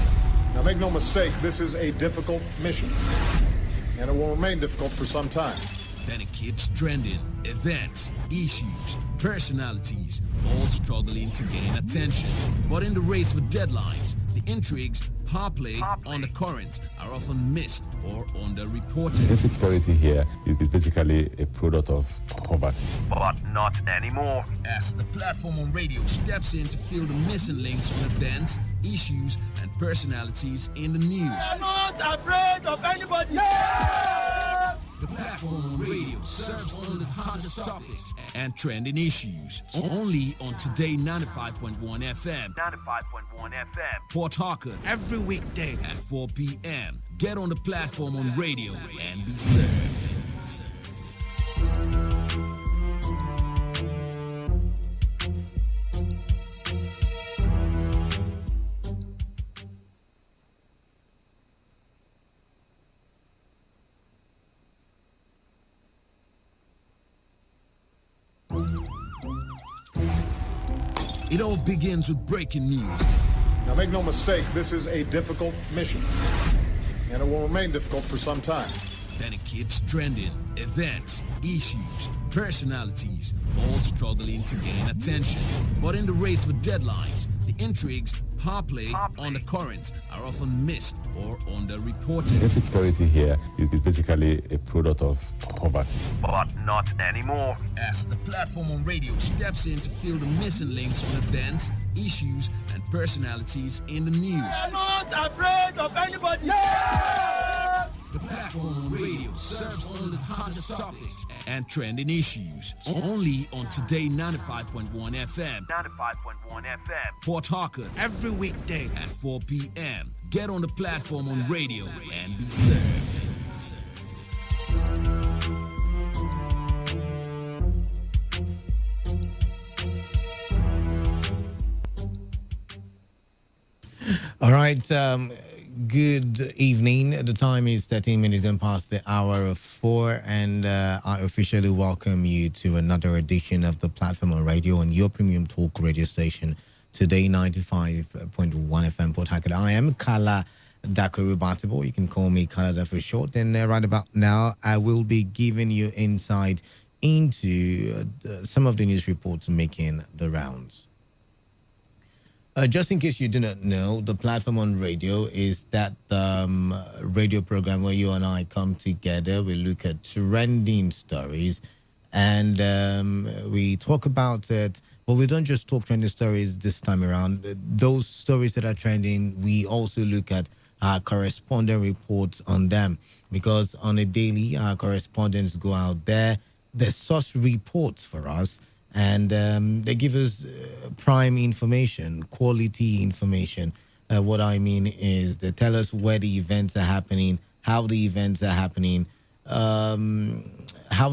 Now, make no mistake, this is a difficult mission, and it will remain difficult for some time. Then it keeps trending. Events, issues, personalities, all struggling to gain attention. But in the race for deadlines, the intrigues, power play, undercurrents are often missed or underreported. Insecurity here is basically a product of poverty. But not anymore. As the platform on radio steps in to fill the missing links on events, issues, and personalities in the news. I'm not afraid of anybody. The platform on radio serves only the hottest topics and trending issues. Only on Today 95.1 FM. 95.1 FM. Port Harcourt. Every weekday at 4 p.m. Get on the platform on radio and be served. It all begins with breaking news. Now, make no mistake, this is a difficult mission, and it will remain difficult for some time. Then it keeps trending. Events, issues, personalities, all struggling to gain attention. But in the race for deadlines, the intrigues, power play, undercurrents are often missed or underreported. Insecurity here is basically a product of poverty. But not anymore. As the platform on radio steps in to fill the missing links on events, issues, and personalities in the news. I'm not afraid of anybody. The platform on radio serves only the hottest topics and trending issues. Only on Today 95.1 FM. 95.1 FM. Port Harcourt. Every weekday at 4 p.m. Get on the platform on radio and be served. All right. Good evening. The time is 13 minutes gone past the hour of 4, and I officially welcome you to another edition of the platform on radio on your premium talk radio station, Today 95.1 FM Port Harcourt. I am Kala Dakurubatibo. You can call me Kala for short. And right about now, I will be giving you insight into some of the news reports making the rounds. Just in case you do not know, the platform on radio is that radio program where you and I come together. We look at trending stories and we talk about it. But we don't just talk trending stories this time around. Those stories that are trending, we also look at our correspondent reports on them. Because on a daily, our correspondents go out there. They source reports for us. And they give us prime information, quality information. What I mean is they tell us where the events are happening, how the events are happening, how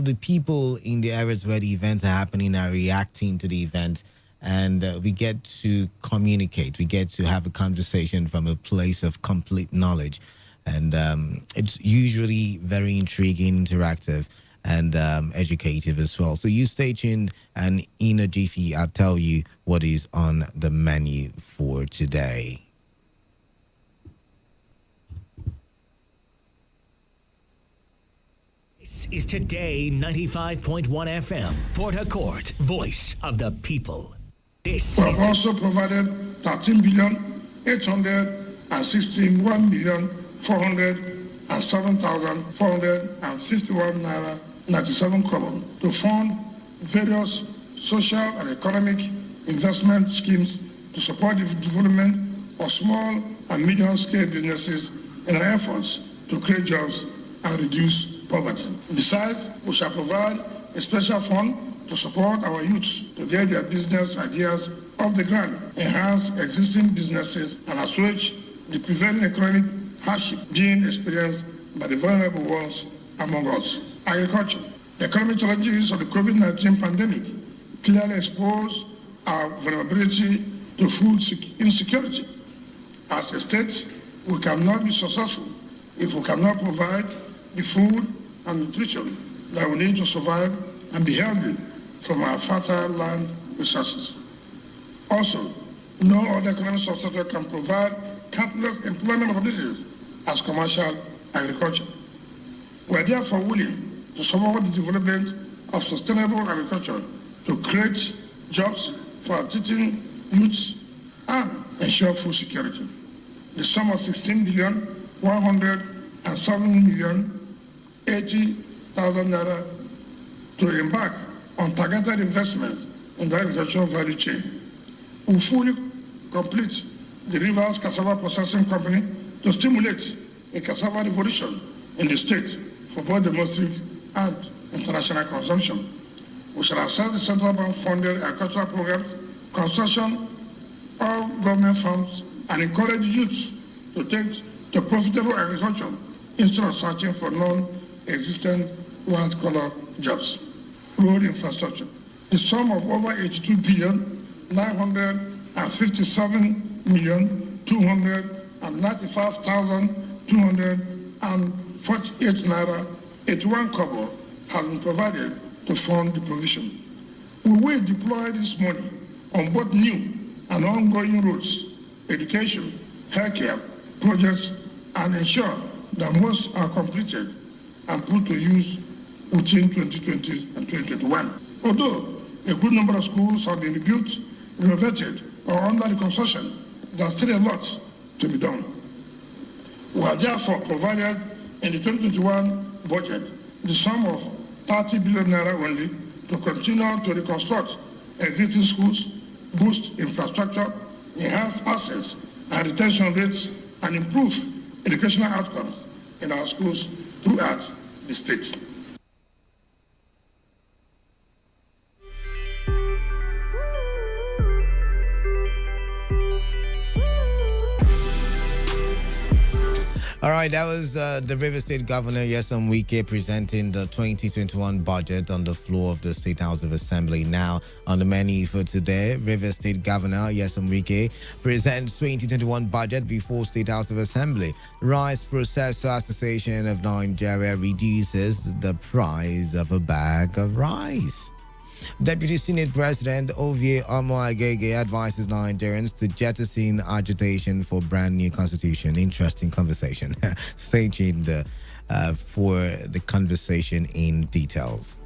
the people in the areas where the events are happening are reacting to the event. And we get to communicate. We get to have a conversation from a place of complete knowledge. And it's usually very intriguing, interactive, and educative as well. So you stay tuned, and in a jiffy, I'll tell you what is on the menu for today. This is Today 95.1 FM, Port Harcourt, voice of the people. This we have also provided 13,861,407,461 naira 97 kobo to fund various social and economic investment schemes to support the development of small and medium-scale businesses in our efforts to create jobs and reduce poverty. Besides, we shall provide a special fund to support our youths to get their business ideas off the ground, enhance existing businesses, and assuage the prevailing economic hardship being experienced by the vulnerable ones among us. Agriculture. The economic challenges of the COVID-19 pandemic clearly expose our vulnerability to food insecurity. As a state, we cannot be successful if we cannot provide the food and nutrition that we need to survive and be healthy from our fertile land resources. Also, no other economic subsector can provide countless employment opportunities as commercial agriculture. We are therefore willing to support the development of sustainable agriculture to create jobs for our teaching youths and ensure food security. The sum of 16,107,080,000 naira to embark on targeted investments in the agricultural value chain. We fully complete the Rivers Cassava Processing Company to stimulate a cassava revolution in the state for both domestic and international consumption. We shall assess the central bank funded agricultural programs, construction of government farms, and encourage youths to take to profitable agriculture instead of searching for non-existent white-collar jobs. Road infrastructure. The sum of over 82,957,295,248 naira 81 kobo has been provided to fund the provision. We will deploy this money on both new and ongoing roads, education, healthcare projects, and ensure that most are completed and put to use within 2020 and 2021. Although a good number of schools have been rebuilt, renovated, or under the concession, there's still a lot to be done. We have therefore provided in the 2021 budget the sum of 30 billion naira only to continue to reconstruct existing schools, boost infrastructure, enhance access and retention rates, and improve educational outcomes in our schools throughout the state. All right, that was the River State Governor, Nyesom Wike, presenting the 2021 budget on the floor of the State House of Assembly. Now, on the menu for today, River State Governor Nyesom Wike presents 2021 budget before State House of Assembly. Rice Processor Association of Nigeria reduces the price of a bag of rice. Deputy Senate President Ovie Omoagege advises Nigerians to jettison agitation for brand new constitution. Interesting conversation. Stay tuned for the conversation in details.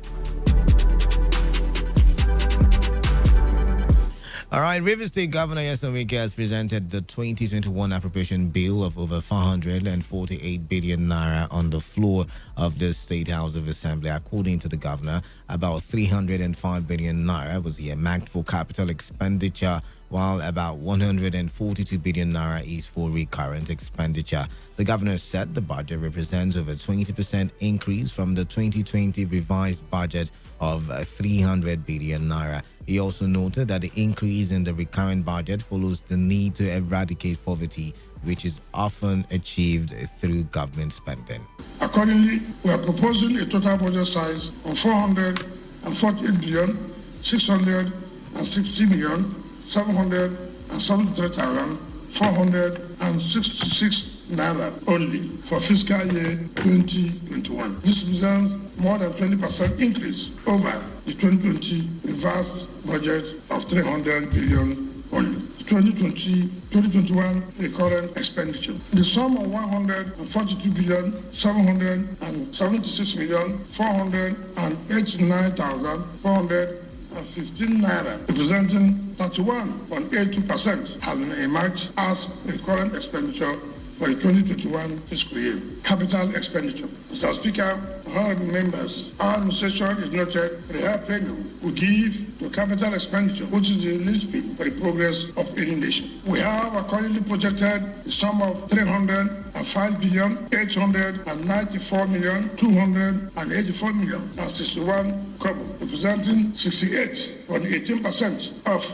All right, River State Governor Nyesom Wike has presented the 2021 appropriation bill of over 448 billion naira on the floor of the State House of Assembly. According to the governor, about 305 billion naira was earmarked for capital expenditure, while about 142 billion naira is for recurrent expenditure. The governor said the budget represents over 20% increase from the 2020 revised budget of 300 billion naira. He also noted that the increase in the recurrent budget follows the need to eradicate poverty, which is often achieved through government spending. Accordingly, we are proposing a total budget size of 448 billion 660 million 773,466 naira only for fiscal year 2021. This represents more than 20% increase over the 2020 revised budget of 300 billion only. 2021 recurrent expenditure. The sum of 142 billion 776 million 489,415 naira, representing 31.82%, has been earmarked as recurrent expenditure for the 2021 fiscal year. Capital expenditure. Mr. Speaker, honorable members, our administration is noted for the high premium we give to capital expenditure, which is the linchpin for the progress of any nation. We have accordingly projected the sum of 305 billion 894 million 284 million and 61 kobo, representing 68.18% of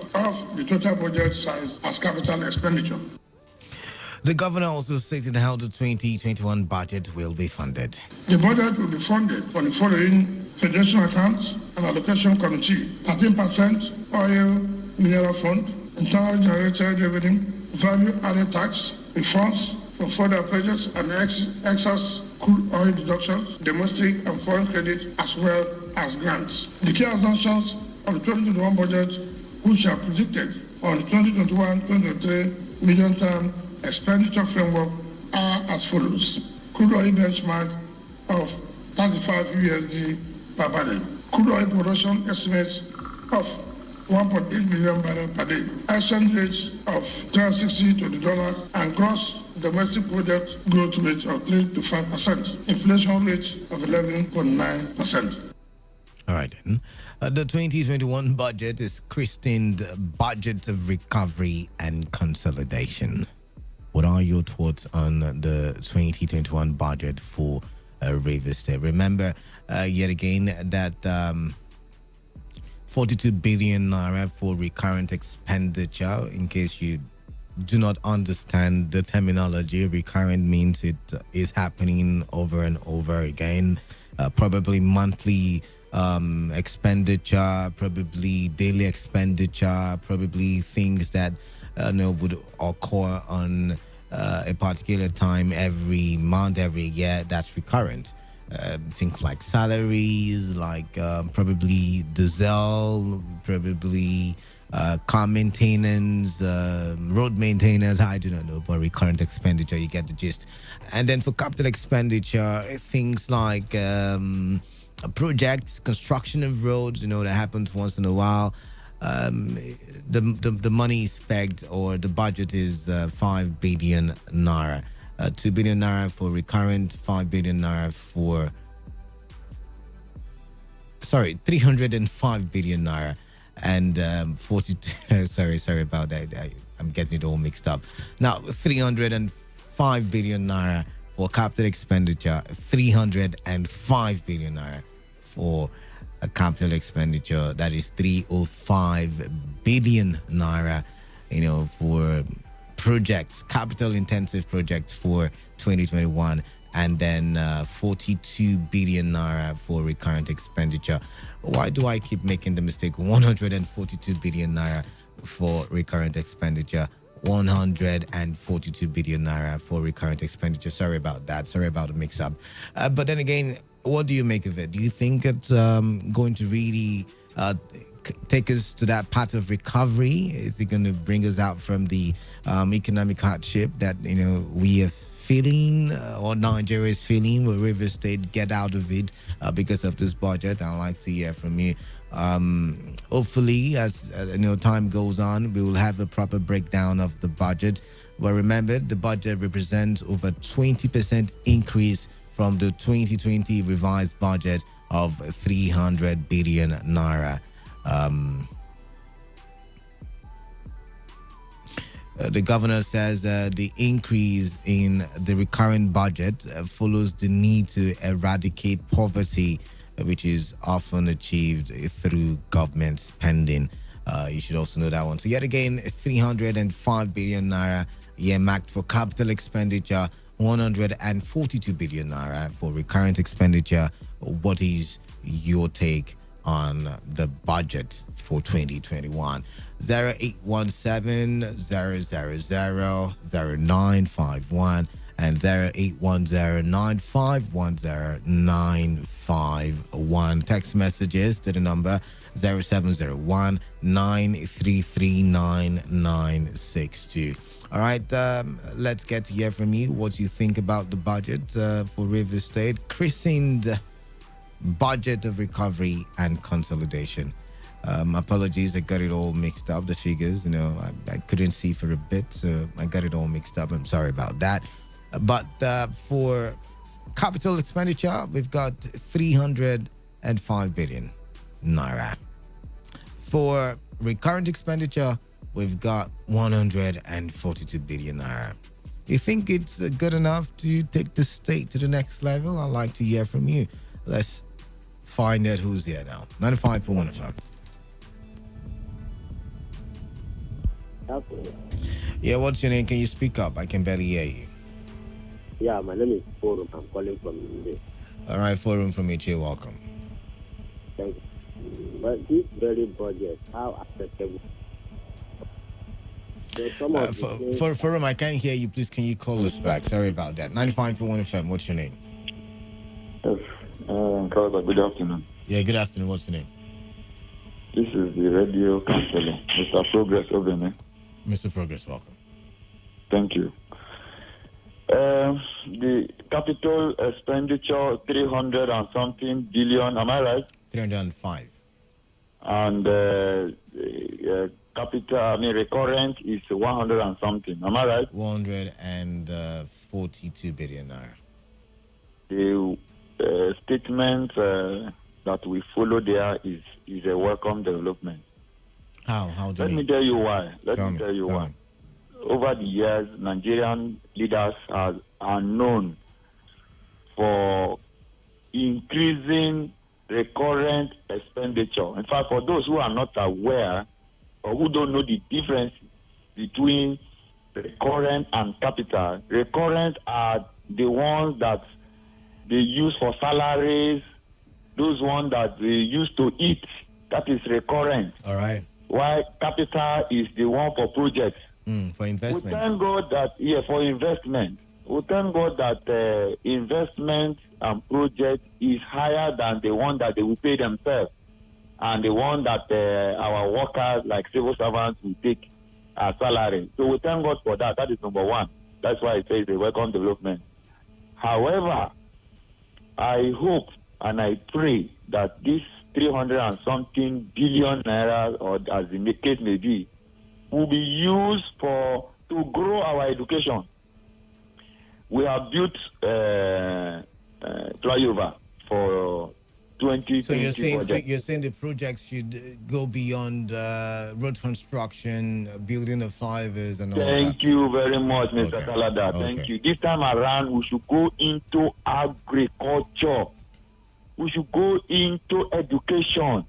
the total budget size as capital expenditure. The governor also stated how the 2021 budget will be funded. The budget will be funded from the following: Federation Accounts and Allocation Committee, 13% Oil Mineral Fund, Internal Generated Revenue, Value Added Tax, refunds for further purchase and excess crude oil deductions, domestic and foreign credit, as well as grants. The key assumptions of the 2021 budget, which are predicted on the 2021-2023 medium-term expenditure framework, are as follows: crude oil benchmark of 35 USD per barrel, crude oil production estimates of 1.8 million barrels per day, exchange rate of 360 to the dollar, and gross domestic product growth rate of 3 to 5%, inflation rate of 11.9%. All right, then. The 2021 budget is christened Budget of Recovery and Consolidation. What are your thoughts on the 2021 budget for Rivers State? Remember, yet again, that 42 billion naira for recurrent expenditure. In case you do not understand the terminology, recurrent means it is happening over and over again, probably monthly expenditure, probably daily expenditure, probably things that would occur on a particular time every month, every year. That's recurrent. Things like salaries, like probably diesel, probably car maintenance, road maintenance. I do not know, but recurrent expenditure, you get the gist. And then for capital expenditure, things like projects, construction of roads, that happens once in a while. the money is pegged, or the budget is 5 billion naira. 2 billion naira for recurrent, 5 billion naira for 305 billion naira, and 42 sorry about that, I'm getting it all mixed up now. 305 billion naira for capital expenditure, 305 billion naira for a capital expenditure, that is 305 billion naira, for projects, capital intensive projects for 2021, and then 42 billion naira for recurrent expenditure. Why do I keep making the mistake? 142 billion naira for recurrent expenditure, 142 billion naira for recurrent expenditure. Sorry about that. Sorry about the mix up. But then again, what do you make of it? Do you think it's going to really take us to that path of recovery? Is it going to bring us out from the economic hardship that we are feeling, or Nigeria is feeling? Will River State get out of it because of this budget? I'd like to hear from you. Hopefully, as time goes on, we will have a proper breakdown of the budget. But remember, the budget represents over 20% increase from the 2020 revised budget of 300 billion naira. The governor says the increase in the recurrent budget follows the need to eradicate poverty, which is often achieved through government spending. You should also know that one. So yet again, 305 billion naira earmarked for capital expenditure, 142 billion naira for recurrent expenditure. What is your take on the budget for 2021? 0817 000 0951 and 0810-951-0951. Text messages to the number 0701 933 9962. All right, let's get to hear from you what you think about the budget for River State, christened Budget of Recovery and Consolidation. Apologies, I got it all mixed up, the figures. I couldn't see for a bit, so I got it all mixed up. I'm sorry about that. But for capital expenditure, we've got 305 billion naira. For recurrent expenditure, we've got 142 billion naira. Do you think it's good enough to take the state to the next level? I'd like to hear from you. Let's find out who's here now. 95.1fm. Yeah, what's your name? Can you speak up? I can barely hear you. Yeah, my name is Forum. I'm calling from India. All right, Forum from Ichi, welcome. Thank you. But this very budget, how acceptable? So Forum, I can't hear you. Please, can you call us back? Sorry about that. 95.1fm, what's your name? Good afternoon. Yeah, good afternoon. What's your name? This is the radio counselor, Mr. Progress Obene. Mr. Progress, welcome. Thank you. The capital expenditure, 300 and something billion, am I right? 305. And recurrent is 100 and something, am I right? 142 billion naira. The statement that we follow there is a welcome development. How do Let me tell you why. Let me tell you why. Over the years, Nigerian leaders are known for increasing recurrent expenditure. In fact, for those who are not aware or who don't know the difference between recurrent and capital, recurrent are the ones that they use for salaries, those ones that they use to eat, that is recurrent. All right. While capital is the one for projects. For investment. We thank God that, for investment. We thank God that investment and project is higher than the one that they will pay themselves and the one that our workers, like civil servants, will take as salary. So we thank God for that. That is number one. That's why it says a welcome development. However, I hope and I pray that this 300 and something billion naira, or as the case may be, will be used to grow our education. We have built flyover for 2020. So you're saying the projects should go beyond road construction, building of flyovers, and all that. Thank you very much, Mr. Kalada. Okay. Thank you. This time around, we should go into agriculture. We should go into education.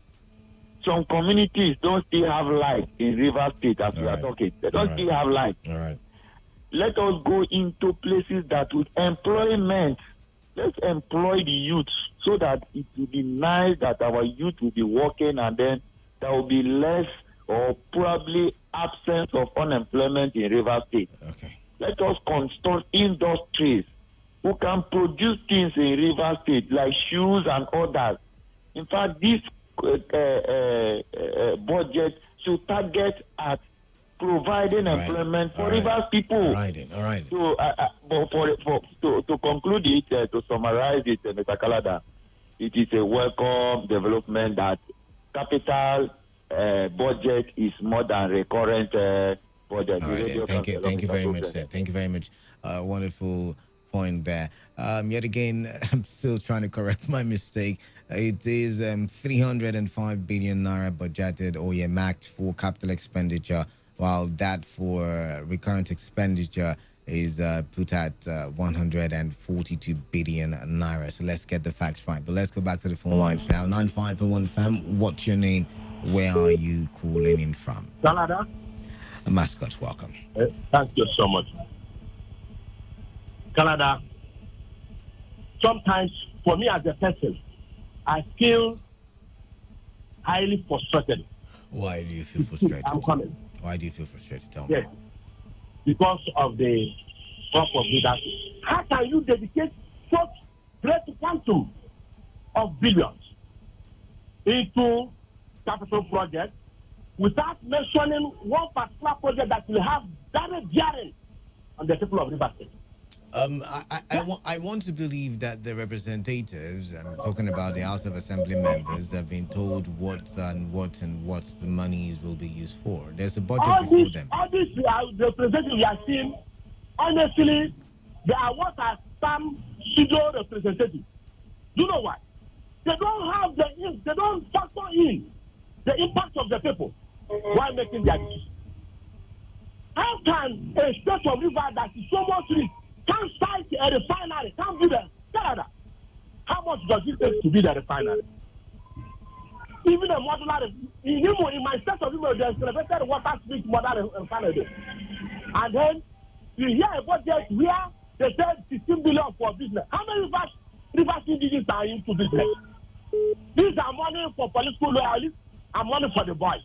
Some communities don't still have light in River State as we are talking. They don't still have light. All right. Let us go into places that with employment. Let's employ the youth so that it will be nice that our youth will be working, and then there will be less or probably absence of unemployment in River State. Okay. Let us construct industries who can produce things in River State like shoes and others. In fact, this budget should target at providing employment for Rivers people. All right. So, to conclude it, to summarize it, Mr. Kalada, it is a welcome development that capital budget is more than recurrent budget. All right, thank you very much, sir. Thank you very much. Wonderful point there. Yet again, I'm still trying to correct my mistake. It is 305 billion naira budgeted or earmarked for capital expenditure, while that for recurrent expenditure is put at 142 billion naira. So let's get the facts right. But let's go back to the phone lines now. 95.1fm. What's your name? Where are you calling in from? Canada. Mascot, welcome. Thank you so much. Canada, sometimes for me as a person, I feel highly frustrated. Why do you feel frustrated? I'm coming. Why do you feel frustrated? Tell me. Yes, because of the crop of leadership. How can you dedicate such great quantum of billions into capital projects without mentioning one particular project that will have direct bearing on the people of River State? I want to believe that the representatives, I'm talking about the House of Assembly members, have been told what the monies will be used for. There's a budget before them. All this representatives we are seeing, honestly, they are what are some pseudo representatives. You know why? They don't factor in the impact of the people while making their decisions. How can a state of river that is so much rich can site a refinery, can build a Canada? How much does it take to build a refinery? Even a modular, in my state of river, there's elevated water street model refinery. And then you hear a budget where they said 16 billion for business. How many rivers indigenous are into business? These are money for political loyalists and money for the boys.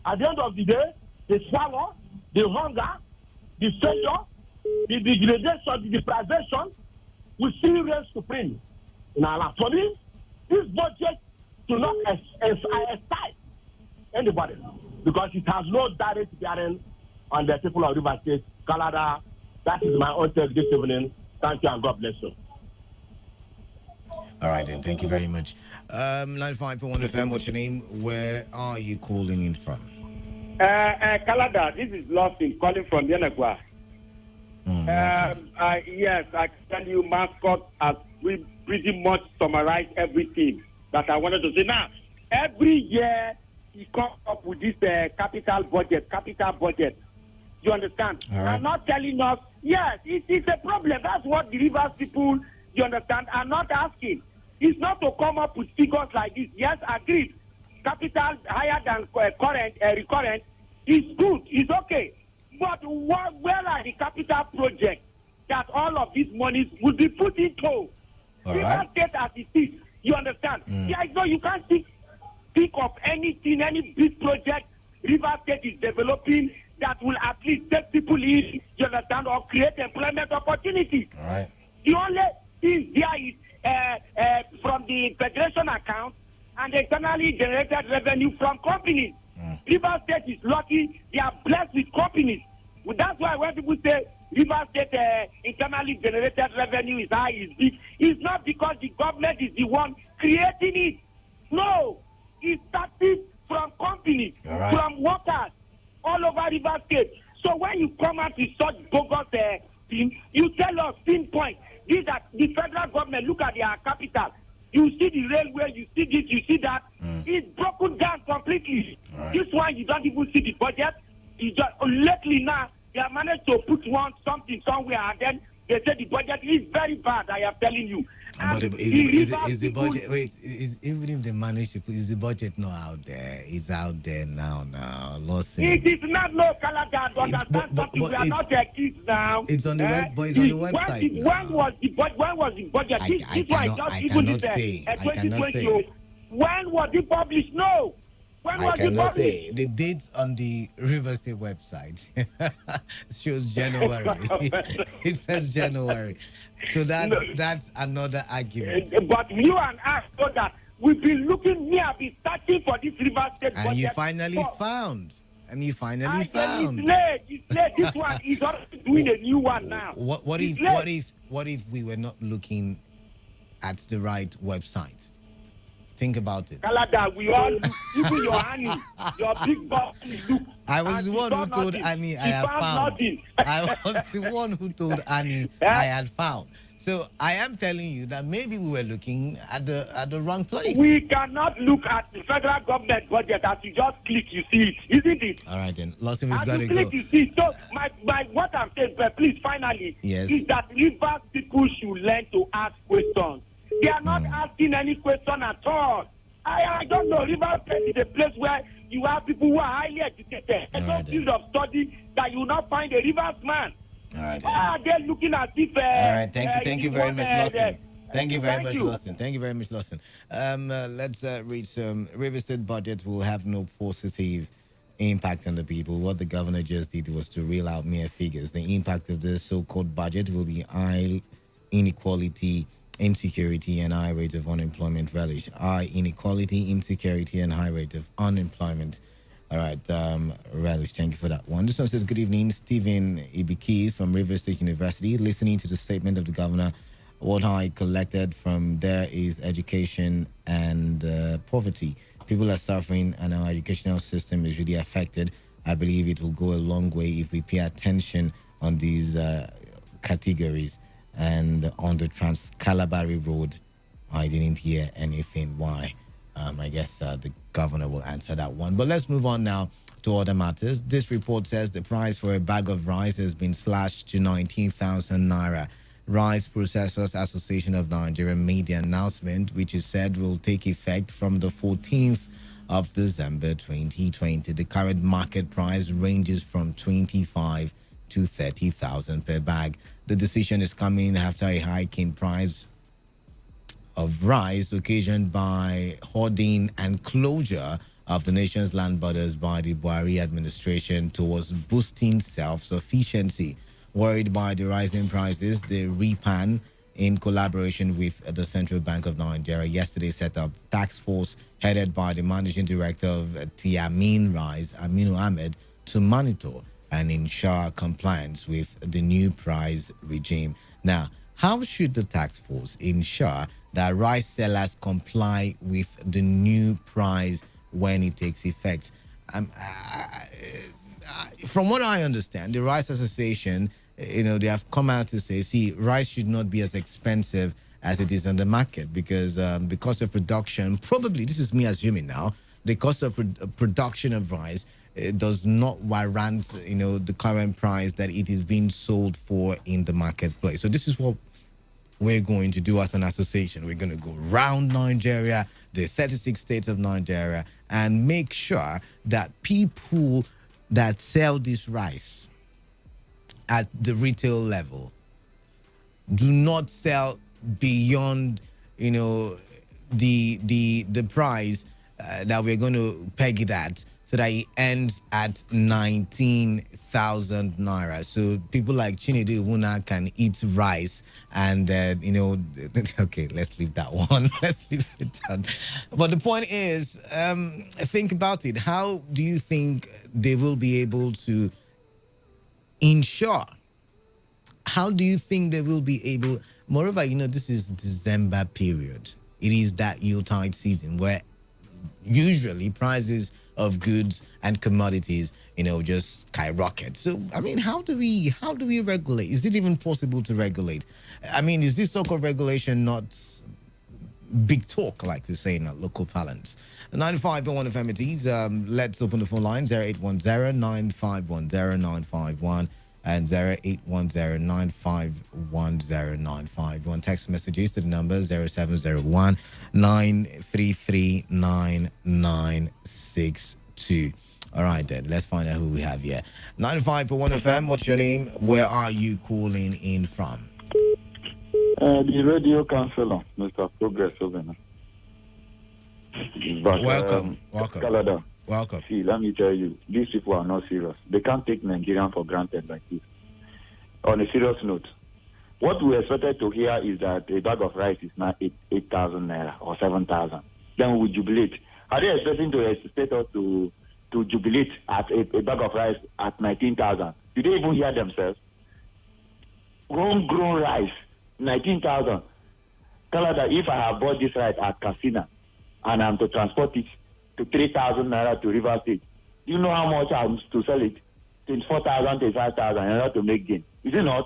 At the end of the day, the swallow, the hunger, the failure, the degradation, the deprivation will still reign supreme in our land. For me, this budget do not excite anybody because it has no direct bearing on the people of River State, Canada. That is my own take this evening. Thank you and God bless you. All right, then. Thank you very much. 95.1 FM, what's your name? Where are you calling in from? Canada, this is Lawson calling from Yenagua. Yes, I tell you, Mascot has pretty much summarized everything that I wanted to say. Now, every year he comes up with this capital budget. You understand? Right. I'm not telling us, yes, it's a problem. That's what the Rivers people, you understand, are not asking. It's not to come up with figures like this. Yes, agreed. Capital higher than recurrent is good, it's okay. But where are the capital projects that all of these monies would be put into? River State as it is, you understand? Yeah, no, you can't speak of anything, any big project River State is developing that will at least take people in, you understand, or create employment opportunities. All right. The only thing there is from the federation account and internally generated revenue from companies. River State is lucky, they are blessed with companies. Well, that's why when people say River State internally generated revenue is high, is big, it's not because the government is the one creating it. No, it started from companies, from workers all over River State. So when you come out with such bogus thing, you tell us pinpoint. These are the federal government. Look at their capital. You see the railway. You see this. You see that. It's broken down completely. This one you don't even see the budget. It's just lately now they have managed to put something somewhere, and then they say the budget is very bad. I am telling you. But is the budget? Wait, even if they manage to put, is the budget not out there? It's out there now. Lost it is not no Canada. Understand something? We are not their kids now. It's on the web, but it's on the website. When was the budget? When was the budget? This one just even this 2020. When was it published? No. When was it published? Say. The date on the River State website shows January. It says January. So that's another argument. But you and I know that we've been looking here, been searching for this River State budget. And you finally found. It's late. This one is already doing a new one now. What if we were not looking at the right website? Think about it. Canada, we all look, even your Annie, your big boss look. I was the one who told Annie I had found. I was the one who told Annie I had found. So I am telling you that maybe we were looking at the wrong place. We cannot look at the federal government budget. As you just click, you see it, isn't it? All right then, Lawson, we've got to go. You see. So my what I'm saying, but please, finally, is that Rivers people should learn to ask questions. They are not asking any question at all. I don't know. River State is a place where you have people who are highly educated. There's no field of study that you will not find a Rivers man. All right. They're looking as if. All right. Thank you very much, Lawson. Thank you very much, Lawson. Thank you very much, Lawson. Let's read some. River State budget will have no positive impact on the people. What the governor just did was to reel out mere figures. The impact of the so-called budget will be high inequality, insecurity, and high rate of unemployment relish. High inequality, insecurity, and high rate of unemployment. All right, relish. Thank you for that one. This one says, good evening, Stephen Ibikis from River State University. Listening to the statement of the governor, what I collected from there is education and poverty. People are suffering and our educational system is really affected. I believe it will go a long way if we pay attention on these categories. And on the Trans-Calabari Road, I didn't hear anything. Why? I guess the governor will answer that one. But let's move on now to other matters. This report says the price for a bag of rice has been slashed to 19,000 naira. Rice Processors Association of Nigeria made the announcement, which is said will take effect from the 14th of December 2020. The current market price ranges from 25 to 30,000 per bag. The decision is coming after a hike in price of rice occasioned by hoarding and closure of the nation's land borders by the Buhari administration towards boosting self-sufficiency. Worried by the rising prices, the REPAN, in collaboration with the Central Bank of Nigeria, yesterday set up a task force headed by the managing director of Tiamin Rice, Aminu Ahmed, to monitor and ensure compliance with the new price regime. Now, how should the task force ensure that rice sellers comply with the new price when it takes effect? From what I understand, the Rice Association, they have come out to say, see, rice should not be as expensive as it is on the market because the cost of production, probably, this is me assuming now, the cost of production of rice does not warrant, the current price that it is being sold for in the marketplace. So this is what we're going to do as an association. We're going to go around Nigeria, the 36 states of Nigeria, and make sure that people that sell this rice at the retail level do not sell beyond, the price that we're going to peg it at, so that it ends at 19,000 naira. So people like Chinedu Wuna can eat rice and, okay, let's leave that one. Let's leave it down. But the point is, think about it. How do you think they will be able to ensure? How do you think they will be able? Moreover, this is December period. It is that Yuletide season where usually prices of goods and commodities, just skyrocket. So, I mean, how do we regulate? Is it even possible to regulate? I mean, is this talk of regulation not big talk, like we say in our local parlance? 95.1 FM it is. Let's open the phone line 0810-9510-951 and 0810-9510951. Text messages to the number 0701-933-9962. All right, then. Let's find out who we have here. 95.1 FM, what's your name? Where are you calling in from? The radio counselor, Mr. Progress Ovena. But, welcome. Canada. Welcome. See, let me tell you, these people are not serious. They can't take Nigerian for granted like this. On a serious note, what we expected to hear is that a bag of rice is now 8,000 naira or 7,000. Then we jubilate. Are they expecting to expect us to jubilate at a bag of rice at 19,000? Did they even hear themselves? Homegrown rice, 19,000. Canada, if I have bought this rice at Casina and I'm to transport it to 3,000 naira to River State, do you know how much I'm to sell it? 24,000, 25,000 in order to make gain. Is it not?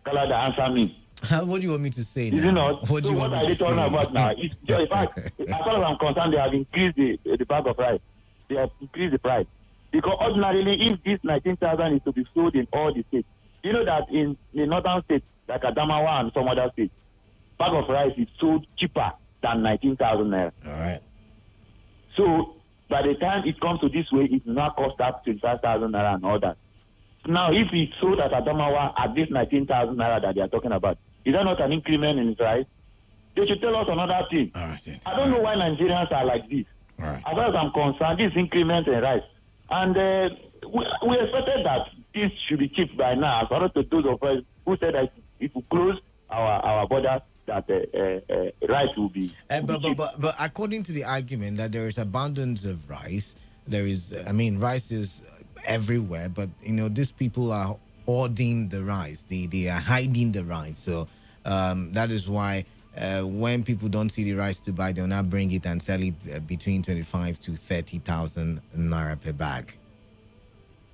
Canada, answer me. What do you want me to say now? Is it not? What do you want me are they talking about now? In fact, as far as I'm concerned, they have increased the bag of rice. They have increased the price. Because ordinarily, if this 19,000 is to be sold in all the states, you know that in the northern states, like Adamawa and some other states, bag of rice is sold cheaper than 19,000 naira. All right. So, by the time it comes to this way, it will not cost that 25,000 naira and all that. Now, if it's sold at Adamawa at this 19,000 naira that they are talking about, is that not an increment in price? They should tell us another thing. All right. I don't know why Nigerians are like this. All right. As far as I'm concerned, this increment in rice. And we expected that this should be cheap by now, as far as those of us who said that if we close our borders, that rice will be. But according to the argument that there is abundance of rice, rice is everywhere, but these people are hoarding the rice. They are hiding the rice. So that is why when people don't see the rice to buy, they'll not bring it and sell it between 25 to 30,000 naira per bag.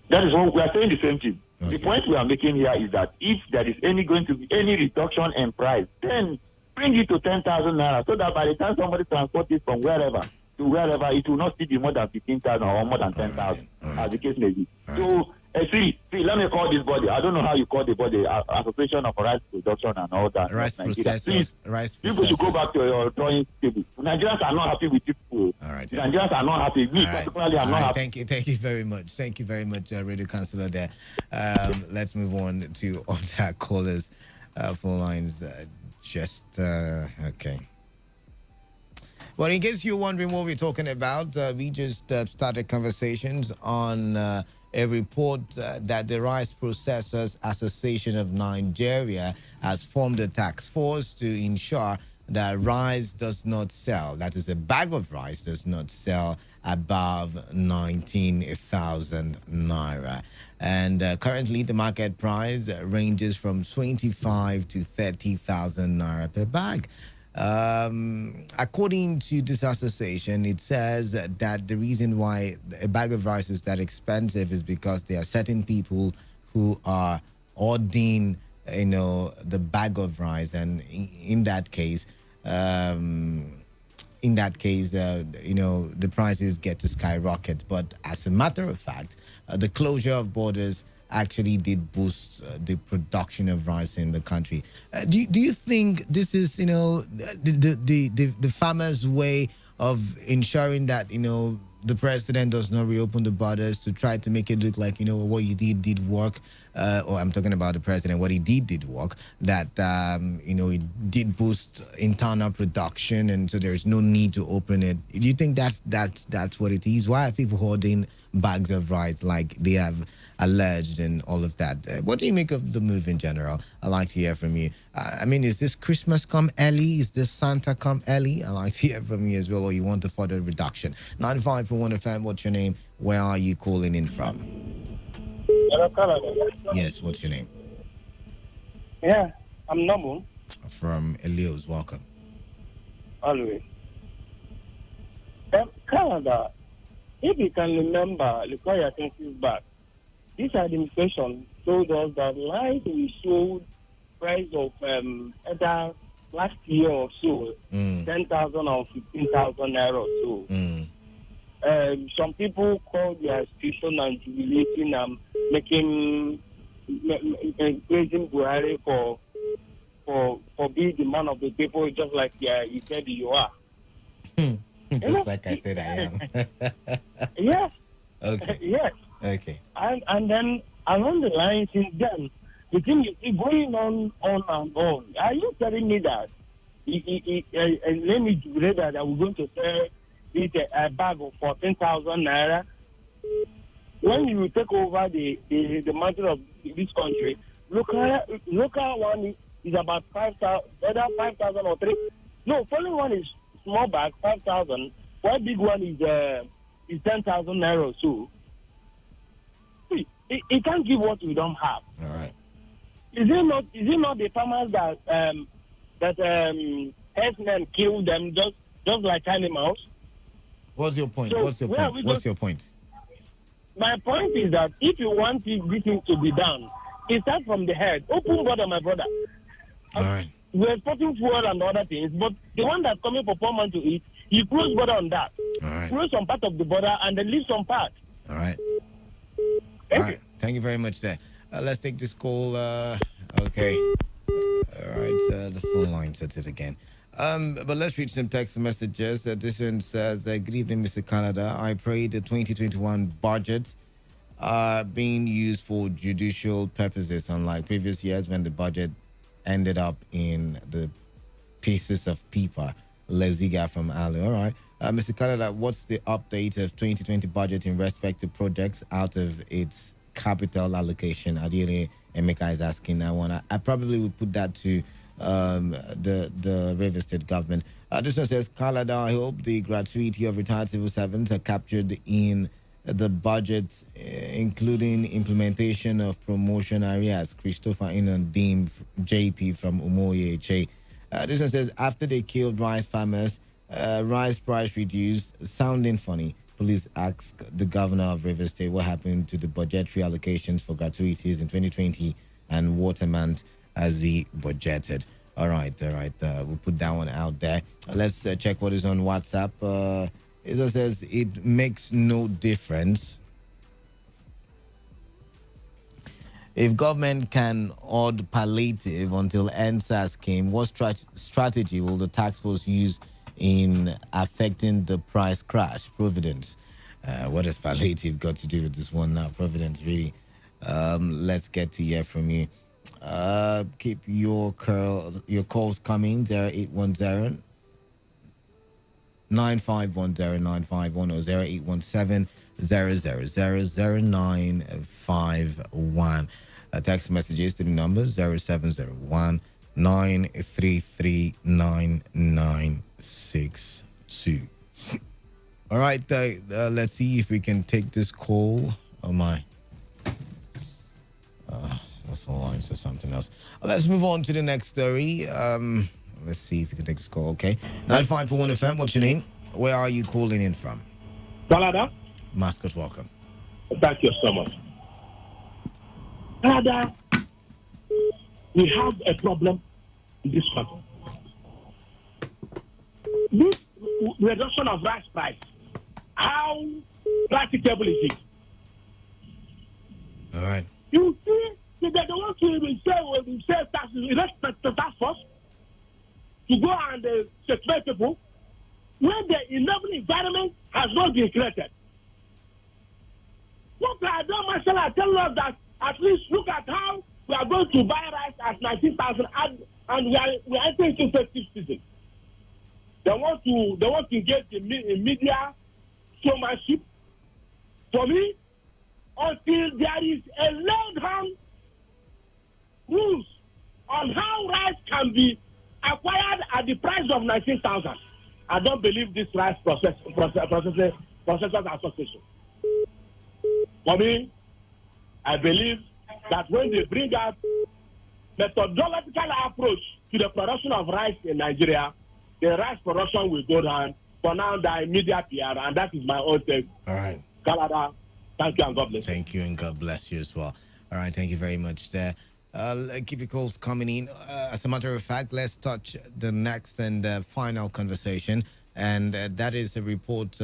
That is what we are saying, the same thing. Okay. The point we are making here is that if there is going to be any reduction in price, then bring it to 10,000 naira, so that by the time somebody transports it from wherever to wherever, it will not still be more than 15,000 or more than 10,000, as the case may be. So, see, let me call this body. I don't know how you call the body, Association of Rice Production and all that. Rice processors. People should go back to your drawing table. Nigerians are not happy with people. All right. Nigerians are not happy. Me, particularly, I'm not happy. Thank you very much. Thank you very much, Radio Councillor there. Let's move on to other callers. Phone lines okay. Well, in case you're wondering what we're talking about, we just started conversations on a report that the Rice Processors Association of Nigeria has formed a task force to ensure that rice does not sell. That is, a bag of rice does not sell above 19,000 naira. And currently, the market price ranges from 25 to 30,000 naira per bag. According to this association, it says that the reason why a bag of rice is that expensive is because there are certain people who are hoarding, the bag of rice, and in that case, the prices get to skyrocket. But as a matter of fact, the closure of borders actually did boost the production of rice in the country. Do you think this is, the farmers' way of ensuring that, the president does not reopen the borders to try to make it look like, what you did work? Or I'm talking about the president, what he did work, that, it did boost internal production, and so there's no need to open it. Do you think that's what it is? Why are people holding bags of rice like they have alleged and all of that? What do you make of the move in general? I'd like to hear from you. Is this Christmas come early? Is this Santa come early? I'd like to hear from you as well, or you want a further reduction? 95.1 FM, what's your name? Where are you calling in from? Yes, what's your name? Yeah, I'm Noble. From Elios, welcome. Always. Canada, if you can remember, Likoya years back, this administration told us that life we sold price of either last year or so, 10,000 or 15,000 naira or so. Some people call their station and jubilating and praising Buhari for being the man of the people, just like he said you are. Just like I said I am. Yes. Okay. Yes. Okay. And then along the line, since then, the thing is going on and on. Are you telling me that let me read that we're going to sell it a bag of 14,000 naira? When you take over the mantle of this country, local one is about 5,000, whether 5,000 or 3. No, following one is small bag, 5,000. One big one is 10,000 naira or so. See, it can't give what we don't have. All right. Is it not the farmers that herdsmen kill them just like animals? What's your point? So What's your point? My point is that if you want this thing to be done, it starts from the head. Open border, my brother. All right. We're exporting fuel and other things, but the one that's coming for poor man to eat, you close border on that. All right. Close some part of the border and then leave some part. All right. All right. Thank you very much, there. Let's take this call. Okay. All right. The phone line set it again. But let's read some text messages. This one says, good evening, Mr. Canada. I pray the 2021 budget are being used for judicial purposes, unlike previous years when the budget ended up in the pieces of paper. Leziga from Ali. All right. Mr. Canada, what's the update of 2020 budget in respect to projects out of its capital allocation? Ideally, Emeka is asking that one. I probably would put that to the River State government. This one says, Canada, I hope the gratuity of retired civil servants are captured in the budget, including implementation of promotion areas. Christopher Inandim, JP from Umoye. This one says, after they killed rice farmers, rice price reduced, sounding funny. Please ask the governor of River State what happened to the budgetary allocations for gratuities in 2020 and what amount as he budgeted. All right. We'll put that one out there. Let's check what is on WhatsApp. It says it makes no difference if government can hold palliative until NSAS came. What strategy will the task force use in affecting the price crash? Providence. What has palliative got to do with this one now? Providence, really. Let's get to hear from you. Keep your calls coming. 0810 9510 9510 0817 0000951. Text messages to the number 0701 933 9962. All right, let's see if we can take this call. Oh my. The phone line says something else. Let's move on to the next story. Let's see if we can take this call. Okay. 95.1 FM. What's your name? Where are you calling in from? Canada. Mascot, welcome. Thank you so much. Canada, we have a problem in this country. This reduction of rice price, how practicable is it? All right. You see, they don't want to say taxes, the task force to go and certify people when the enabling environment has not been created. What I done myself, I tell us that at least look at how we are going to buy rice at 19,000 and we are entering into festive season. They want to get the media showmanship. For me, until there is a laid down rules on how rice can be acquired at the price of 19,000, I don't believe this rice processors association. For me, I believe that when they bring out methodological approach to the production of rice in Nigeria, the rice production will go down for now the media PR, and that is my own take. All right. Canada, thank you and God bless. Thank you and God bless you as well. All right, thank you very much there. Keep your calls coming in. As a matter of fact, let's touch the next and final conversation, and that is a report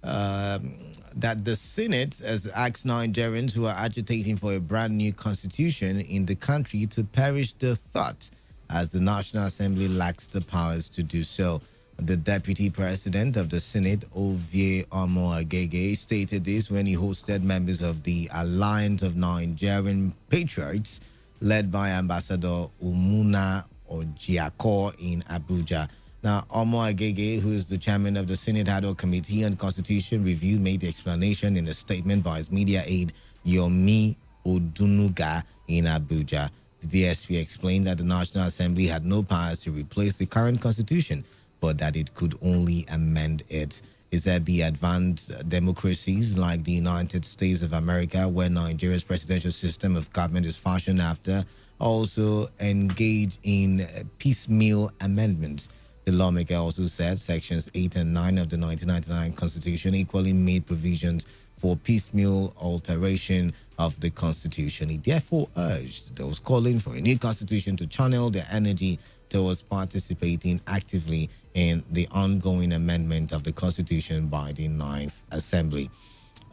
that the Senate has asked Nigerians who are agitating for a brand new constitution in the country to perish the thought, as the National Assembly lacks the powers to do so. The Deputy President of the Senate, Ovie Omo-Agege, stated this when he hosted members of the Alliance of Nigerian Patriots, led by Ambassador Umuna Ojiako in Abuja. Now, Omo-Agege, who is the chairman of the Senate Ad hoc Committee on Constitution Review, made the explanation in a statement by his media aide, Yomi Odunuga, in Abuja. The DSP explained that the National Assembly had no powers to replace the current constitution, but that it could only amend it. He said the advanced democracies like the United States of America, where Nigeria's presidential system of government is fashioned after, also engage in piecemeal amendments. The lawmaker also said sections 8 and 9 of the 1999 Constitution equally made provisions for piecemeal alteration of the Constitution. He therefore urged those calling for a new Constitution to channel their energy towards participating actively in the ongoing amendment of the Constitution by the 9th Assembly.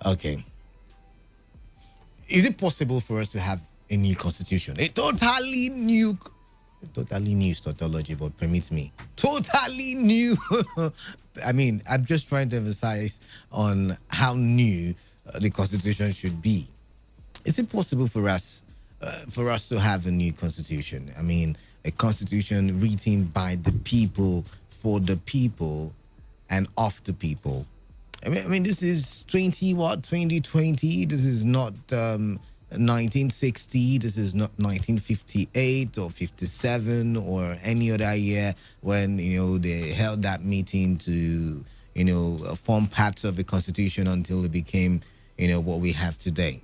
Okay. Is it possible for us to have a new Constitution? A totally new is tautology, but permit me. Totally new. I mean, I'm just trying to emphasize on how new the Constitution should be. Is it possible for us to have a new Constitution? I mean, a Constitution written by the people, for the people, and of the people. I mean, this is 2020. This is not 1960. This is not 1958 or 57 or any other year when, they held that meeting to, form parts of the Constitution until it became, what we have today.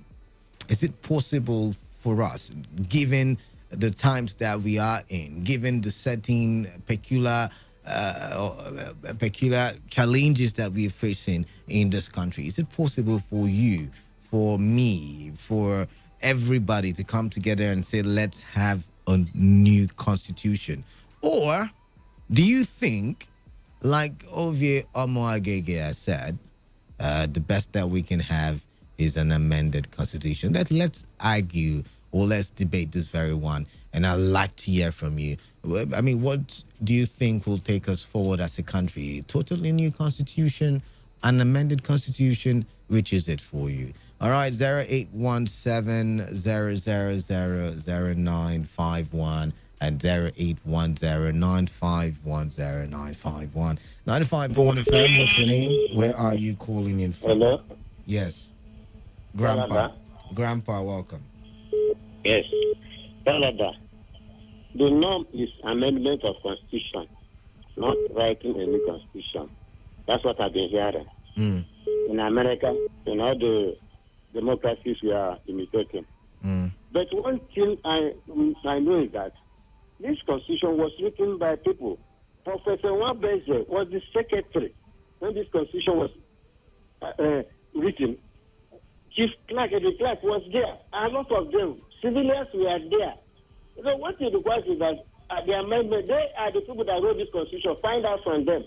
Is it possible for us, given the times that we are in, given the certain peculiar challenges that we're facing in this country, is it possible for you, for me, for everybody to come together and say, let's have a new constitution? Or do you think, like Ovie Omo-Agege has said, the best that we can have is an amended constitution? Let's argue or let's debate this very one, and I'd like to hear from you. I mean, what do you think will take us forward as a country? Totally new constitution, an amended constitution? Which is it for you? All right, 0817-000-0951 and 0810-951-0951. 95.1 FM, what's your name? Where are you calling in from? Hello? Yes. Grandpa. Grandpa, welcome. Yes. Canada. The norm is amendment of constitution, not writing a new constitution. That's what I've been hearing. In America, in all the democracies we are imitating. But one thing I know is that this constitution was written by people. Professor Wabeze was the secretary when this constitution was written. Chief Clerk, the clerk was there. A lot of them, civilians were there. So what it requires is that the amendment, they are the people that wrote this constitution, find out from them.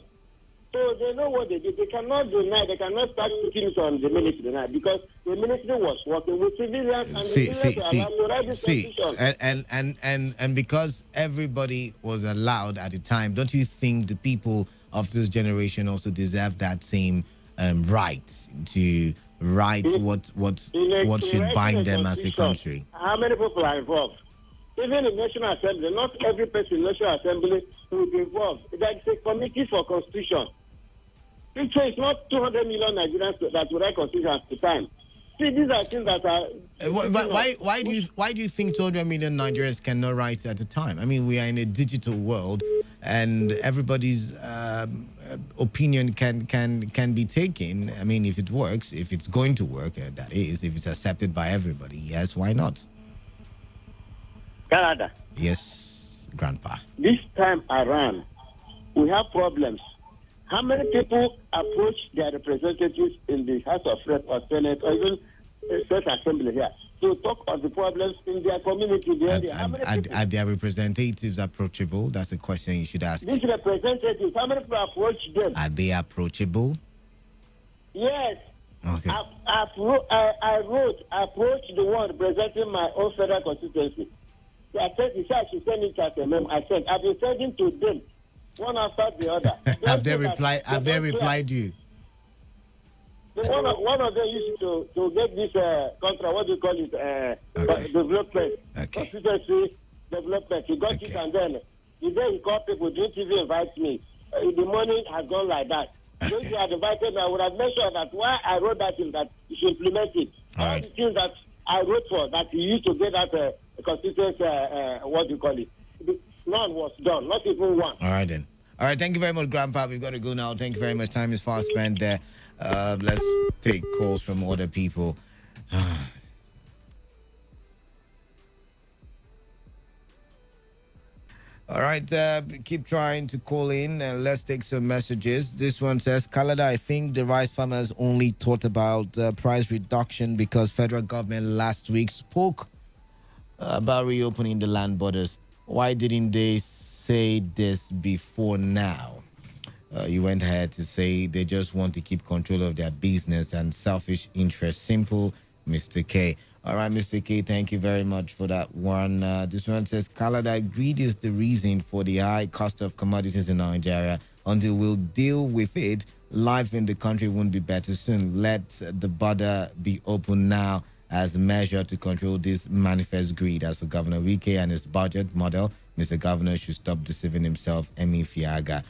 So they know what they did. They cannot deny, they cannot start putting it on the military now, because the military was working with civilians, and the civilians were allowed to write this constitution. And because everybody was allowed at the time, don't you think the people of this generation also deserve that same right to write what should bind them as a country? How many people are involved? Even in National Assembly, not every person in National Assembly will be involved. There is a committee for constitution. Picture is not 200 million Nigerians that will write constitution at the time. See, these are things that are. Why do you think 200 million Nigerians cannot write at a time? I mean, we are in a digital world, and everybody's opinion can be taken. I mean, if it works, if it's going to work, that is, if it's accepted by everybody, yes, why not? Canada. Yes, Grandpa. This time around, we have problems. How many people approach their representatives in the House of Reps or Senate or even State Assembly here to talk of the problems in their community? Are their representatives approachable? That's a question you should ask. These representatives, how many people approach them? Are they approachable? Yes. Okay. I approached the one representing my own federal constituency. So I said, I should send it as a memo. I said, I've been sending to them, one after the other. Have they replied you? So one of them used to get this contract, what do you call it, development, constituency development. He got it, and then the day he called people, didn't even invite me. The money has gone like that. Those who had invited me, I would have made sure that why I wrote that thing, that you should implement it. All the things that I wrote for, that he used to get that constituency, what do you call it? None was done, not even one. All right, then. All right, thank you very much, Grandpa. We've got to go now. Thank you very much. Time is fast spent there. Let's take calls from other people. All right, keep trying to call in and let's take some messages. This one says, Kalada, I think the rice farmers only thought about price reduction because federal government last week spoke about reopening the land borders. Why didn't they say this before now? You went ahead to say they just want to keep control of their business and selfish interest. Simple, Mr. K. All right, Mr. K, thank you very much for that one. This one says, Kalada, greed is the reason for the high cost of commodities in Nigeria. Until we'll deal with it, life in the country won't be better soon. Let the border be open now as a measure to control this manifest greed. As for Governor Wike and his budget model, Mr. Governor should stop deceiving himself, Emi Fiaga.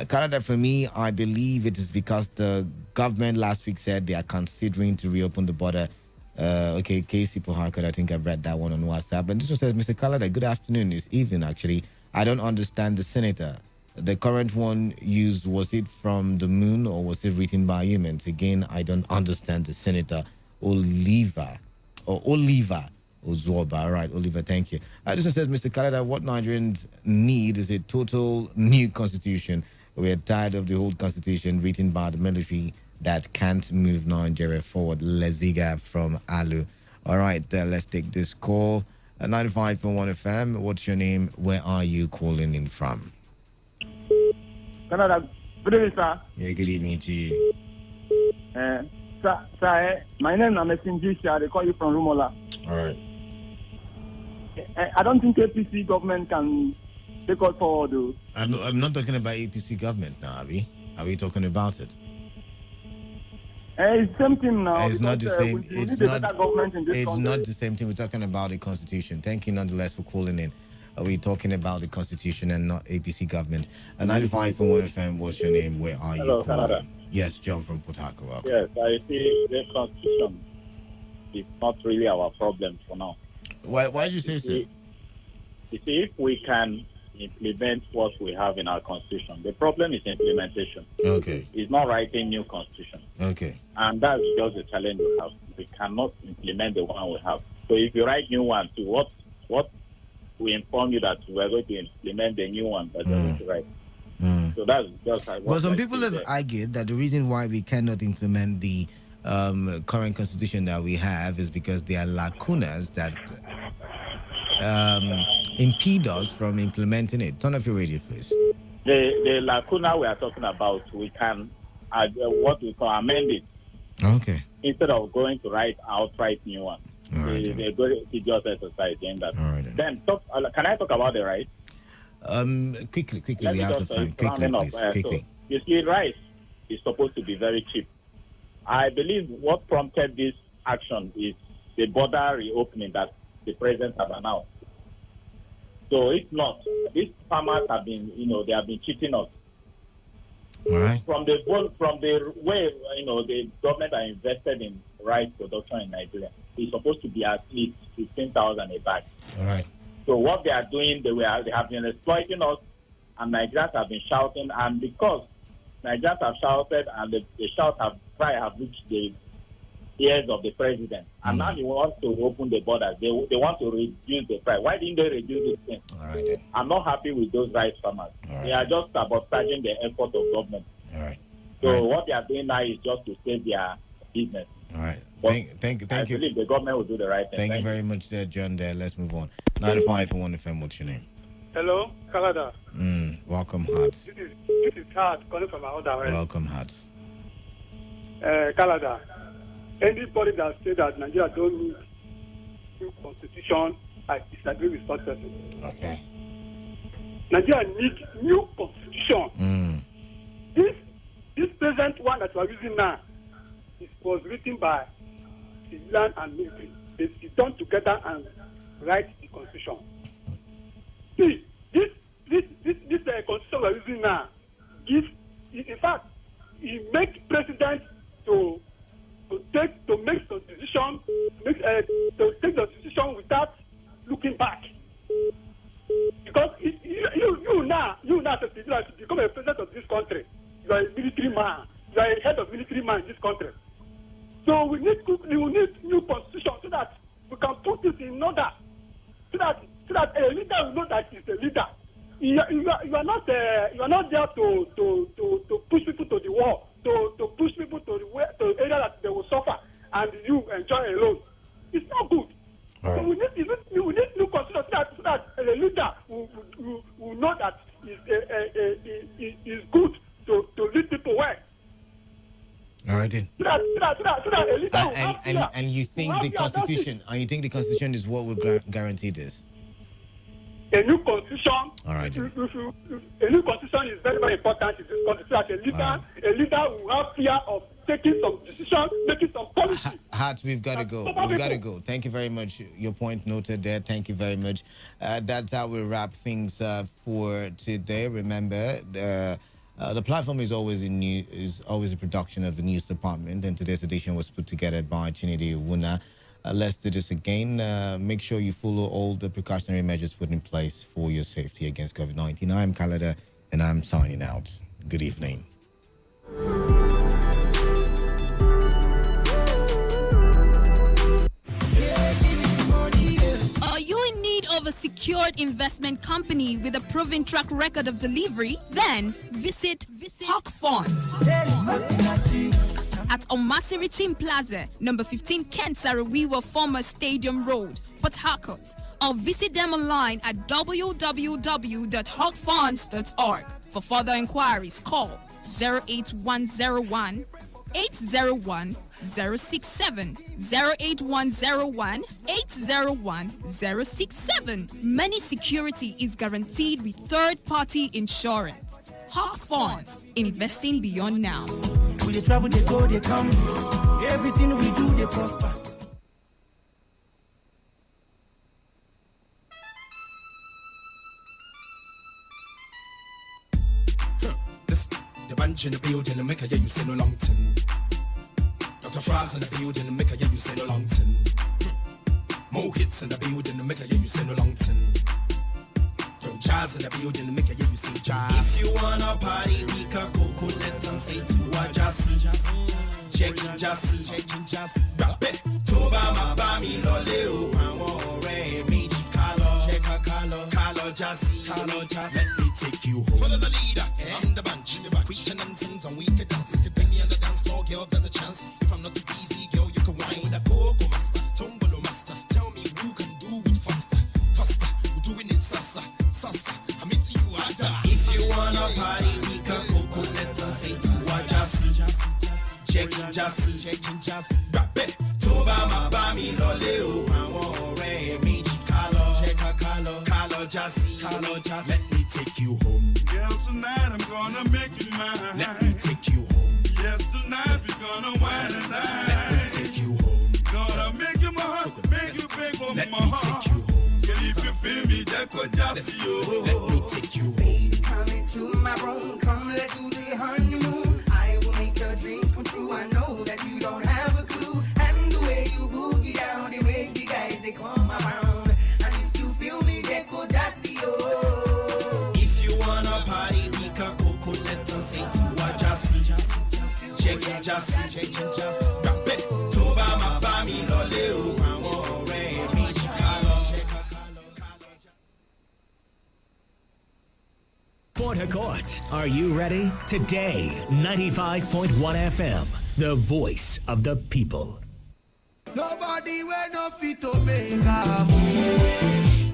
Canada, for me, I believe it is because the government last week said they are considering to reopen the border. Okay, Casey Poharkar, I think I've read that one on WhatsApp. And this one says, Mr. Canada, good afternoon. It's evening, actually. I don't understand the senator. The current one used, was it from the moon or was it written by humans? Again, I don't understand the senator. Oliver Ozoba. All right, Oliver, thank you. This one says, Mr. Canada, what Nigerians need is a total new constitution. We're tired of the old constitution written by the military that can't move Nigeria forward. Leziga from Alu. All right, let's take this call. 95.1 FM. What's your name? Where are you calling in from? Canada. Good evening, sir. Yeah, good evening to you. Sir, my name is Messinjisha. They call you from Rumola. All right. I don't think APC government can take us forward, though. I'm not talking about APC government now, are we? Are we talking about it? It's the same thing now. It's not the same. It's not the same thing. We're talking about the constitution. Thank you nonetheless for calling in. We're talking about the constitution and not APC government. 95.1 FM, what's your name? Where are you calling? Canada. Yes, John from Port Harcourt. Welcome. Yes, I see the constitution is not really our problem for now. Why did you say so? You see, if we can implement what we have in our constitution, the problem is implementation. Okay. It's not writing new constitution. Okay. And that's just the challenge we have. We cannot implement the one we have. So if you write new one, to what we inform you that we are going to implement the new one that we're going to write. So that's just like But some people have argued that the reason why we cannot implement the current constitution that we have is because there are lacunas that impede us from implementing it. Turn off your radio, please. The lacuna we are talking about, we can what we call amend it. Okay. Instead of going to write outright new one. They're going to just exercise in that. All right, then can I talk about the rice? Quickly, we have some time. Quickly, please. Quickly. So, you see, rice is supposed to be very cheap. I believe what prompted this action is the border reopening that the president has announced. So if not, these farmers have been, they have been cheating us. All right. From the way, the government are invested in rice production in Nigeria, it's supposed to be at least 15,000 a bag. All right. So what they are doing, they have been exploiting us, and Nigerians have been shouting, and because Nigerians have shouted and the shout have reached the ears of the president, and now they want to open the borders. They want to reduce the price. Why didn't they reduce this thing? All right. I'm not happy with those rice farmers. Right. They are just sabotaging the effort of government. All right. So what they are doing now is just to save their business. All right. Thank you. I believe the government will do the right thing. Thank you very much there, John. There. Let's move on. 95.1 FM. What's your name? Hello, Canada. Welcome, Hearts. This is Hart calling from Ahoda. Welcome, Hearts. Canada. Anybody that says that Nigeria don't need new constitution, I disagree with that person. Okay. Nigeria needs new constitution. This present one that we are using now, it was written by civilian and military. They sit down together and write the constitution. See, this constitution we are using now gives, in fact, it makes president to make some decision, to take the decision without looking back. Because you now as a civilian, to become a president of this country, you are a military man. You are a head of military man in this country. So we need new constitution so that we can put this in order, so that a leader will know that he's a leader. You are not there to push people to the wall, to push people to the area that they will suffer and you enjoy alone. It's not good. Right. So we need new constitution so that a leader will know that it's good to lead people well. All right then. So that a leader and you think the constitution? And you think the constitution is what will guarantee this? A new constitution. All right. A new constitution is very, very important in this country. So that a leader will have fear of taking some decision, making some policy. Hearts, we've got to go. We've got to go. Thank you very much. Your point noted there. Thank you very much. That's how we wrap things for today. Remember, the platform is always a production of the news department, and today's edition was put together by Chinidi Wuna. Let's do this again. Make sure you follow all the precautionary measures put in place for your safety against COVID-19. I'm Kalada, and I'm signing out. Good evening. Are you in need of a secured investment company with a proven track record of delivery? Then visit Hawk Funds at Omasiri Plaza, number 15 Kent Sarawiwa Former Stadium Road, Port Harcourt, or visit them online at www.hawkfunds.org. For further inquiries, call 08101 801 067 08101 801 067. Money security is guaranteed with third-party insurance. Hawk Funds, investing beyond now. We travel, they go, they come. Everything we do, they prosper. Listen, the bunch in the building and make a you say no long time. Dr. Frogs in the building and make a you say no long time. More hits in the building and make a you say no long time. Jazz in the building and make a you sing jazz. If you wanna party, we can go let and say to a jazz. Checking jazz. Rap it. Toba mabami loleo. Pamore meji kalo. Check a kalo jazzy. Let me take you home. Follow the leader. I'm the bunch. Preaching nonsense and we can dance. Bring me on the dance floor, girl, there's a chance. If I'm not too easy, girl, you can whine with a cocoa master. Tombolo master. Tell me who can do it faster. We're doing it sasa. I'm meeting you at that. If you wanna party, we can go let us say to a jazz. Checking jazz. Rap it. Toba mabami loleo. Pamore meji kalo. Check a kalo jazzy. Let me take you home. Girl, tonight I'm gonna make you mine. Let me take you home. Yes, tonight we're gonna wine and dine. Let me take you home. Gonna make you my heart, make you big for Let my me heart. take you home. Girl, if you feel me, that could just you. Let me take you home. Baby, come into my room. Come, let's do the honeymoon. I will make your dreams come true. I know that you don't have a clue. And the way you boogie down, they make the guys, they come around. And if you feel me, they could just see you. If you wanna party, we can go let us say to a jazz. Checking jazz. Rap it. Toba mabami loleo. Pamore meji kalo. Port Harcourt, are you ready? Today, 95.1 FM, the voice of the people. Nobody will not fit to make a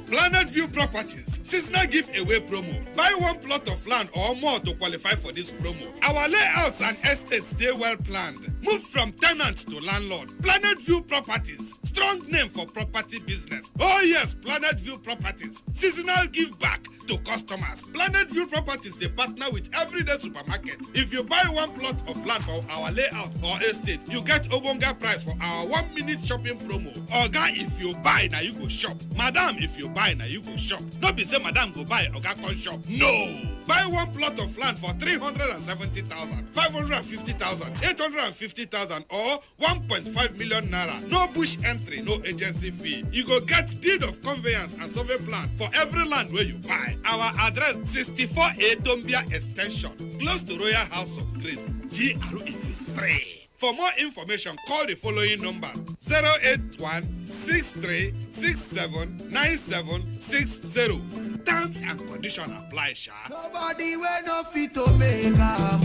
Planet View Properties seasonal giveaway promo. Buy one plot of land or more to qualify for this promo. Our layouts and estates stay well planned. Move from tenant to landlord. Planet View Properties, strong name for property business. Oh yes, Planet View Properties, seasonal give back to customers. Planet View Properties, they partner with Everyday Supermarket. If you buy one plot of land for our layout or estate, you get Obonga price for our 1 minute shopping promo. Oga, if you buy, now you go shop. Madam, if you buy, now you go shop. Not be say madam go buy, Oga come shop. No! Buy one plot of land for 370,000, 550,000, 850,000 or 1.5 million naira. No bush entry, no agency fee. You go get deed of conveyance and survey plan for every land where you buy. Our address 64A Dombia Extension, close to Royal House of Grace, GRE 3. For more information, call the following number 081-6367-9760. Terms and conditions apply, sha. Nobody will not fit to make a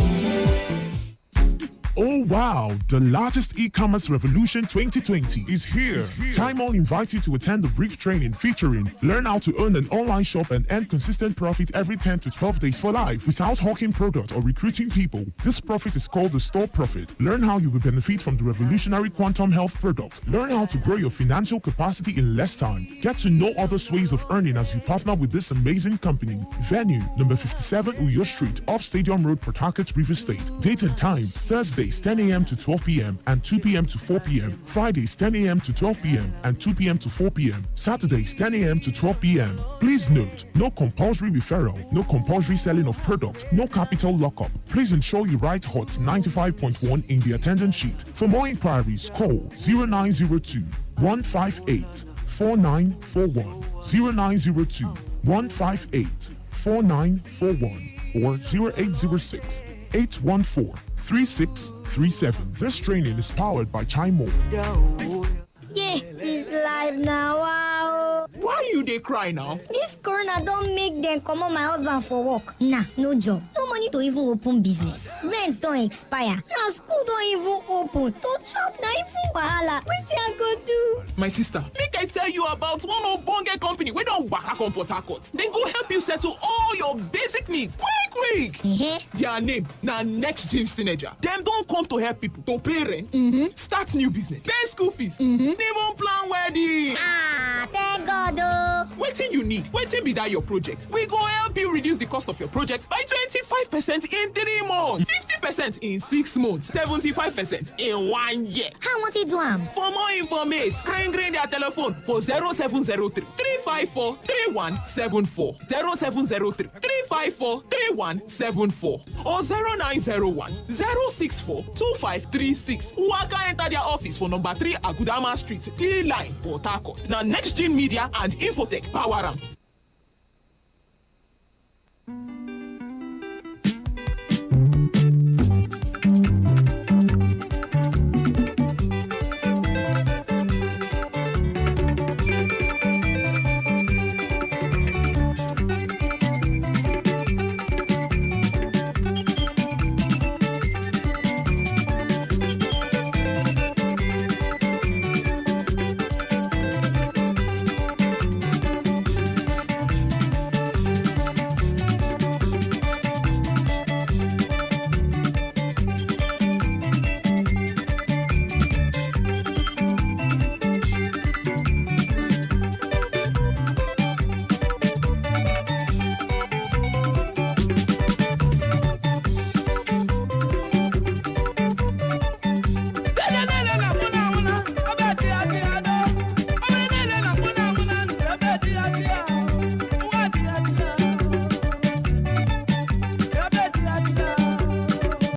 Oh wow, the largest e-commerce revolution 2020 is here. Time All invites you to attend a brief training featuring learn how to earn an online shop and earn consistent profit every 10 to 12 days for life without hawking product or recruiting people. This profit is called the store profit. Learn how you will benefit from the revolutionary quantum health product. Learn how to grow your financial capacity in less time. Get to know other ways of earning as you partner with this amazing company. Venue, number 57 Uyo Street, off Stadium Road, Port Harcourt, River State. Date and time, Thursday 10 a.m. to 12 p.m. and 2 p.m. to 4 p.m. Fridays 10 a.m. to 12 p.m. and 2 p.m. to 4 p.m. Saturdays 10 a.m. to 12 p.m. Please note, no compulsory referral, no compulsory selling of product, no capital lockup. Please ensure you write HOT 95.1 in the attendance sheet. For more inquiries, call 0902 158 4941, 0902 158 4941 or 0806 814 3637. This training is powered by Chimo. Yeah, it's live now. Wow. Why you dey cry now? This corona don't make them come on my husband for work. Nah, no job. No money to even open business. Rents don't expire. Now school don't even open. To chop na even wahala. What I go do? My sister, make I tell you about one Obonge company. We don't waka come Port Harcourt. They go help you settle all your basic needs. Quick. Their name na Next Gen Synergy. Them don't come to help people to pay rent, start new business, pay school fees, even plan wedding. Ah, thank God. Waiting you need. Waiting be that your project. We go help you reduce the cost of your project by 25% in 3 months, 50% in 6 months, 75% in 1 year. How much it do? For more information, green their telephone for 0703 354 3174, 0703 354 3174 or 0901 064 2536. Waka enter their office for number 3 Agudama Street, Clean Line, Port Harcourt. Now Next Gen Media and Infotech power am.